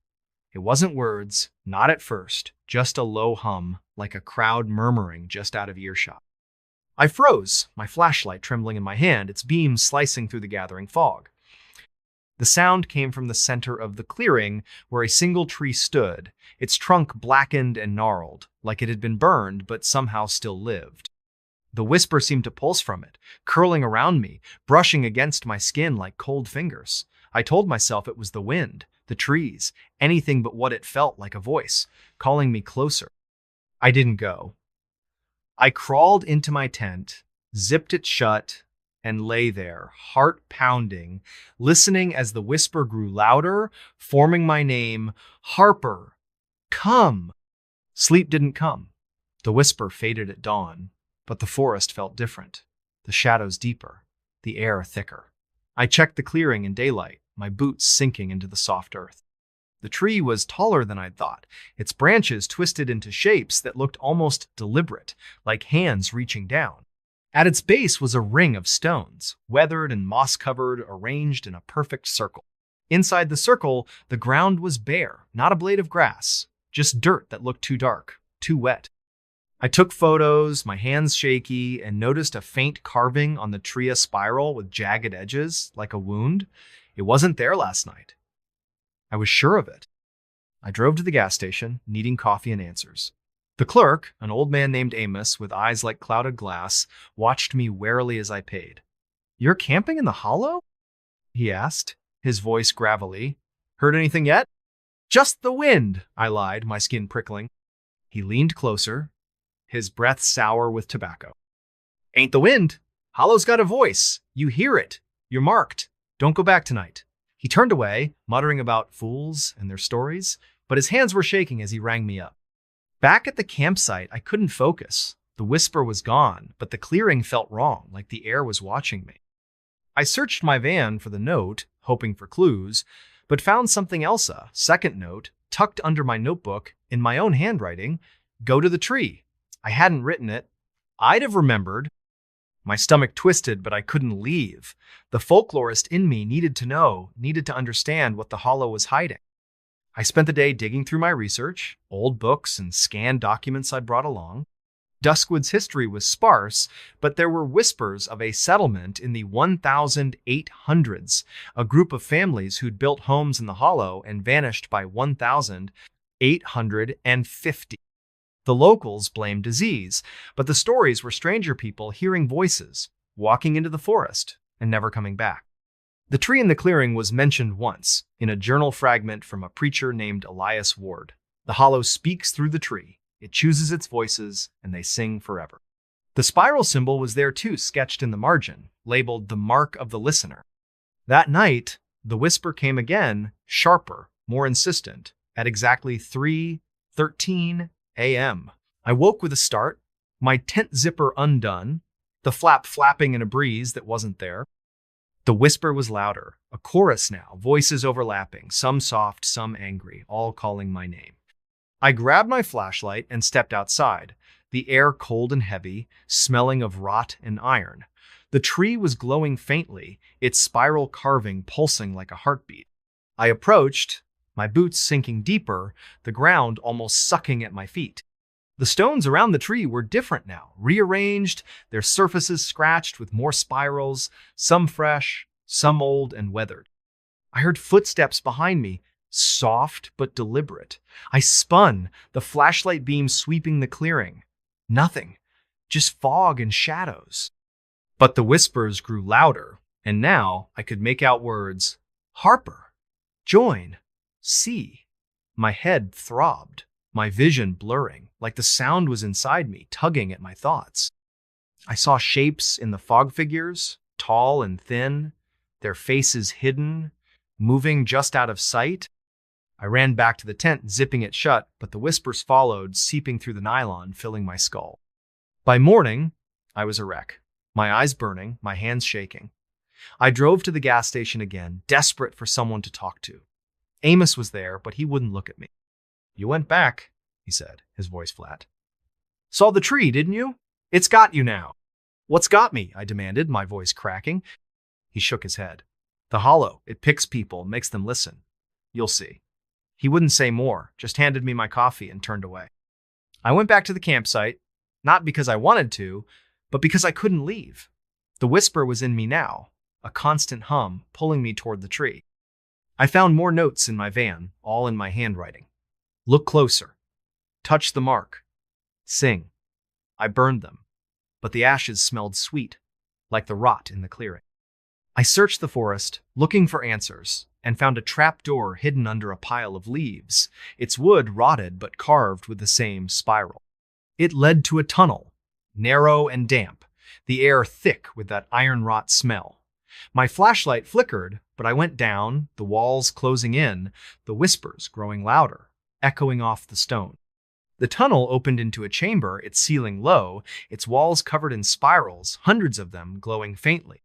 It wasn't words, not at first, just a low hum, like a crowd murmuring just out of earshot. I froze, my flashlight trembling in my hand, its beams slicing through the gathering fog. The sound came from the center of the clearing where a single tree stood, its trunk blackened and gnarled, like it had been burned but somehow still lived. The whisper seemed to pulse from it, curling around me, brushing against my skin like cold fingers. I told myself it was the wind, the trees, anything but what it felt like a voice, calling me closer. I didn't go. I crawled into my tent, zipped it shut, and lay there, heart pounding, listening as the whisper grew louder, forming my name, Harper, come. Sleep didn't come. The whisper faded at dawn, but the forest felt different, the shadows deeper, the air thicker. I checked the clearing in daylight, my boots sinking into the soft earth. The tree was taller than I'd thought, its branches twisted into shapes that looked almost deliberate, like hands reaching down. At its base was a ring of stones, weathered and moss-covered, arranged in a perfect circle. Inside the circle, the ground was bare, not a blade of grass, just dirt that looked too dark, too wet. I took photos, my hands shaky, and noticed a faint carving on the tria spiral with jagged edges, like a wound. It wasn't there last night. I was sure of it. I drove to the gas station, needing coffee and answers. The clerk, an old man named Amos with eyes like clouded glass, watched me warily as I paid. "You're camping in the hollow?" he asked, his voice gravelly. "Heard anything yet?" "Just the wind," I lied, my skin prickling. He leaned closer, his breath sour with tobacco. Ain't the wind. Hollow's got a voice. You hear it. You're marked. Don't go back tonight. He turned away, muttering about fools and their stories, but his hands were shaking as he rang me up. Back at the campsite, I couldn't focus. The whisper was gone, but the clearing felt wrong, like the air was watching me. I searched my van for the note, hoping for clues, but found something else, a second note, tucked under my notebook, in my own handwriting. Go to the tree. I hadn't written it. I'd have remembered. My stomach twisted, but I couldn't leave. The folklorist in me needed to know, needed to understand what the hollow was hiding. I spent the day digging through my research, old books and scanned documents I'd brought along. Duskwood's history was sparse, but there were whispers of a settlement in the 1800s, a group of families who'd built homes in the hollow and vanished by 1850. The locals blamed disease, but the stories were stranger people hearing voices, walking into the forest, and never coming back. The tree in the clearing was mentioned once, in a journal fragment from a preacher named Elias Ward. The hollow speaks through the tree, it chooses its voices, and they sing forever. The spiral symbol was there too, sketched in the margin, labeled the mark of the listener. That night, the whisper came again, sharper, more insistent, at exactly 3:13 a.m. I woke with a start, my tent zipper undone, the flap flapping in a breeze that wasn't there. The whisper was louder, a chorus now, voices overlapping, some soft, some angry, all calling my name. I grabbed my flashlight and stepped outside, the air cold and heavy, smelling of rot and iron. The tree was glowing faintly, its spiral carving pulsing like a heartbeat. I approached, my boots sinking deeper, the ground almost sucking at my feet. The stones around the tree were different now, rearranged, their surfaces scratched with more spirals, some fresh, some old and weathered. I heard footsteps behind me, soft but deliberate. I spun, the flashlight beam sweeping the clearing. Nothing, just fog and shadows. But the whispers grew louder, and now I could make out words. Harper, join. See. My head throbbed, my vision blurring, like the sound was inside me, tugging at my thoughts. I saw shapes in the fog figures, tall and thin, their faces hidden, moving just out of sight. I ran back to the tent, zipping it shut, but the whispers followed, seeping through the nylon, filling my skull. By morning, I was a wreck, my eyes burning, my hands shaking. I drove to the gas station again, desperate for someone to talk to. Amos was there, but he wouldn't look at me. You went back, he said, his voice flat. Saw the tree, didn't you? It's got you now. What's got me? I demanded, my voice cracking. He shook his head. The hollow, it picks people, makes them listen. You'll see. He wouldn't say more, just handed me my coffee and turned away. I went back to the campsite, not because I wanted to, but because I couldn't leave. The whisper was in me now, a constant hum pulling me toward the tree. I found more notes in my van, all in my handwriting. Look closer. Touch the mark. Sing. I burned them, but the ashes smelled sweet, like the rot in the clearing. I searched the forest, looking for answers, and found a trap door hidden under a pile of leaves, its wood rotted but carved with the same spiral. It led to a tunnel, narrow and damp, the air thick with that iron rot smell. My flashlight flickered, but I went down, the walls closing in, the whispers growing louder, echoing off the stone. The tunnel opened into a chamber, its ceiling low, its walls covered in spirals, hundreds of them glowing faintly.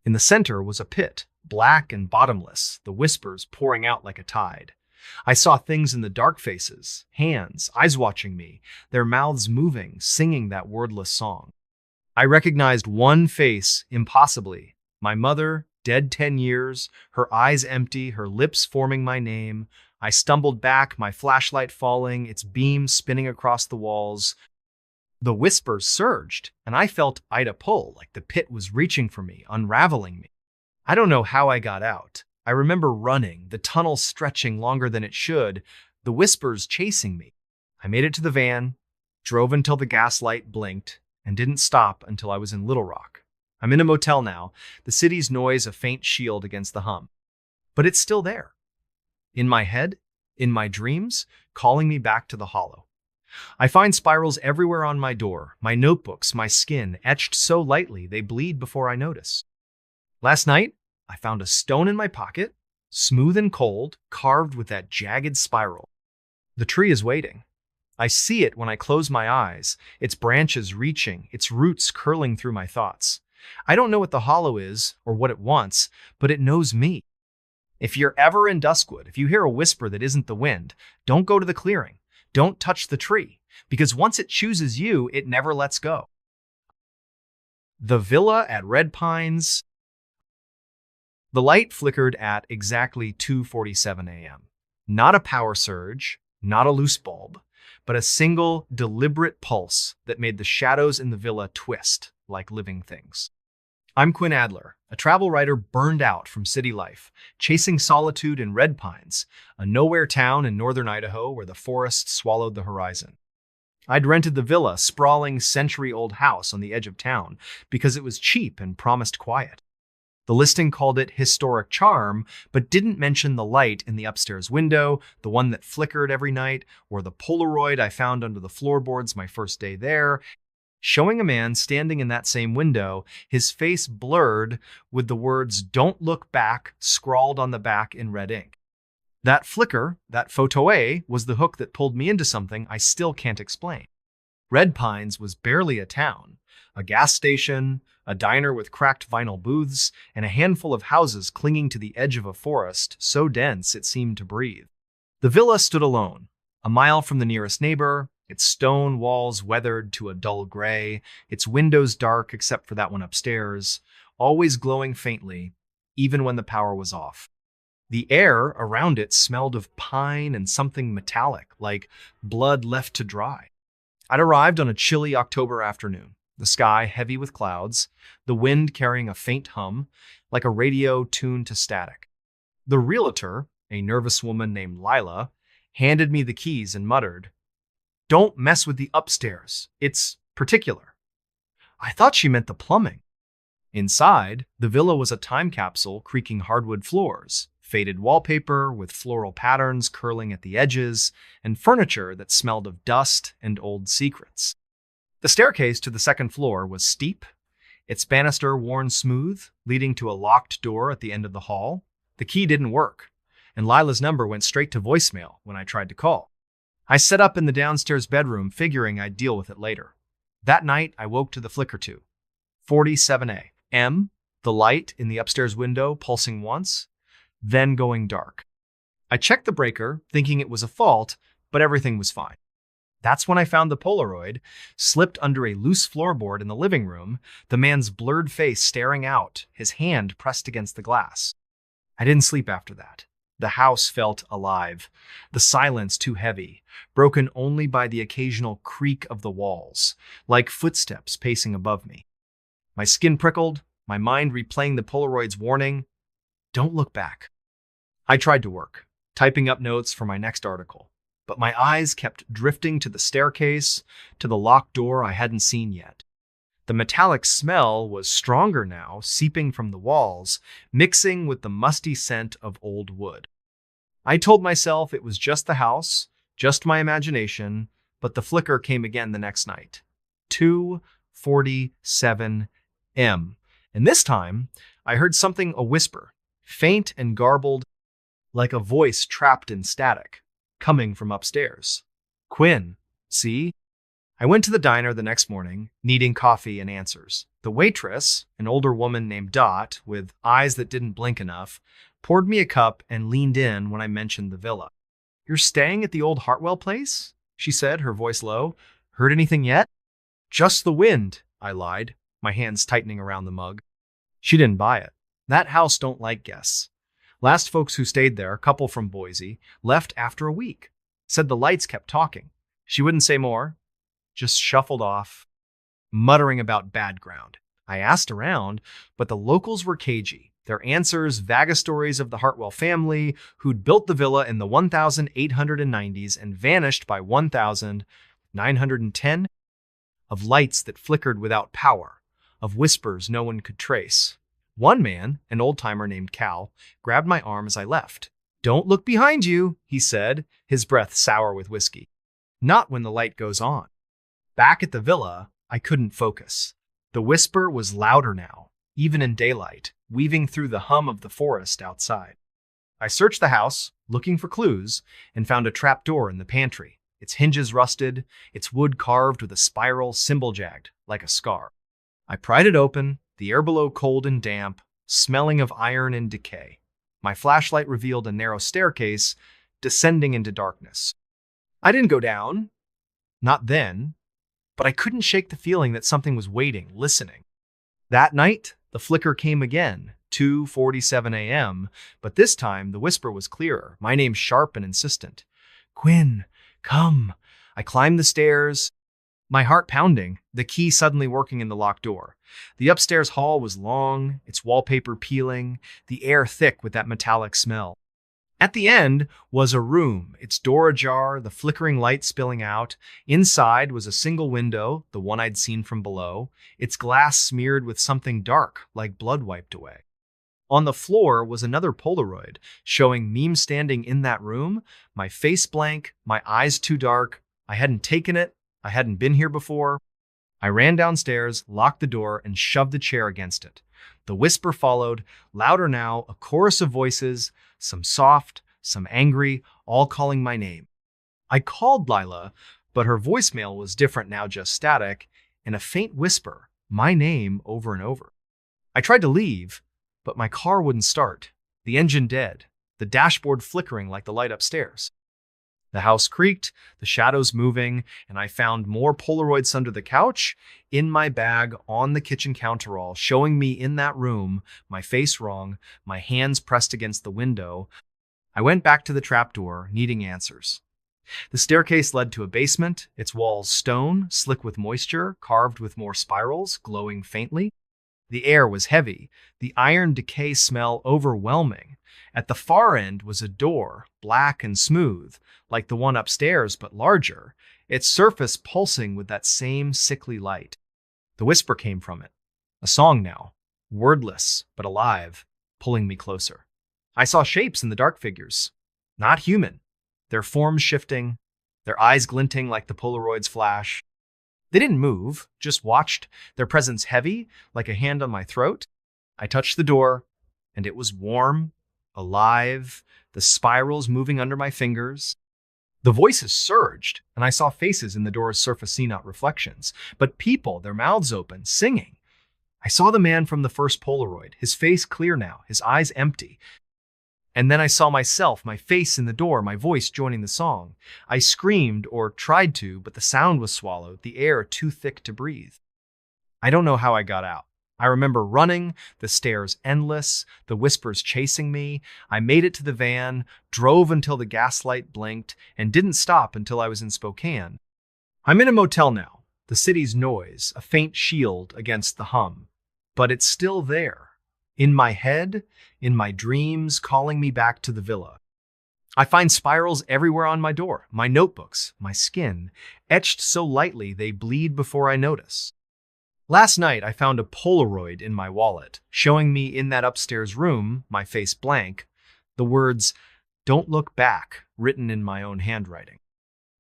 In the center was a pit, black and bottomless, the whispers pouring out like a tide. I saw things in the dark faces, hands, eyes watching me, their mouths moving, singing that wordless song. I recognized one face impossibly, my mother, dead 10 years, her eyes empty, her lips forming my name. I stumbled back, my flashlight falling, its beam spinning across the walls. The whispers surged, and I felt Ida pull, like the pit was reaching for me, unraveling me. I don't know how I got out. I remember running, the tunnel stretching longer than it should, the whispers chasing me. I made it to the van, drove until the gas light blinked, and didn't stop until I was in Little Rock. I'm in a motel now, the city's noise a faint shield against the hum. But it's still there. In my head, in my dreams, calling me back to the hollow. I find spirals everywhere on my door, my notebooks, my skin, etched so lightly they bleed before I notice. Last night, I found a stone in my pocket, smooth and cold, carved with that jagged spiral. The tree is waiting. I see it when I close my eyes, its branches reaching, its roots curling through my thoughts. I don't know what the hollow is or what it wants, but it knows me. If you're ever in Duskwood, if you hear a whisper that isn't the wind, don't go to the clearing. Don't touch the tree, because once it chooses you, it never lets go. The Villa at Red Pines. The light flickered at exactly 2:47 a.m. Not a power surge, not a loose bulb, but a single, deliberate pulse that made the shadows in the villa twist like living things. I'm Quinn Adler, a travel writer burned out from city life, chasing solitude in Red Pines, a nowhere town in northern Idaho where the forest swallowed the horizon. I'd rented the villa, sprawling century-old house on the edge of town, because it was cheap and promised quiet. The listing called it historic charm, but didn't mention the light in the upstairs window, the one that flickered every night, or the Polaroid I found under the floorboards my first day there, showing a man standing in that same window, his face blurred with the words "Don't look back" scrawled on the back in red ink. That flicker, that photo-A, was the hook that pulled me into something I still can't explain. Red Pines was barely a town. A gas station, a diner with cracked vinyl booths, and a handful of houses clinging to the edge of a forest so dense it seemed to breathe. The villa stood alone, a mile from the nearest neighbor, its stone walls weathered to a dull gray, its windows dark except for that one upstairs, always glowing faintly, even when the power was off. The air around it smelled of pine and something metallic, like blood left to dry. I'd arrived on a chilly October afternoon, the sky heavy with clouds, the wind carrying a faint hum, like a radio tuned to static. The realtor, a nervous woman named Lila, handed me the keys and muttered, "Don't mess with the upstairs. It's particular." I thought she meant the plumbing. Inside, the villa was a time capsule creaking hardwood floors, faded wallpaper with floral patterns curling at the edges, and furniture that smelled of dust and old secrets. The staircase to the second floor was steep, its banister worn smooth, leading to a locked door at the end of the hall. The key didn't work, and Lila's number went straight to voicemail when I tried to call. I set up in the downstairs bedroom, figuring I'd deal with it later. That night, I woke to the flicker to 47 a.m., the light in the upstairs window pulsing once, then going dark. I checked the breaker, thinking it was a fault, but everything was fine. That's when I found the Polaroid, slipped under a loose floorboard in the living room, the man's blurred face staring out, his hand pressed against the glass. I didn't sleep after that. The house felt alive, the silence too heavy, broken only by the occasional creak of the walls, like footsteps pacing above me. My skin prickled, my mind replaying the Polaroid's warning, "Don't look back." I tried to work, typing up notes for my next article, but my eyes kept drifting to the staircase, to the locked door I hadn't seen yet. The metallic smell was stronger now, seeping from the walls, mixing with the musty scent of old wood. I told myself it was just the house, just my imagination, but the flicker came again the next night. 2:47 a.m. And this time, I heard something a whisper, faint and garbled, like a voice trapped in static, coming from upstairs. "Quinn, see?" I went to the diner the next morning, needing coffee and answers. The waitress, an older woman named Dot, with eyes that didn't blink enough, poured me a cup and leaned in when I mentioned the villa. "You're staying at the old Hartwell place?" she said, her voice low. "Heard anything yet?" "Just the wind," I lied, my hands tightening around the mug. She didn't buy it. That house don't like guests. Last folks who stayed there, a couple from Boise, left after a week. Said the lights kept talking. She wouldn't say more, just shuffled off, muttering about bad ground. I asked around, but the locals were cagey. Their answers, vague stories of the Hartwell family, who'd built the villa in the 1890s and vanished by 1910, of lights that flickered without power, of whispers no one could trace. One man, an old-timer named Cal, grabbed my arm as I left. "Don't look behind you," he said, his breath sour with whiskey. Not when the light goes on. Back at the villa, I couldn't focus. The whisper was louder now, even in daylight, weaving through the hum of the forest outside. I searched the house, looking for clues, and found a trap door in the pantry, its hinges rusted, its wood carved with a spiral symbol jagged, like a scar. I pried it open, the air below cold and damp, smelling of iron and decay. My flashlight revealed a narrow staircase, descending into darkness. I didn't go down, not then, but I couldn't shake the feeling that something was waiting, listening. That night, the flicker came again, 2:47 a.m., but this time the whisper was clearer, my name sharp and insistent. Quinn, come. I climbed the stairs, my heart pounding, the key suddenly working in the locked door. The upstairs hall was long, its wallpaper peeling, the air thick with that metallic smell. At the end was a room, its door ajar, the flickering light spilling out. Inside was a single window, the one I'd seen from below, its glass smeared with something dark, like blood wiped away. On the floor was another Polaroid, showing me standing in that room, my face blank, my eyes too dark. I hadn't taken it, I hadn't been here before. I ran downstairs, locked the door, and shoved the chair against it. The whisper followed, louder now, a chorus of voices, some soft, some angry, all calling my name. I called Lila, but her voicemail was different now, just static, and a faint whisper, my name over and over. I tried to leave, but my car wouldn't start, the engine dead, the dashboard flickering like the light upstairs. The house creaked, the shadows moving, and I found more Polaroids under the couch, in my bag, on the kitchen counterall, showing me in that room, my face wrong, my hands pressed against the window. I went back to the trapdoor, needing answers. The staircase led to a basement, its walls stone, slick with moisture, carved with more spirals, glowing faintly. The air was heavy, the iron decay smell overwhelming. At the far end was a door, black and smooth, like the one upstairs but larger, its surface pulsing with that same sickly light. The whisper came from it, a song now, wordless but alive, pulling me closer. I saw shapes in the dark figures, not human, their forms shifting, their eyes glinting like the Polaroid's flash. They didn't move, just watched, their presence heavy, like a hand on my throat. I touched the door, and it was warm, alive, the spirals moving under my fingers. The voices surged, and I saw faces in the door's surface see not reflections, but people, their mouths open, singing. I saw the man from the first Polaroid, his face clear now, his eyes empty. And then I saw myself, my face in the door, my voice joining the song. I screamed, or tried to, but the sound was swallowed, the air too thick to breathe. I don't know how I got out. I remember running, the stairs endless, the whispers chasing me. I made it to the van, drove until the gaslight blinked, and didn't stop until I was in Spokane. I'm in a motel now, the city's noise, a faint shield against the hum. But it's still there. In my head, in my dreams, calling me back to the villa. I find spirals everywhere on my door, my notebooks, my skin, etched so lightly they bleed before I notice. Last night, I found a Polaroid in my wallet, showing me in that upstairs room, my face blank, the words, "Don't look back," written in my own handwriting.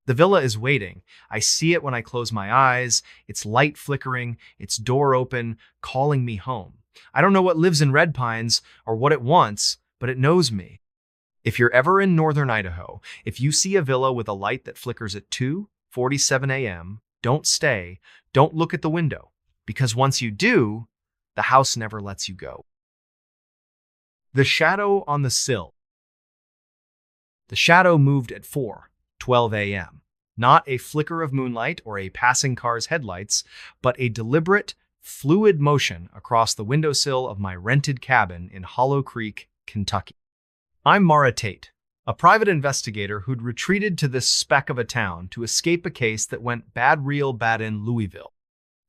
The villa is waiting. I see it when I close my eyes, its light flickering, its door open, calling me home. I don't know what lives in Red Pines or what it wants, but it knows me. If you're ever in northern Idaho, if you see a villa with a light that flickers at 2:47 a.m., don't stay, don't look at the window, because once you do, the house never lets you go. The shadow on the sill. The shadow moved at 4:12 a.m. Not a flicker of moonlight or a passing car's headlights, but a deliberate, fluid motion across the windowsill of my rented cabin in Hollow Creek, Kentucky. I'm Mara Tate, a private investigator who'd retreated to this speck of a town to escape a case that went bad real bad in Louisville.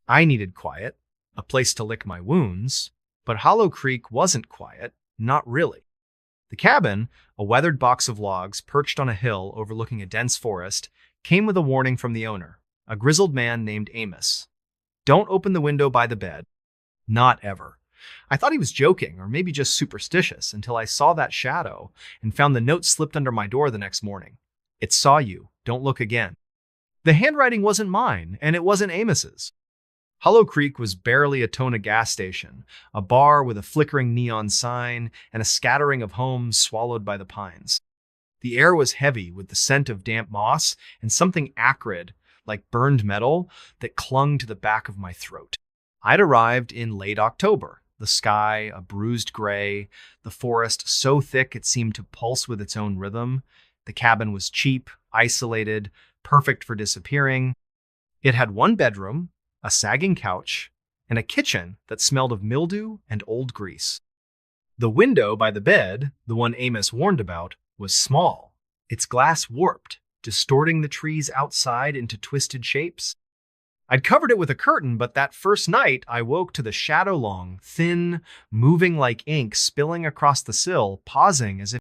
I needed quiet, a place to lick my wounds, but Hollow Creek wasn't quiet, not really. The cabin, a weathered box of logs perched on a hill overlooking a dense forest, came with a warning from the owner, a grizzled man named Amos. Don't open the window by the bed. Not ever. I thought he was joking, or maybe just superstitious, until I saw that shadow and found the note slipped under my door the next morning. It saw you. Don't look again. The handwriting wasn't mine, and it wasn't Amos's. Hollow Creek was barely a Tona gas station, a bar with a flickering neon sign and a scattering of homes swallowed by the pines. The air was heavy with the scent of damp moss and something acrid, like burned metal, that clung to the back of my throat. I'd arrived in late October, the sky a bruised gray, the forest so thick it seemed to pulse with its own rhythm. The cabin was cheap, isolated, perfect for disappearing. It had one bedroom, a sagging couch, and a kitchen that smelled of mildew and old grease. The window by the bed, the one Amos warned about, was small, its glass warped, distorting the trees outside into twisted shapes. I'd covered it with a curtain, but that first night I woke to the shadow long, thin, moving like ink spilling across the sill, pausing as if